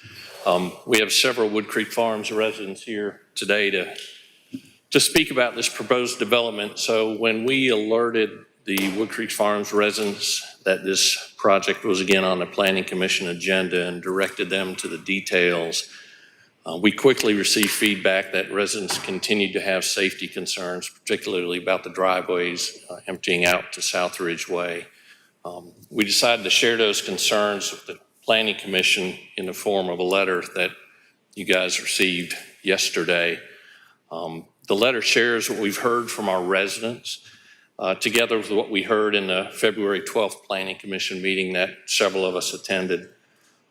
We have several Wood Creek Farms residents here today to speak about this proposed development. So when we alerted the Wood Creek Farms residents that this project was again on the Planning Commission agenda and directed them to the details, we quickly received feedback that residents continued to have safety concerns, particularly about the driveways emptying out to Southridge Way. We decided to share those concerns with the Planning Commission in the form of a letter that you guys received yesterday. The letter shares what we've heard from our residents, together with what we heard in the February 12th Planning Commission meeting that several of us attended.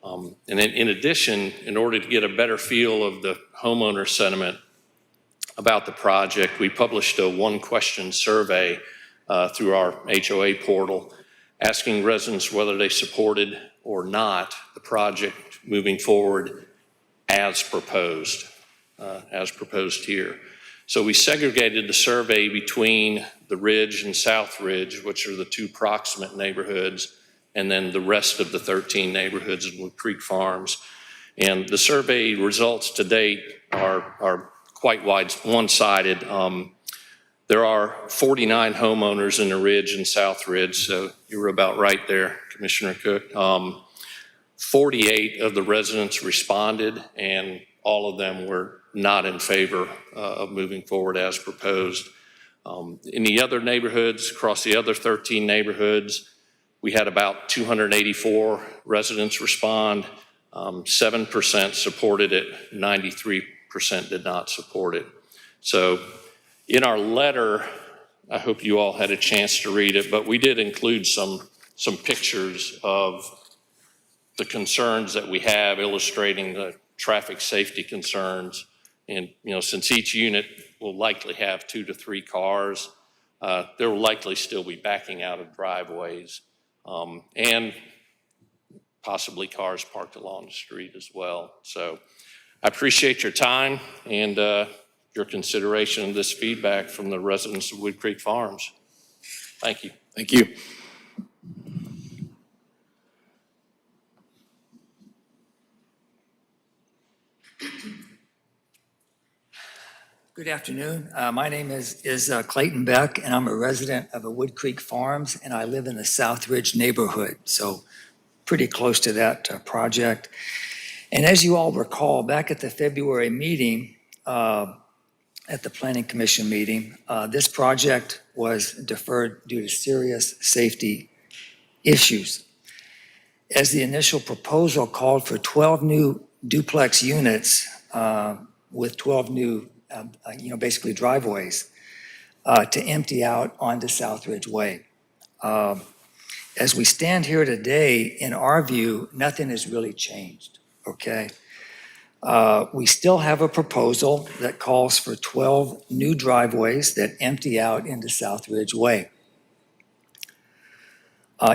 And in addition, in order to get a better feel of the homeowner sentiment about the project, we published a one-question survey through our HOA portal, asking residents whether they supported or not the project moving forward as proposed here. So we segregated the survey between the Ridge and South Ridge, which are the two proximate neighborhoods, and then the rest of the 13 neighborhoods in Wood Creek Farms. And the survey results to date are quite one-sided. There are 49 homeowners in the Ridge and South Ridge, so you were about right there, Commissioner Cook. 48 of the residents responded, and all of them were not in favor of moving forward as proposed. In the other neighborhoods, across the other 13 neighborhoods, we had about 284 residents respond. 7% supported it, 93% did not support it. So in our letter, I hope you all had a chance to read it, but we did include some pictures of the concerns that we have, illustrating the traffic safety concerns. And, since each unit will likely have 2 to 3 cars, there will likely still be backing out of driveways, and possibly cars parked along the street as well. So I appreciate your time and your consideration of this feedback from the residents of Wood Creek Farms. Thank you. Thank you. Good afternoon. My name is Clayton Beck, and I'm a resident of the Wood Creek Farms, and I live in the South Ridge neighborhood, so pretty close to that project. And as you all recall, back at the February meeting, at the Planning Commission meeting, this project was deferred due to serious safety issues. As the initial proposal called for 12 new duplex units with 12 new basically driveways to empty out onto Southridge Way. As we stand here today, in our view, nothing has really changed, okay? We still have a proposal that calls for 12 new driveways that empty out into Southridge Way.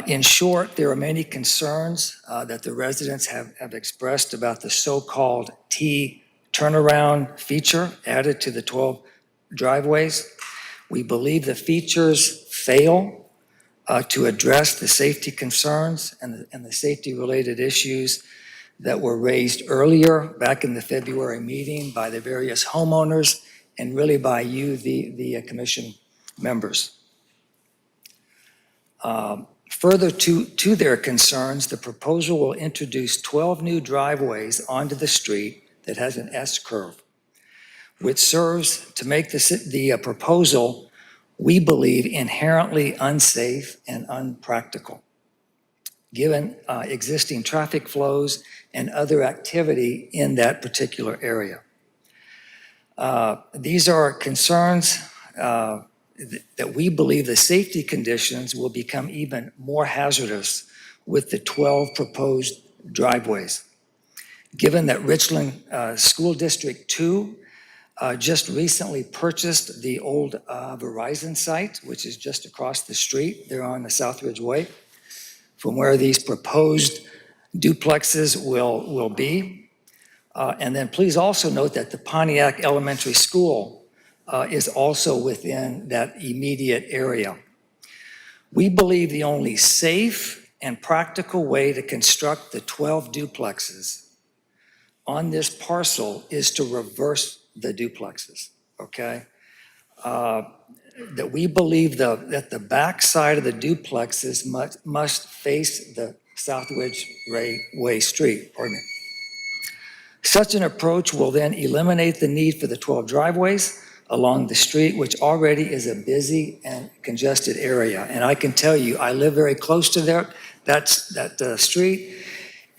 In short, there are many concerns that the residents have expressed about the so-called T turnaround feature added to the 12 driveways. We believe the features fail to address the safety concerns and the safety-related issues that were raised earlier back in the February meeting by the various homeowners and really by you, the commission members. Further to their concerns, the proposal will introduce 12 new driveways onto the street that has an S-curve, which serves to make the proposal, we believe, inherently unsafe and unpractical, given existing traffic flows and other activity in that particular area. These are concerns that we believe the safety conditions will become even more hazardous with the 12 proposed driveways. Given that Richland School District 2 just recently purchased the old Verizon site, which is just across the street there on the Southridge Way, from where these proposed duplexes will be. And then please also note that the Pontiac Elementary School is also within that immediate area. We believe the only safe and practical way to construct the 12 duplexes on this parcel is to reverse the duplexes, okay? That we believe that the back side of the duplexes must face the Southridge Way Street, pardon me. Such an approach will then eliminate the need for the 12 driveways along the street, which already is a busy and congested area. And I can tell you, I live very close to that street,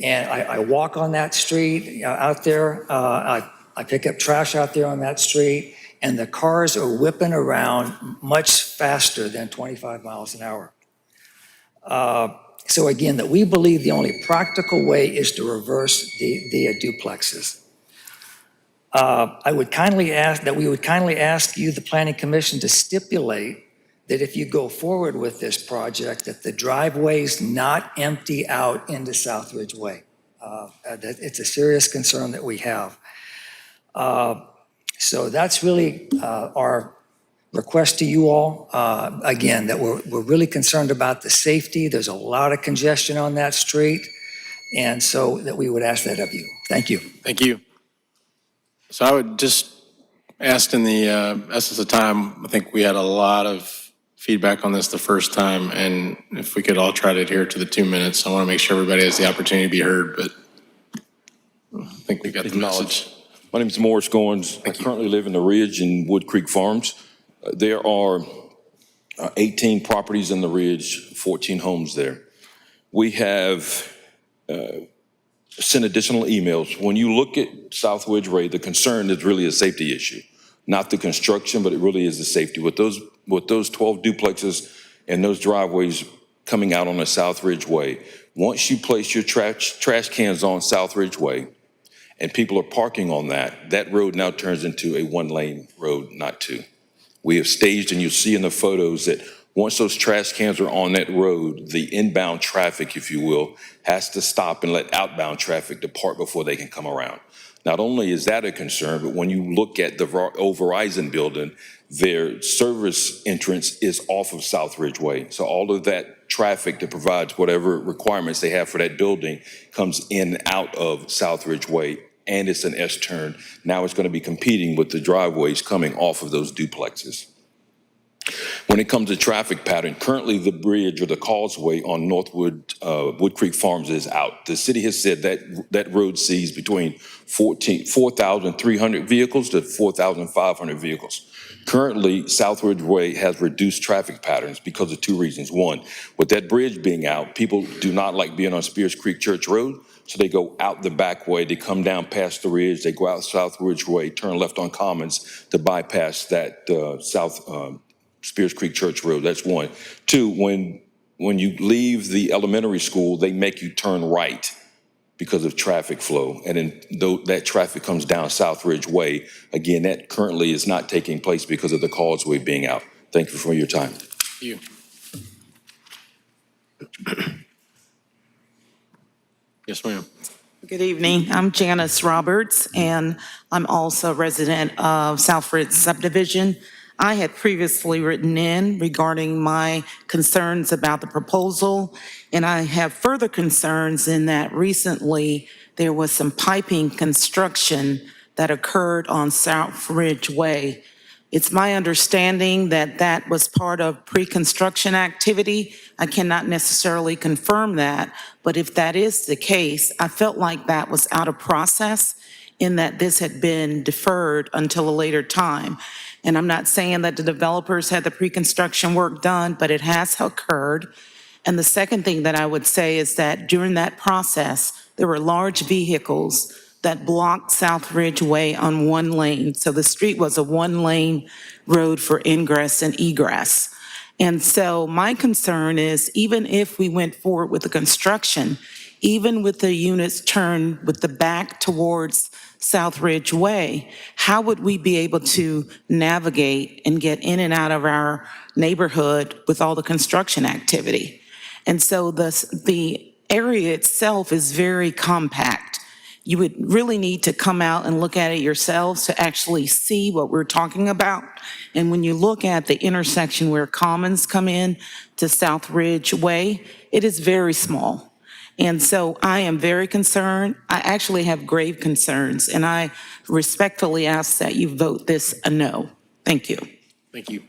and I walk on that street out there. I pick up trash out there on that street, and the cars are whipping around much faster than 25 miles an hour. So again, that we believe the only practical way is to reverse the duplexes. We would kindly ask you, the Planning Commission, to stipulate that if you go forward with this project, that the driveways not empty out into Southridge Way. That it's a serious concern that we have. So that's really our request to you all. Again, that we're really concerned about the safety. There's a lot of congestion on that street. And so that we would ask that of you. Thank you. Thank you. So I would just ask in the essence of time, I think we had a lot of feedback on this the first time, and if we could all try to adhere to the 2 minutes, I want to make sure everybody has the opportunity to be heard, but I think we got the message. My name is Morris Goins. I currently live in the Ridge in Wood Creek Farms. There are 18 properties in the Ridge, 14 homes there. We have sent additional emails. When you look at South Ridge Way, the concern is really a safety issue, not the construction, but it really is the safety. With those 12 duplexes and those driveways coming out on the South Ridge Way, once you place your trash cans on South Ridge Way and people are parking on that road now turns into a one-lane road, not two. We have staged, and you'll see in the photos that once those trash cans are on that road, the inbound traffic, if you will, has to stop and let outbound traffic depart before they can come around. Not only is that a concern, but when you look at the old Verizon building, their service entrance is off of South Ridge Way. So all of that traffic that provides whatever requirements they have for that building comes in and out of South Ridge Way, and it's an S-turn. Now it's going to be competing with the driveways coming off of those duplexes. When it comes to traffic pattern, currently the bridge or the causeway on Northwood Wood Creek Farms is out. The city has said that road sees between 4,300 vehicles to 4,500 vehicles. Currently, South Ridge Way has reduced traffic patterns because of two reasons. One, with that bridge being out, people do not like being on Spears Creek Church Road, so they go out the back way. They come down past the ridge, they go out South Ridge Way, turn left on Commons to bypass that Spears Creek Church Road. That's one. Two, when you leave the elementary school, they make you turn right because of traffic flow. And then that traffic comes down South Ridge Way. Again, that currently is not taking place because of the causeway being out. Thank you for your time. Thank you. Yes, ma'am. Good evening. I'm Janice Roberts, and I'm also a resident of South Ridge Subdivision. I had previously written in regarding my concerns about the proposal, and I have further concerns in that recently there was some piping construction that occurred on South Ridge Way. It's my understanding that that was part of pre-construction activity. I cannot necessarily confirm that, but if that is the case, I felt like that was out of process in that this had been deferred until a later time. And I'm not saying that the developers had the pre-construction work done, but it has occurred. And the second thing that I would say is that during that process, there were large vehicles that blocked South Ridge Way on one lane. So the street was a one-lane road for ingress and egress. And so my concern is, even if we went forward with the construction, even with the units turned with the back towards South Ridge Way, how would we be able to navigate and get in and out of our neighborhood with all the construction activity? And so the area itself is very compact. You would really need to come out and look at it yourselves to actually see what we're talking about. And when you look at the intersection where Commons come in to South Ridge Way, it is very small. And so I am very concerned. I actually have grave concerns, and I respectfully ask that you vote this a no. Thank you. Thank you.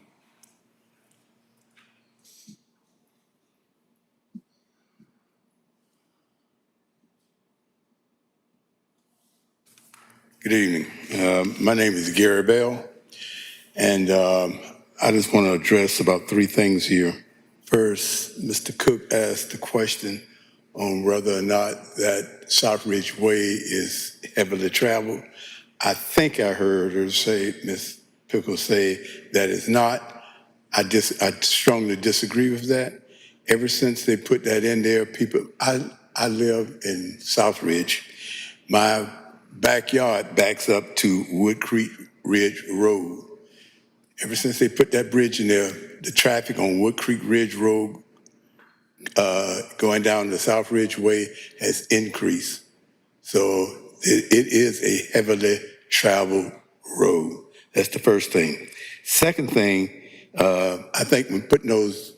Good evening. My name is Gary Bell, and I just want to address about three things here. First, Mr. Cook asked the question on whether or not that South Ridge Way is heavily traveled. I think I heard her say, Ms. Pickle say, that it's not. I strongly disagree with that. Ever since they put that in there, I live in South Ridge. My backyard backs up to Wood Creek Ridge Road. Ever since they put that bridge in there, the traffic on Wood Creek Ridge Road going down the South Ridge Way has increased. So it is a heavily traveled road. That's the first thing. Second thing, I think when putting those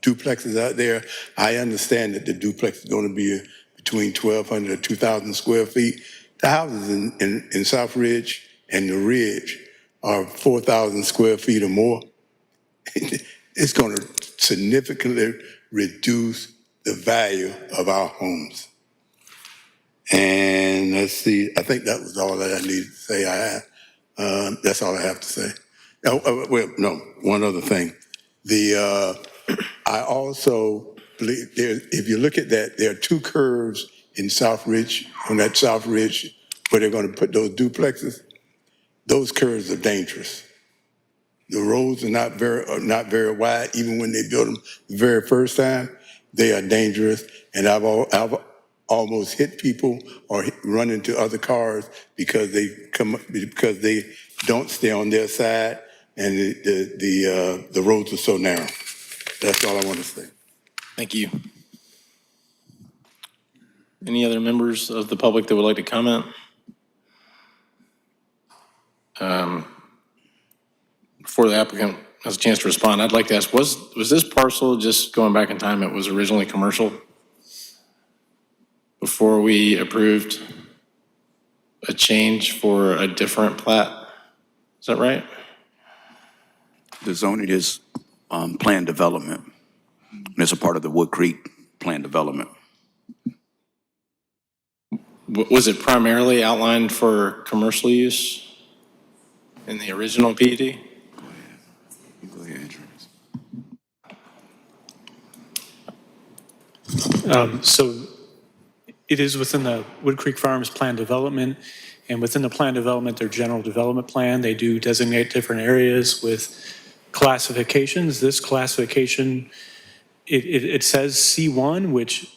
duplexes out there, I understand that the duplex is going to be between 1,200 and 2,000 square feet. The houses in South Ridge and the Ridge are 4,000 square feet or more. It's going to significantly reduce the value of our homes. And let's see, I think that was all that I needed to say. That's all I have to say. Well, no, one other thing. I also believe if you look at that, there are two curves in South Ridge, on that South Ridge, where they're going to put those duplexes. Those curves are dangerous. The roads are not very wide, even when they built them the very first time. They are dangerous, and I've almost hit people or run into other cars because they don't stay on their side, and the roads are so narrow. That's all I want to say. Thank you. Any other members of the public that would like to comment? Before the applicant has a chance to respond, I'd like to ask, was this parcel, just going back in time, it was originally commercial before we approved a change for a different plat? Is that right? The zoning is planned development, and it's a part of the Wood Creek planned development. Was it primarily outlined for commercial use in the original PUD? Go ahead, So it is within the Wood Creek Farms plan development, and within the plan development, their general development plan, they do designate different areas with classifications. This classification, it says C1, which,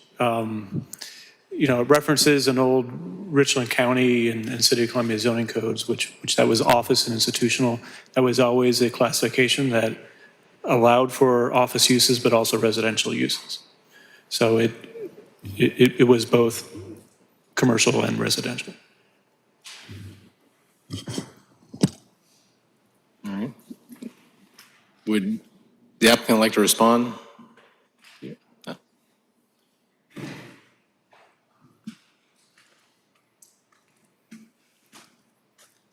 it references an old Richland County and City of Columbia zoning codes, which that was office and institutional. That was always a classification that allowed for office uses, but also residential uses. So it was both commercial and residential. All right. Would the applicant like to respond?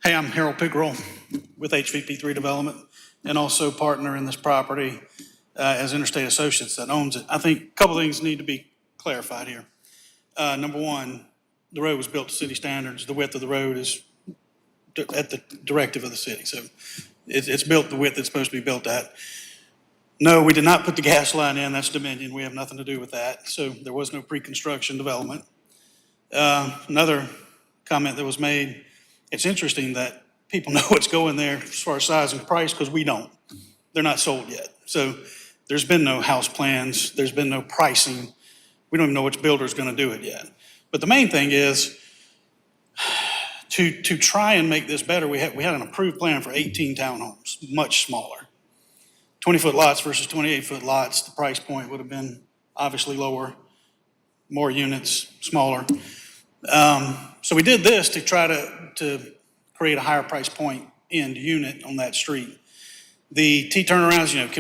Hey, I'm Harold Pickrell with HVP3 Development and also partner in this property as Interstate Associates that owns it. I think a couple things need to be clarified here. Number one, the road was built to city standards. The width of the road is at the directive of the city. So it's built the width it's supposed to be built at. No, we did not put the gas line in. That's Dominion. We have nothing to do with that. So there was no pre-construction development. Another comment that was made, it's interesting that people know what's going there as far as size and price because we don't. They're not sold yet. So there's been no house plans. There's been no pricing. We don't even know which builder's going to do it yet. But the main thing is to try and make this better, we had an approved plan for 18 townhomes, much smaller. 20-foot lots versus 28-foot lots, the price point would have been obviously lower, more units, smaller. So we did this to try to create a higher price point end unit on that street. The T turnarounds,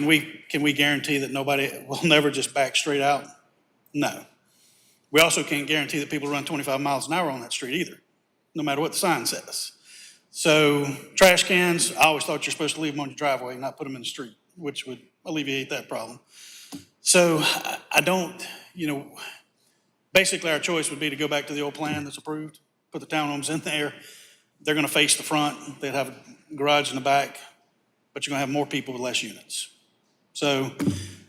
can we guarantee that nobody will never just back straight out? No. We also can't guarantee that people run 25 miles an hour on that street either, no matter what the sign says. So trash cans, I always thought you're supposed to leave them on your driveway and not put them in the street, which would alleviate that problem. So I don't, basically our choice would be to go back to the old plan that's approved, put the townhomes in there. They're going to face the front. They'd have a garage in the back, but you're going to have more people with less units. So,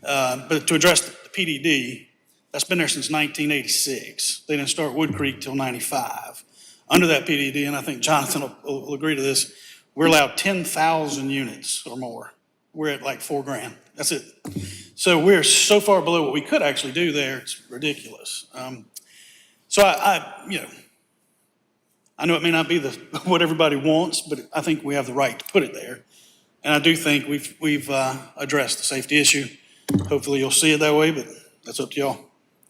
but to address the PDD, that's been there since 1986. They didn't start Wood Creek till 95. Under that PDD, and I think Jonathan will agree to this, we're allowed 10,000 units or more. We're at like $4,000. That's it. So we're so far below what we could actually do there. It's ridiculous. So I know it may not be what everybody wants, but I think we have the right to put it there. And I do think we've addressed the safety issue. Hopefully you'll see it that way, but that's up to y'all.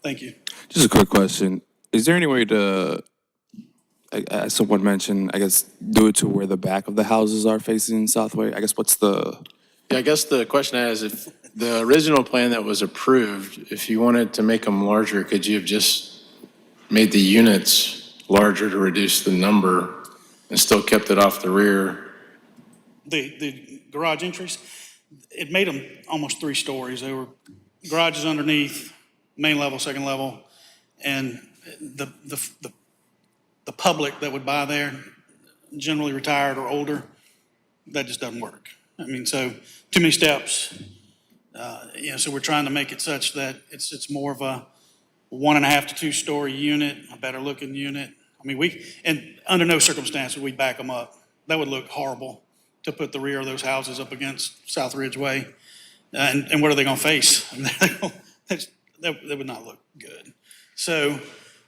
Thank you. Just a quick question. Is there any way to, as someone mentioned, I guess, do it to where the back of the houses are facing Southway? I guess what's the... Yeah, I guess the question is, if the original plan that was approved, if you wanted to make them larger, could you have just made the units larger to reduce the number and still kept it off the rear. The garage entries, it made them almost 3 stories. They were garages underneath, main level, second level, and the public that would buy there, generally retired or older, that just doesn't work. I mean, so too many steps. So we're trying to make it such that it's more of a 1.5 to 2 story unit, a better looking unit. I mean, and under no circumstance would we back them up. That would look horrible to put the rear of those houses up against South Ridge Way. And what are they going to face? I mean, that would not look good. So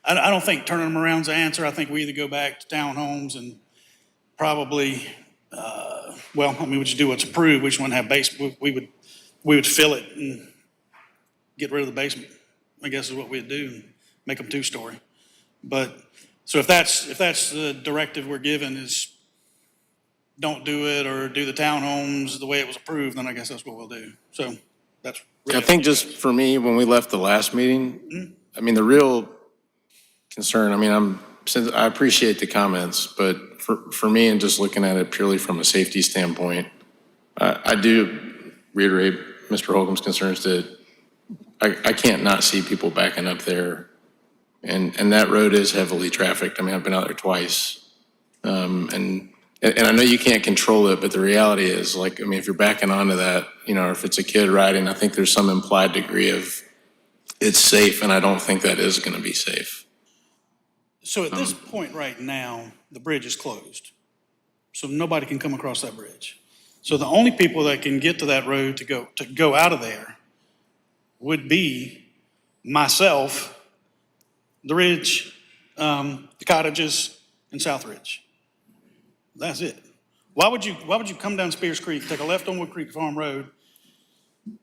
I don't think turning them around is the answer. I think we either go back to townhomes and probably, we just do what's approved. We just want to have basement. We would fill it and get rid of the basement, I guess is what we'd do, make them 2-story. But, so if that's the directive we're given is don't do it or do the townhomes the way it was approved, then I guess that's what we'll do. So that's. I think just for me, when we left the last meeting, I mean, the real concern, I mean, since I appreciate the comments, but for me and just looking at it purely from a safety standpoint, I do reiterate Mr. Holcomb's concerns that I can't not see people backing up there. And that road is heavily trafficked. I mean, I've been out there twice. And I know you can't control it, but the reality is, like, I mean, if you're backing onto that, if it's a kid riding, I think there's some implied degree of it's safe, and I don't think that is going to be safe. So at this point right now, the bridge is closed. So nobody can come across that bridge. So the only people that can get to that road to go out of there would be myself, the Ridge, the cottages, and South Ridge. That's it. Why would you come down Spears Creek, take a left on Wood Creek Farm Road,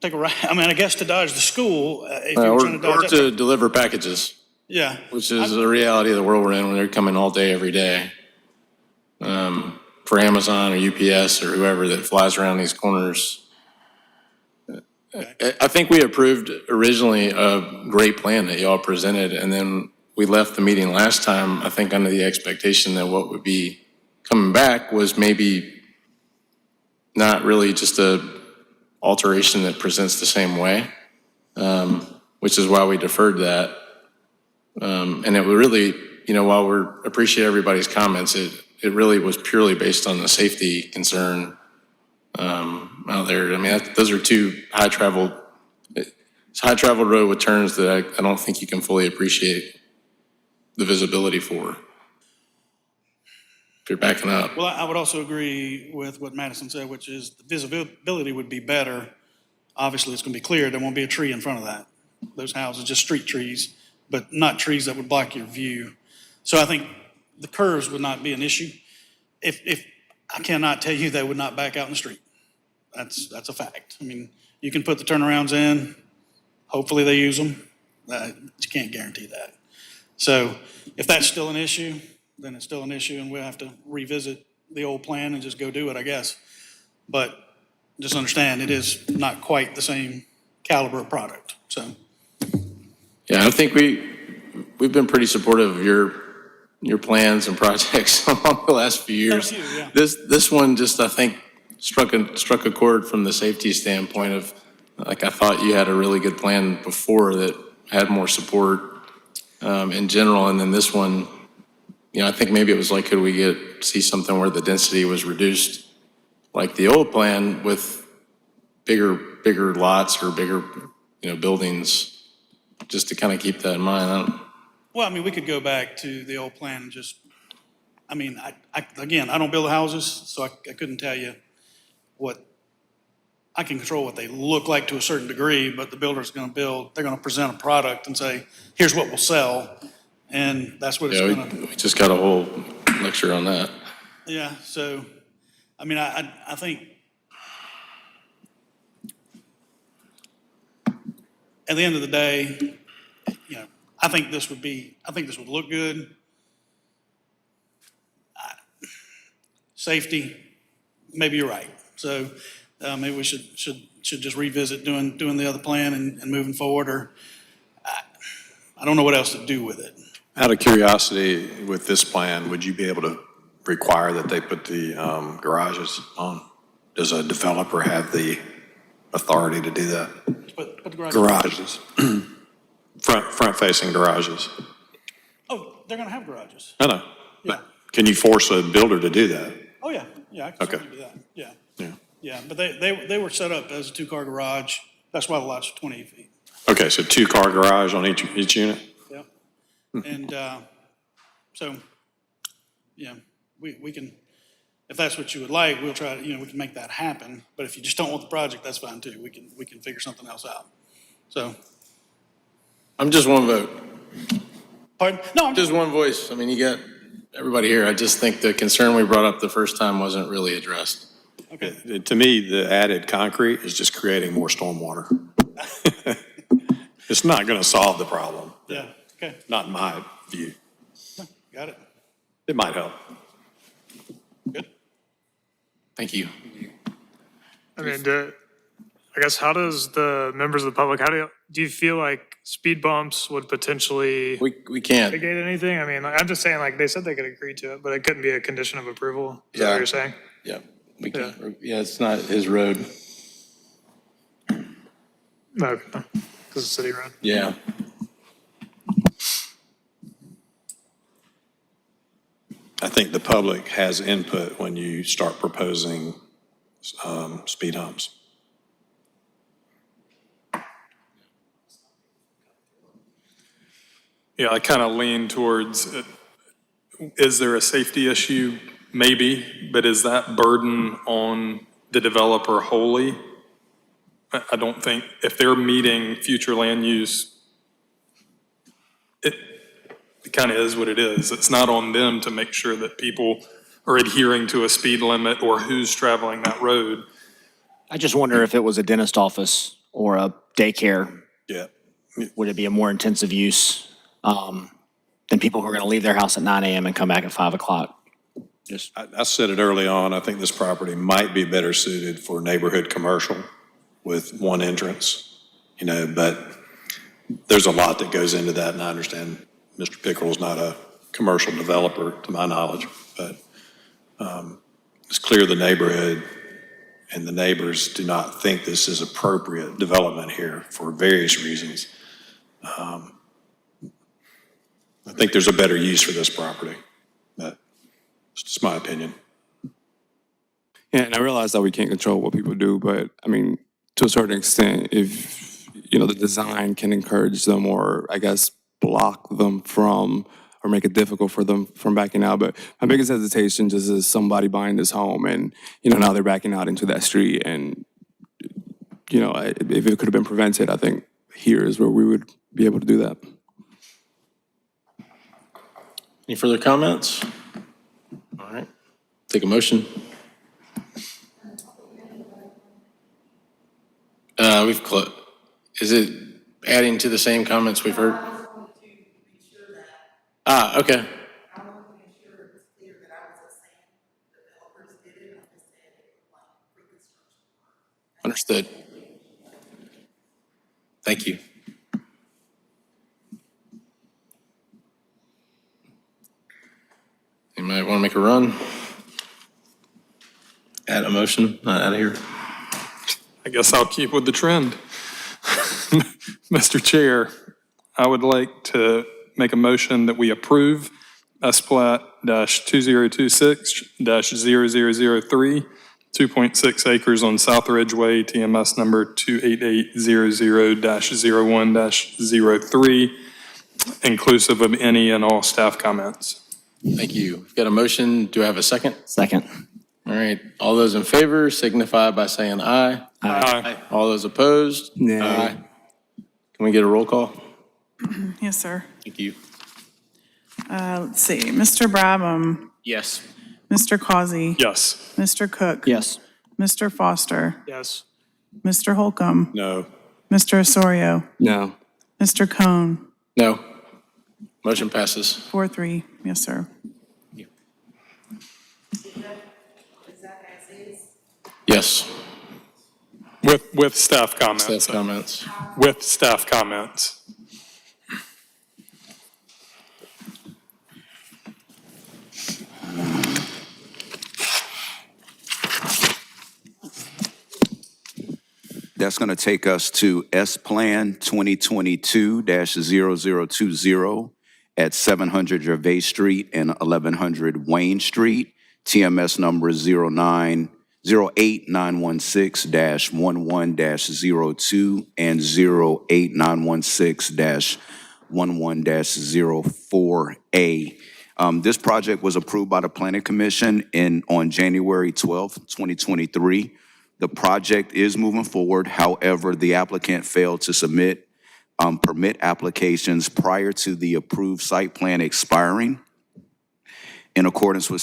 take a right, I guess to dodge the school, if you're trying to dodge Or that. to deliver packages, Yeah. which is the reality of the world we're in when they're coming all day, every day. For Amazon or UPS or whoever that flies around these corners. I think we approved originally a great plan that y'all presented, and then we left the meeting last time, I think under the expectation that what would be coming back was maybe not really just a alteration that presents the same way, which is why we deferred that. And it would really, while we appreciate everybody's comments, it really was purely based on the safety concern out there. I mean, those are two it's a high-traveled road with turns that I don't think you can fully appreciate the visibility for if you're backing up. Well, I would also agree with what Madison said, which is the visibility would be better. Obviously, it's going to be clear. There won't be a tree in front of that. Those houses, just street trees, but not trees that would block your view. So I think the curves would not be an issue. If I cannot tell you they would not back out in the street. That's a fact. I mean, you can put the turnarounds in. Hopefully they use them. You can't guarantee that. So if that's still an issue, then it's still an issue, and we'll have to revisit the old plan and just go do it, I guess. But just understand, it is not quite the same caliber of product, so. Yeah, I think we've been pretty supportive of your plans and projects along the last few years. Thank you, yeah. This one just, I think, struck a chord from the safety standpoint of, like, I thought you had a really good plan before that had more support in general, and then this one, I think maybe it was like, could we see something where the density was reduced like the old plan with bigger lots or bigger, buildings, just to kind of keep that in mind. Well, we could go back to the old plan and just, again, I don't build houses, so I couldn't tell you I can control what they look like to a certain degree, but the builder's going to they're going to present a product and say, here's what we'll sell, and that's what it's going to. We just got a whole lecture on that. Yeah, so, I think at the end of the day, I think this would look good. Safety, maybe you're right. So maybe we should just revisit doing the other plan and moving forward, or I don't know what else to do with it. Out of curiosity, with this plan, would you be able to require that they put the garages on? Does a developer have the authority to do that? But the garage. Garages, front-facing garages. Oh, they're gonna have garages. I know. Yeah. Can you force a builder to do that? Oh, yeah, yeah, I can Okay. certainly do that, yeah. Yeah. Yeah, but they were set up as a two-car garage. That's why the lots are 28 feet. Okay, so two-car garage on each unit? Yep. And so, yeah, we can, if that's what you would like, we'll try to, we can make that happen. But if you just don't want the project, that's fine too. We can figure something else out. So, I'm just one vote. pardon? No, I'm Just one voice. I mean, you got everybody here. I just think the concern we brought up the first time wasn't really addressed. okay. To me, the added concrete is just creating more stormwater. It's not going to solve the problem, Yeah, okay, not in my view. got it. It might help. Good. Thank you. I mean, I guess, how does the members of the public, do you feel like speed bumps would potentially We can't. mitigate anything? I mean, I'm just saying, like, they said they could agree to it, but it couldn't be a condition of approval. Is that what Yeah. you're saying? Yeah, we can't. Yeah, it's not his road. No, because it's a city road. Yeah. I think the public has input when you start proposing speed humps. Yeah, I kind of lean towards, is there a safety issue? Maybe, but is that burden on the developer wholly? I don't think, if they're meeting future land use, it kind of is what it is. It's not on them to make sure that people are adhering to a speed limit or who's traveling that road. I just wonder if it was a dentist office or a daycare, Yeah. would it be a more intensive use than people who are going to leave their house at 9 a.m. and come back at 5 o'clock? Just I said it early on, I think this property might be better suited for neighborhood commercial with one entrance, but there's a lot that goes into that, and I understand Mr. Pickerel's not a commercial developer, to my knowledge, but it's clear the neighborhood and the neighbors do not think this is appropriate development here for various reasons. I think there's a better use for this property, but it's just my opinion. Yeah, and I realize that we can't control what people do, but I mean, to a certain extent, if, the design can encourage them or I guess block them from, or make it difficult for them from backing out. But my biggest hesitation just is somebody buying this home and, now they're backing out into that street. And, if it could have been prevented, I think here is where we would be able to do that. Any further comments? All right, take a motion. We've closed. Is it adding to the same comments we've heard? Okay. Understood. Thank you. You might want to make a run. Add a motion, out of here. I guess I'll keep with the trend. Mr. Chair, I would like to make a motion that we approve SPLAT -2026-0003, 2.6 acres on South Ridge Way, TMS number 28800-01-03, inclusive of any and all staff comments. Thank you. We've got a motion. Do I have a second? second. All right. All those in favor signify by saying aye. Aye. All those opposed? Nay. Aye. Can we get a roll call? Yes, sir. Thank you. Let's see, Mr. Brabham, Yes. Mr. Causey, Yes. Mr. Cook. Yes. Mr. Foster, Yes. Mr. Holcomb, No. Mr. Osorio, No. Mr. Cohn, No. Motion passes. 4-3. Yes, sir. Yes. With staff comments. Staff comments. With staff comments. That's going to take us to S-Plan 2022-0020 at 700 Gervais Street and 1100 Wayne Street. TMS number 08916-11-02 and 08916-11-04A. This project was approved by the Planning Commission on January 12th, 2023. The project is moving forward. However, the applicant failed to submit permit applications prior to the approved site plan expiring. In accordance with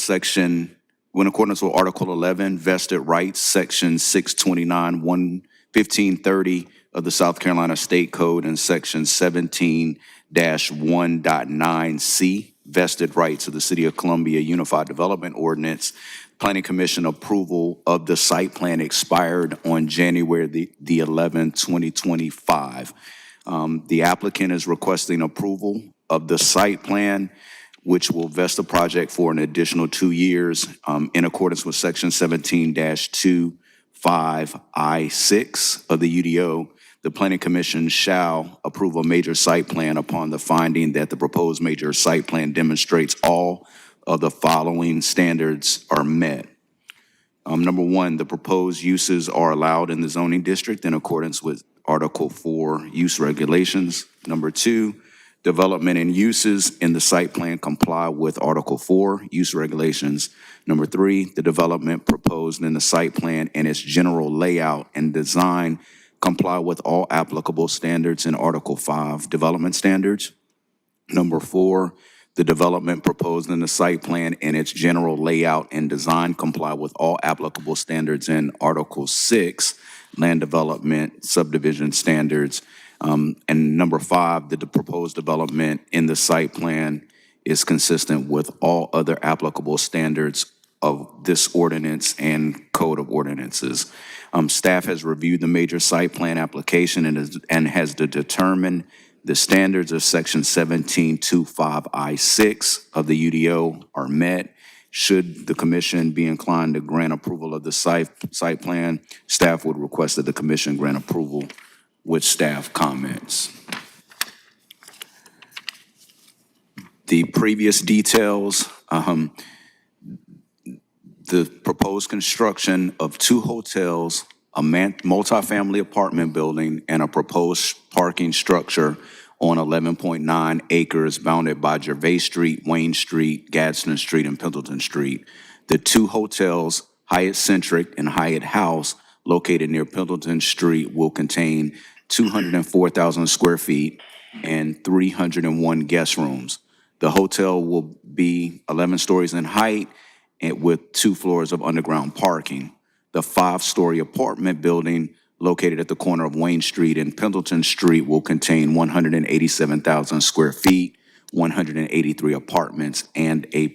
Article 11, vested rights, Section 629, 1530 of the South Carolina State Code and Section 17-1.9C, vested rights of the City of Columbia Unified Development Ordinance. Planning Commission approval of the site plan expired on January the 11th, 2025. The applicant is requesting approval of the site plan, which will vest the project for an additional 2 years in accordance with Section 17-25I6 of the UDO. The Planning Commission shall approve a major site plan upon the finding that the proposed major site plan demonstrates all of the following standards are met. Number one, the proposed uses are allowed in the zoning district in accordance with Article 4 use regulations. Number two, development and uses in the site plan comply with Article 4 use regulations. Number three, the development proposed in the site plan and its general layout and design comply with all applicable standards in Article 5 development standards. Number four, the development proposed in the site plan and its general layout and design comply with all applicable standards in Article 6 land development subdivision standards. And number five, the proposed development in the site plan is consistent with all other applicable standards of this ordinance and code of ordinances. Staff has reviewed the major site plan application and has determined the standards of Section 17-25I6 of the UDO are met. Should the commission be inclined to grant approval of the site plan, staff would request that the commission grant approval with staff comments. The previous details, the proposed construction of 2 hotels, a multifamily apartment building, and a proposed parking structure on 11.9 acres bounded by Gervais Street, Wayne Street, Gadsden Street, and Pendleton Street. The 2 hotels, Hyatt Centric and Hyatt House, located near Pendleton Street, will contain 204,000 square feet and 301 guest rooms. The hotel will be 11 stories in height and with 2 floors of underground parking. The 5-story apartment building located at the corner of Wayne Street and Pendleton Street will contain 187,000 square feet, 183 apartments, and a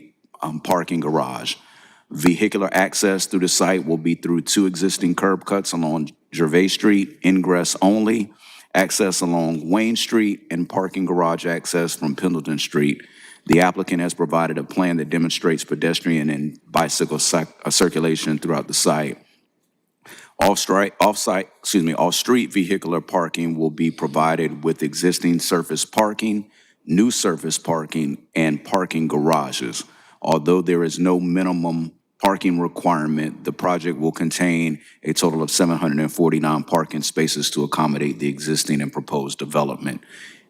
parking garage. Vehicular access through the site will be through 2 existing curb cuts along Gervais Street, ingress only, access along Wayne Street, and parking garage access from Pendleton Street. The applicant has provided a plan that demonstrates pedestrian and bicycle circulation throughout the site. Off-street vehicular parking will be provided with existing surface parking, new surface parking, and parking garages. Although there is no minimum parking requirement, the project will contain a total of 749 parking spaces to accommodate the existing and proposed development.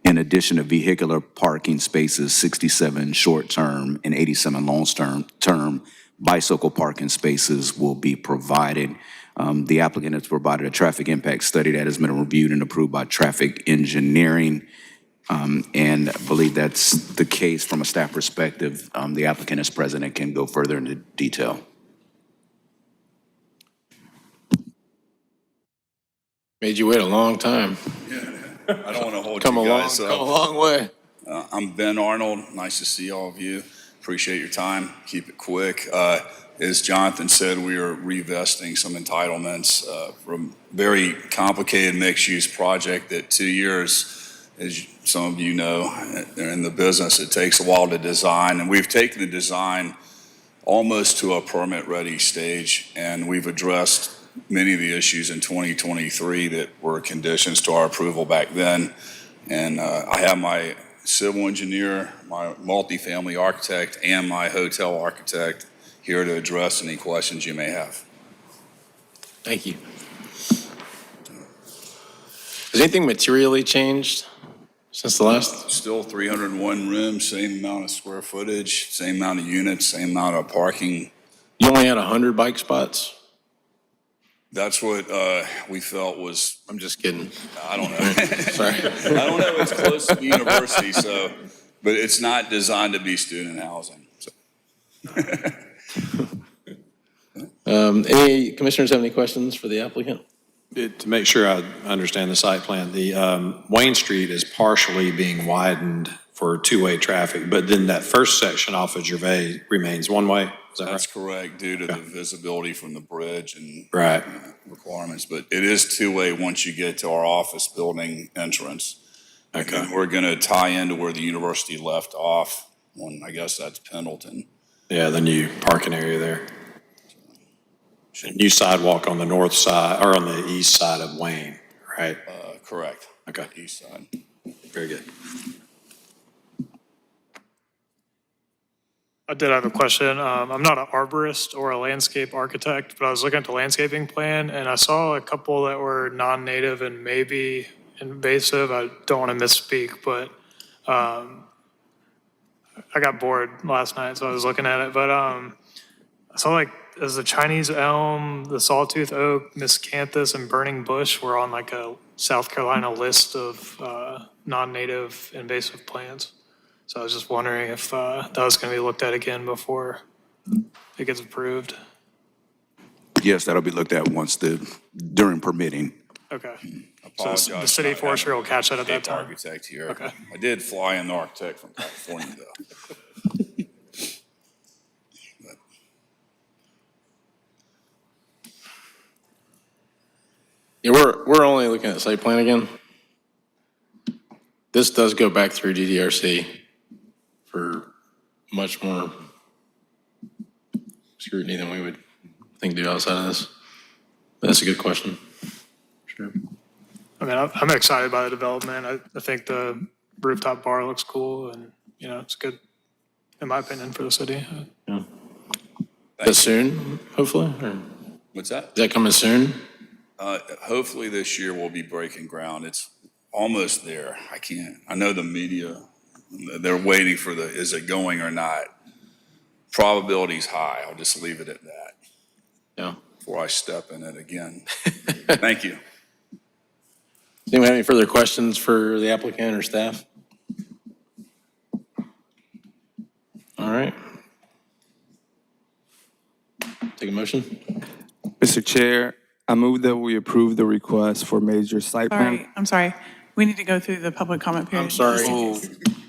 In addition to vehicular parking spaces, 67 short-term and 87 long-term bicycle parking spaces will be provided. The applicant has provided a traffic impact study that has been reviewed and approved by traffic engineering. And I believe that's the case from a staff perspective. The applicant is present and can go further into detail. Made you wait a long time. I don't want to hold Come you a guys long, up. come a long way. I'm Ben Arnold. Nice to see all of you. Appreciate your time. Keep it quick. As Jonathan said, we are revesting some entitlements from very complicated mixed-use project that 2 years, as some of you know, in the business, it takes a while to design. And we've taken the design almost to a permit-ready stage, and we've addressed many of the issues in 2023 that were conditions to our approval back then. And I have my civil engineer, my multifamily architect, and my hotel architect here to address any questions you may have. Thank you. Has anything materially changed since the last? Still 301 rooms, same amount of square footage, same amount of units, same amount of parking. You only had 100 bike spots? That's what we felt was, I'm just kidding. I don't know. Sorry. I don't know, it's close to the university, so, but it's not designed to be student housing. So. Any commissioners have any questions for the applicant? To make sure I understand the site plan, the Wayne Street is partially being widened for two-way traffic, but then that first section off of Gervais remains one-way? Is that right? That's correct, due to the visibility from the bridge and Right. requirements, but it is two-way once you get to our office building entrance. Okay. And we're gonna tie into where the university left off, on, I guess that's Pendleton. Yeah, the new parking area there. New sidewalk on the north side, or on the east side of Wayne, right? Correct. Okay. East side. Very good. I did have a question. I'm not an arborist or a landscape architect, but I was looking at the landscaping plan and I saw a couple that were non-native and maybe invasive. I don't want to misspeak, but I got bored last night, so I was looking at it. But I saw like, as the Chinese elm, the sawtooth oak, miscanthus, and burning bush were on like a South Carolina list of non-native invasive plants. So I was just wondering if that was going to be looked at again before it gets approved. Yes, that'll be looked at during permitting. Okay. So Apologize. the city forester will catch that at that Landscape time. Architect here. Okay. I did fly in the architect from California though. Yeah, we're only looking at site plan again. This does go back through DDRC for much more scrutiny than we would think do outside of this. But that's a good question. Sure. I mean, I'm excited by the development. I think the rooftop bar looks cool and, you know, it's good, in my opinion, for the city. Yeah. That's soon, hopefully? Or What's that? is that coming soon? Hopefully this year we'll be breaking ground. It's almost there. I know the media, they're waiting for is it going or not? Probability's high. I'll just leave it at that. Yeah. Before I step in it again. Thank you. Does anyone have any further questions for the applicant or staff? All right. Take a motion. Mr. Chair, I move that we approve the request for major site plan. Sorry, I'm sorry. We need to go through the public comment period. I'm sorry.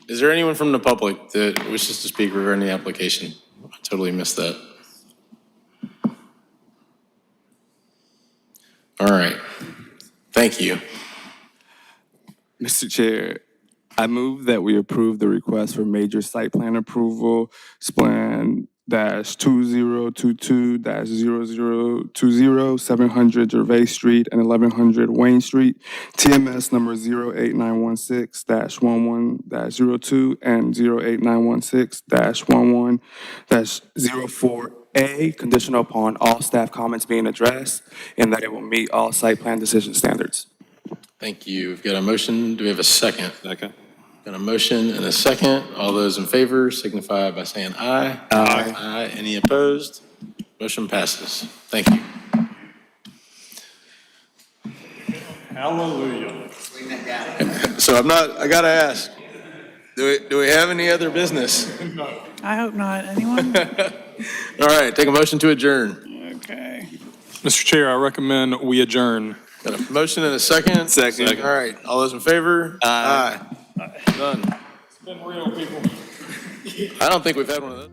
Is there anyone from the public that wishes to speak regarding the application? I totally missed that. All right. Thank you. Mr. Chair, I move that we approve the request for major site plan approval, Splan -2022-0020, 700 Gervais Street and 1100 Wayne Street, TMS number 08916-11-02 and 08916-11-04A, conditional upon all staff comments being addressed and that it will meet all site plan decision standards. Thank you. We've got a motion. Do we have a second? Second. Got a motion and a second. All those in favor signify by saying aye. Aye. Aye. Any opposed? Motion passes. Thank you. Hallelujah. So I gotta ask, do we have any other business? I hope not. Anyone? All right, take a motion to adjourn. Okay. Mr. Chair, I recommend we adjourn. Got a motion and a second? Second. All right, all those in favor? Aye. Done. It's been real, people. I don't think we've had one of those.